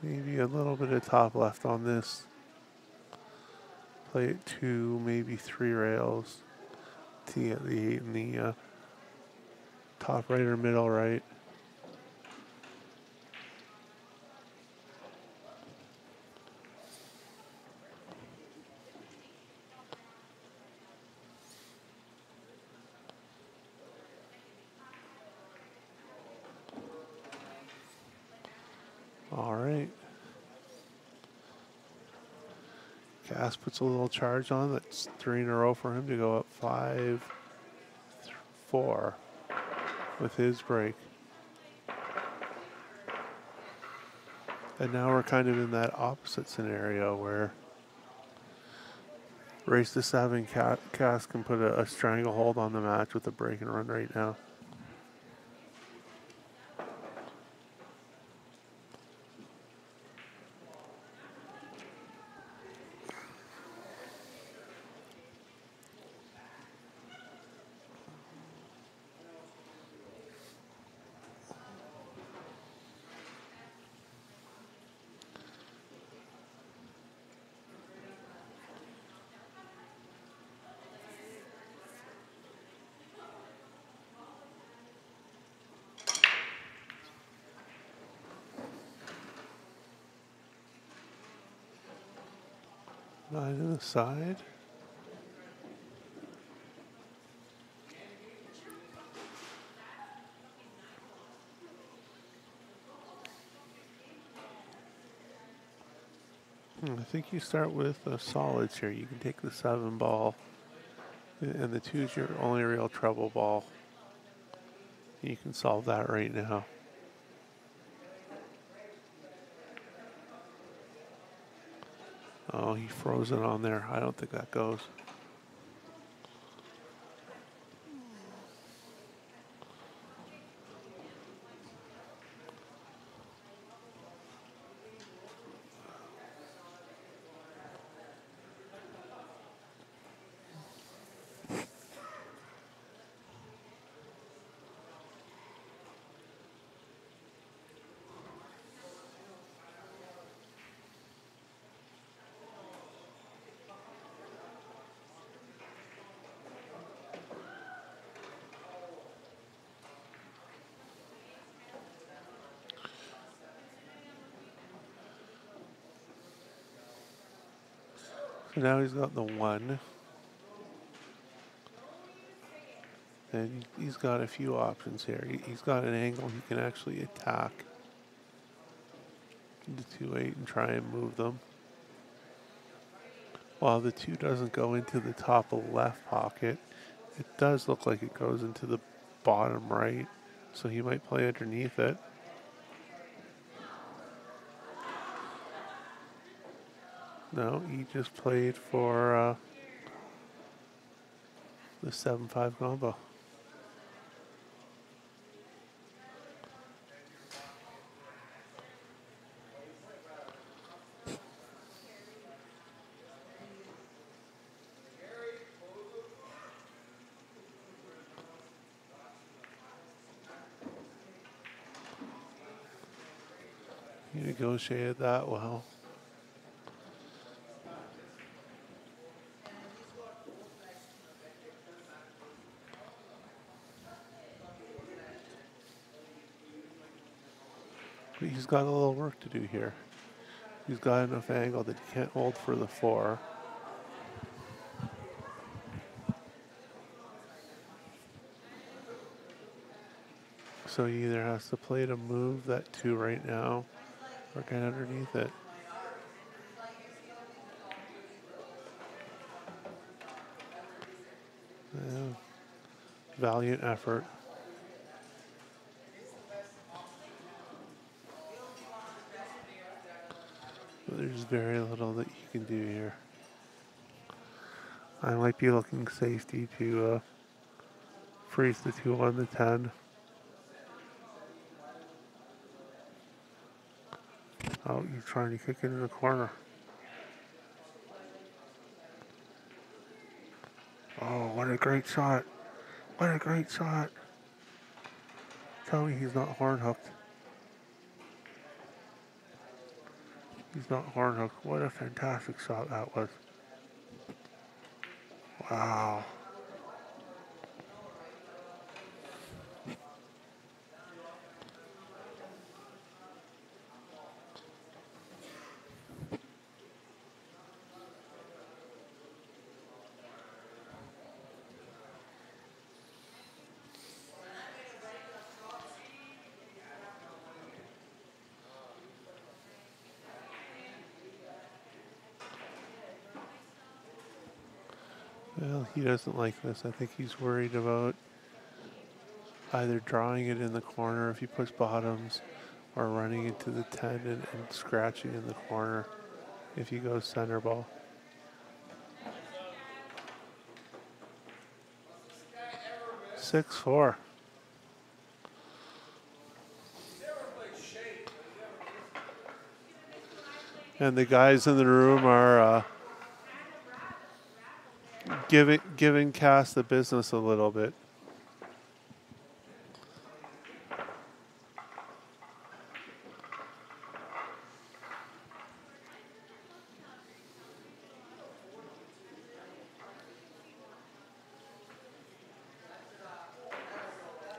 Maybe a little bit of top left on this. Play it 2, maybe 3 rails. Tee at the 8 in the top right or middle right. All right. Cass puts a little charge on. That's 3 in a row for him to go up 5-4 with his break. And now we're kind of in that opposite scenario where race to 7, Cass can put a stranglehold on the match with a break and run right now. Line to the side. I think you start with solids here. You can take the 7 ball, and the 2 is your only real treble ball. You can solve that right now. Oh, he froze it on there. I don't think that goes. Now he's got the 1. And he's got a few options here. He's got an angle he can actually attack the 2-8 and try and move them. While the 2 doesn't go into the top left pocket, it does look like it goes into the bottom right. So he might play underneath it. No, he just played for the 7-5 combo. He negotiated that well. But he's got a little work to do here. He's got enough angle that he can't hold for the 4. So he either has to play to move that 2 right now or get underneath it. Yeah. Valiant effort. But there's very little that he can do here. I might be looking safety to freeze the 2 on the 10. Oh, he's trying to kick it in the corner. Oh, what a great shot. What a great shot. Tell me he's not horn hooked. He's not horn hooked. What a fantastic shot that was. Wow. Well, he doesn't like this. I think he's worried about either drawing it in the corner if he puts bottoms or running into the 10 and scratching in the corner if he goes center ball. Six, 4. And the guys in the room are giving Cass the business a little bit.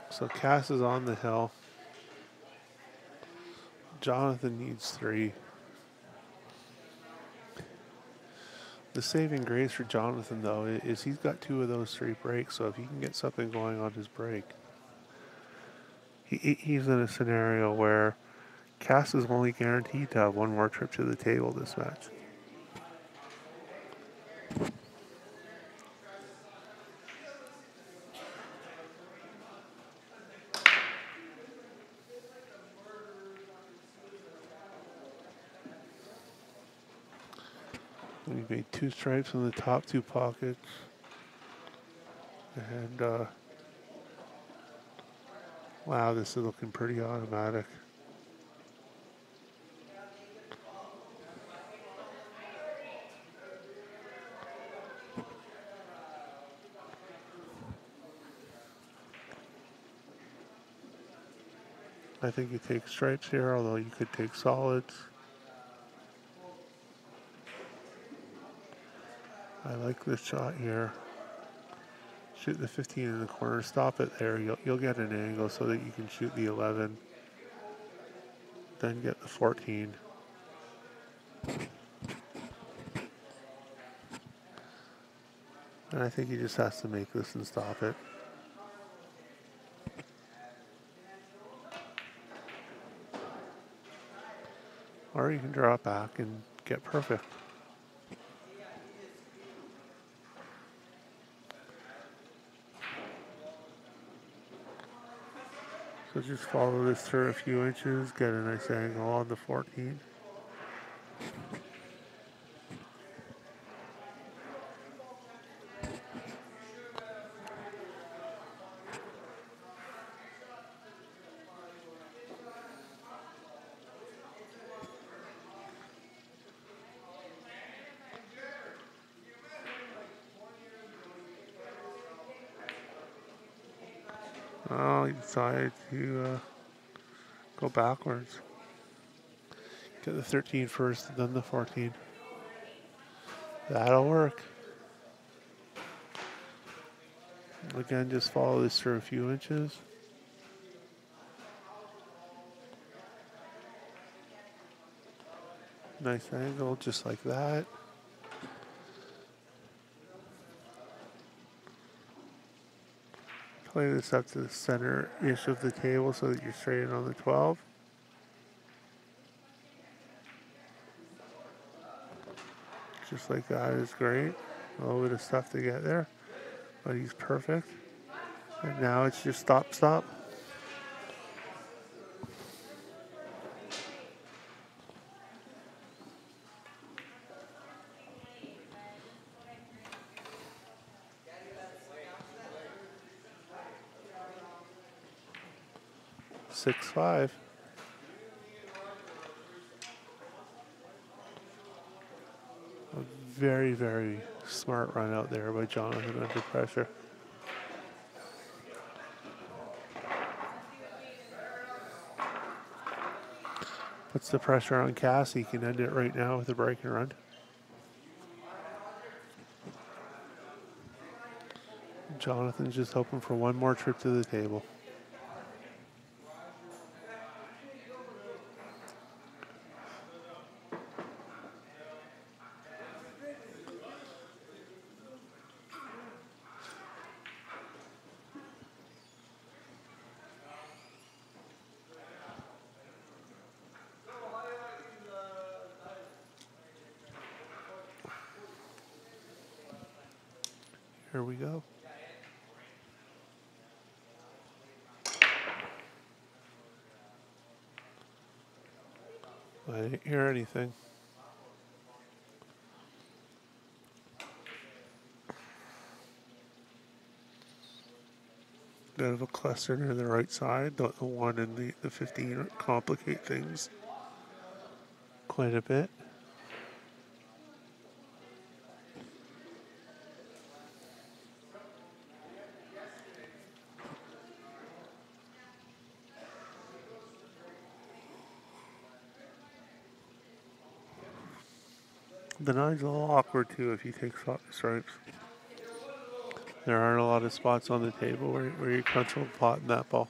So Cass is on the hill. Jonathan needs 3. The saving grace for Jonathan, though, is he's got 2 of those 3 breaks, so if he can get something going on his break, he's in a scenario where Cass is only guaranteed to have 1 more trip to the table this match. We made 2 stripes in the top 2 pockets. And, wow, this is looking pretty automatic. I think you take stripes here, although you could take solids. I like this shot here. Shoot the 15 in the corner, stop it there. You'll get an angle so that you can shoot the 11. Then get the 14. And I think he just has to make this and stop it. Or you can draw it back and get perfect. So just follow this through a few inches, get a nice angle on the 14. Oh, he decided to go backwards. Get the 13 first, then the 14. That'll work. Again, just follow this through a few inches. Nice angle, just like that. Play this up to the center-ish of the table so that you're straight in on the 12. Just like that is great. A little bit of stuff to get there, but he's perfect. And now it's just stop, stop. Six, 5. A very, very smart run out there by Jonathan under pressure. Puts the pressure on Cass. He can end it right now with a break and run. Jonathan's just hoping for one more trip to the table. Here we go. I didn't hear anything. Bit of a cluster near the right side. The 1 and the 15 complicate things quite a bit. The 9's a little awkward too if you take stripes. There aren't a lot of spots on the table where you control the pot in that ball.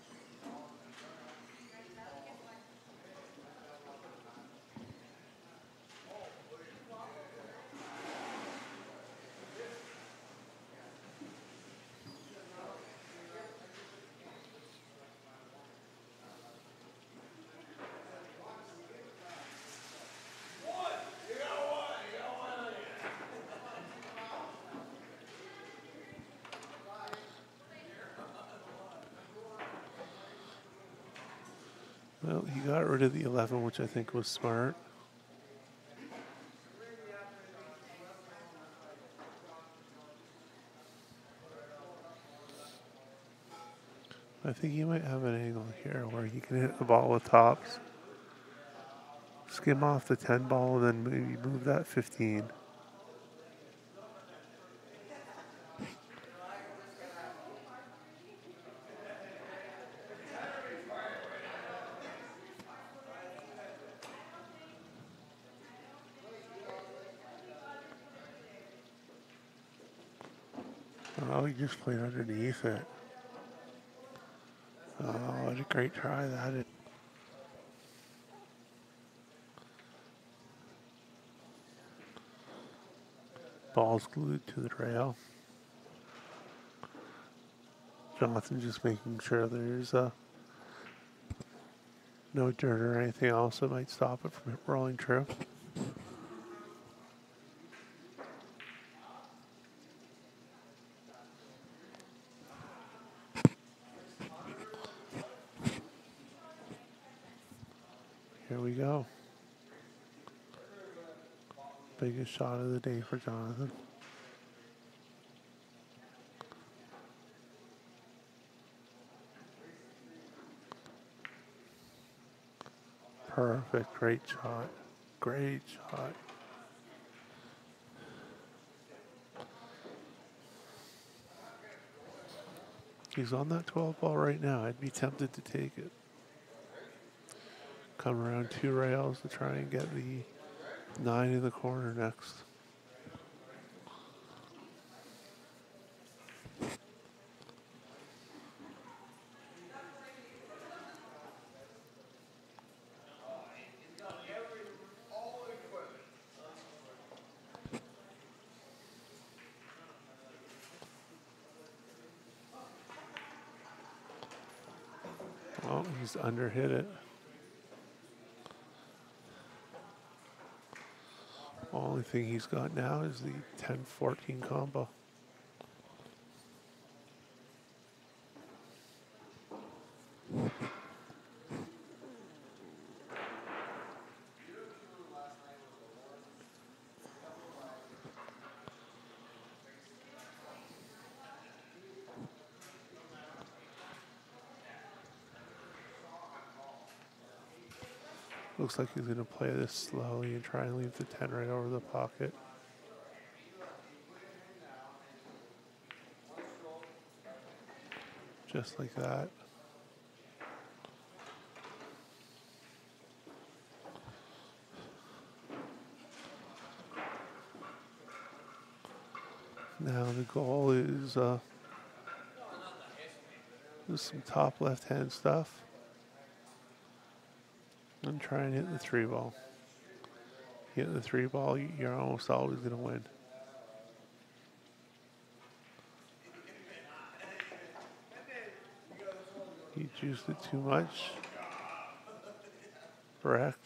Well, he got rid of the 11, which I think was smart. I think he might have an angle here where he can hit the ball with tops, skim off the 10 ball, and then maybe move that 15. Oh, he just played underneath it. Oh, what a great try that is. Ball's glued to the rail. Jonathan just making sure there's no dirt or anything else that might stop it from rolling true. Here we go. Biggest shot of the day for Jonathan. Perfect. Great shot. Great shot. He's on that 12 ball right now. I'd be tempted to take it. Come around 2 rails to try and get the 9 in the corner next. Oh, he's underhit it. Only thing he's got now is the 10-14 combo. Looks like he's going to play this slowly and try and leave the 10 right over the pocket. Just like that. Now the goal is some top left-hand stuff. And try and hit the 3 ball. Hit the 3 ball, you're almost always going to win. He juiced it too much. Correct.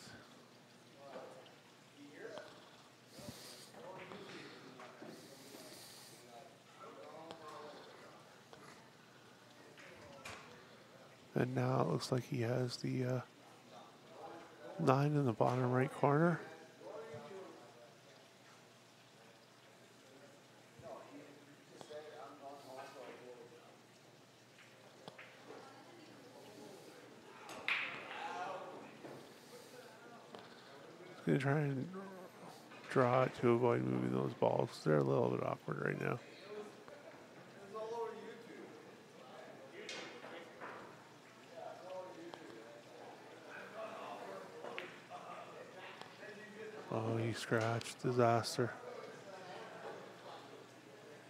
And now it looks like he has the 9 in the bottom right corner. He's going to try and draw it to avoid moving those balls. They're a little bit awkward right now. Oh, he scratched. Disaster.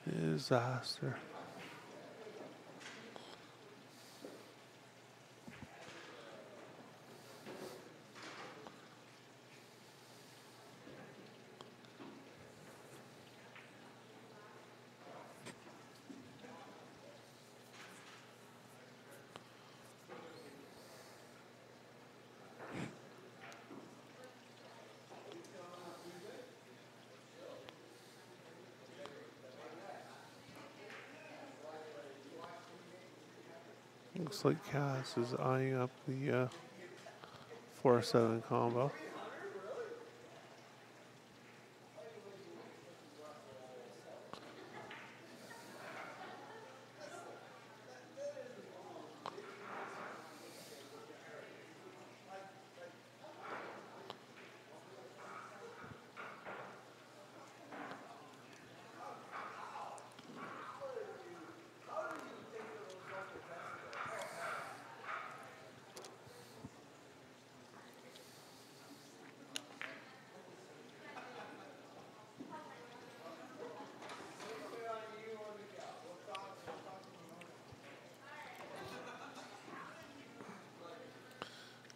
Disaster. Looks like Cass is eyeing up the 4-7 combo.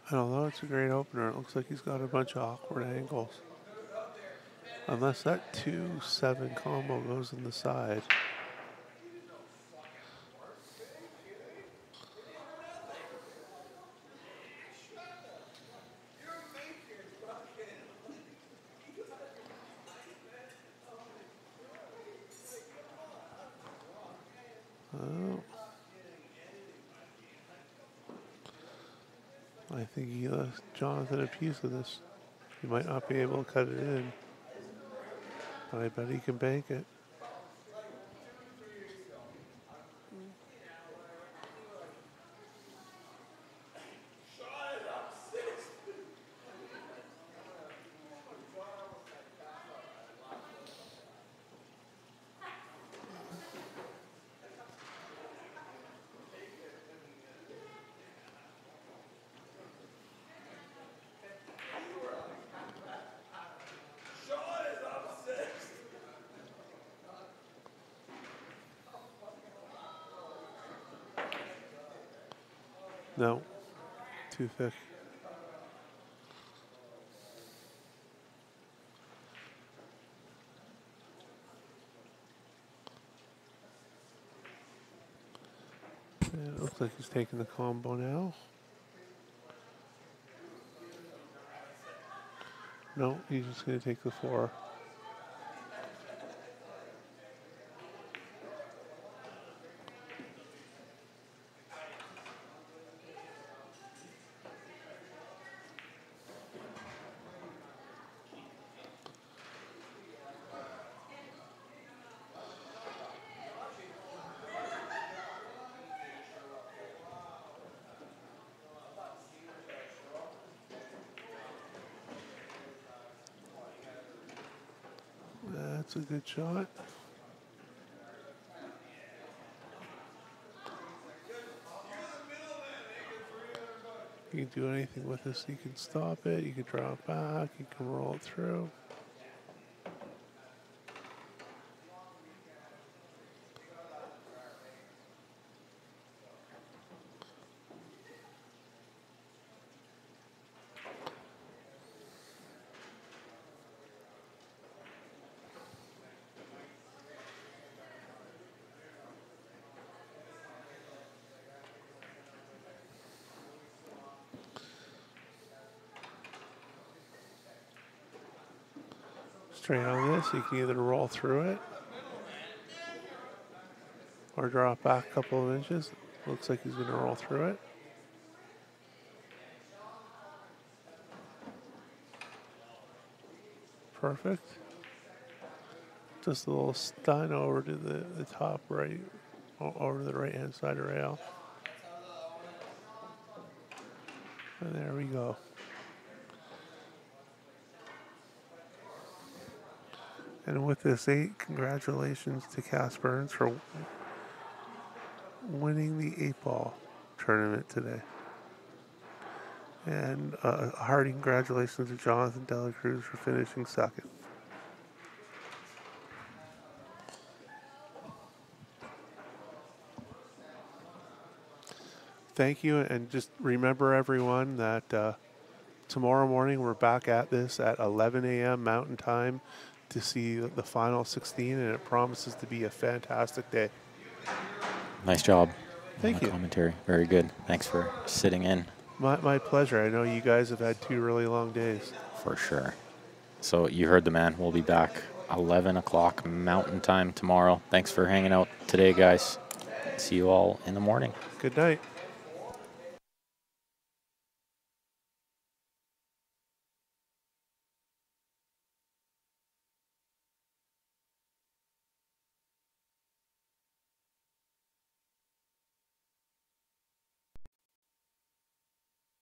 I don't know, it's a great opener. It looks like he's got a bunch of awkward angles. Unless that 2-7 combo goes in the side. I think he left Jonathan a piece of this. He might not be able to cut it in, but I bet he can bank it. No, too thick. And it looks like he's taking the combo now. No, he's just going to take the 4. That's a good shot. You can do anything with this. You can stop it, you can draw it back, you can roll it through. Straight on this, you can either roll through it or draw it back a couple of inches. Looks like he's going to roll through it. Perfect. Just a little stun over to the top right, over to the right hand side rail. And there we go. And with this 8, congratulations to Cass Burns for winning the 8-ball tournament today. And a hearty congratulations to Jonathan Dela Cruz for finishing second. Thank you, and just remember everyone that tomorrow morning we're back at this at 11 a.m. Mountain Time to see the final 16, and it promises to be a fantastic day. Nice job. Thank you. Commentary, very good. Thanks for sitting in. My pleasure. I know you guys have had 2 really long days. For sure. So you heard the man. We'll be back 11 o'clock Mountain Time tomorrow. Thanks for hanging out today, guys. See you all in the morning. Good night.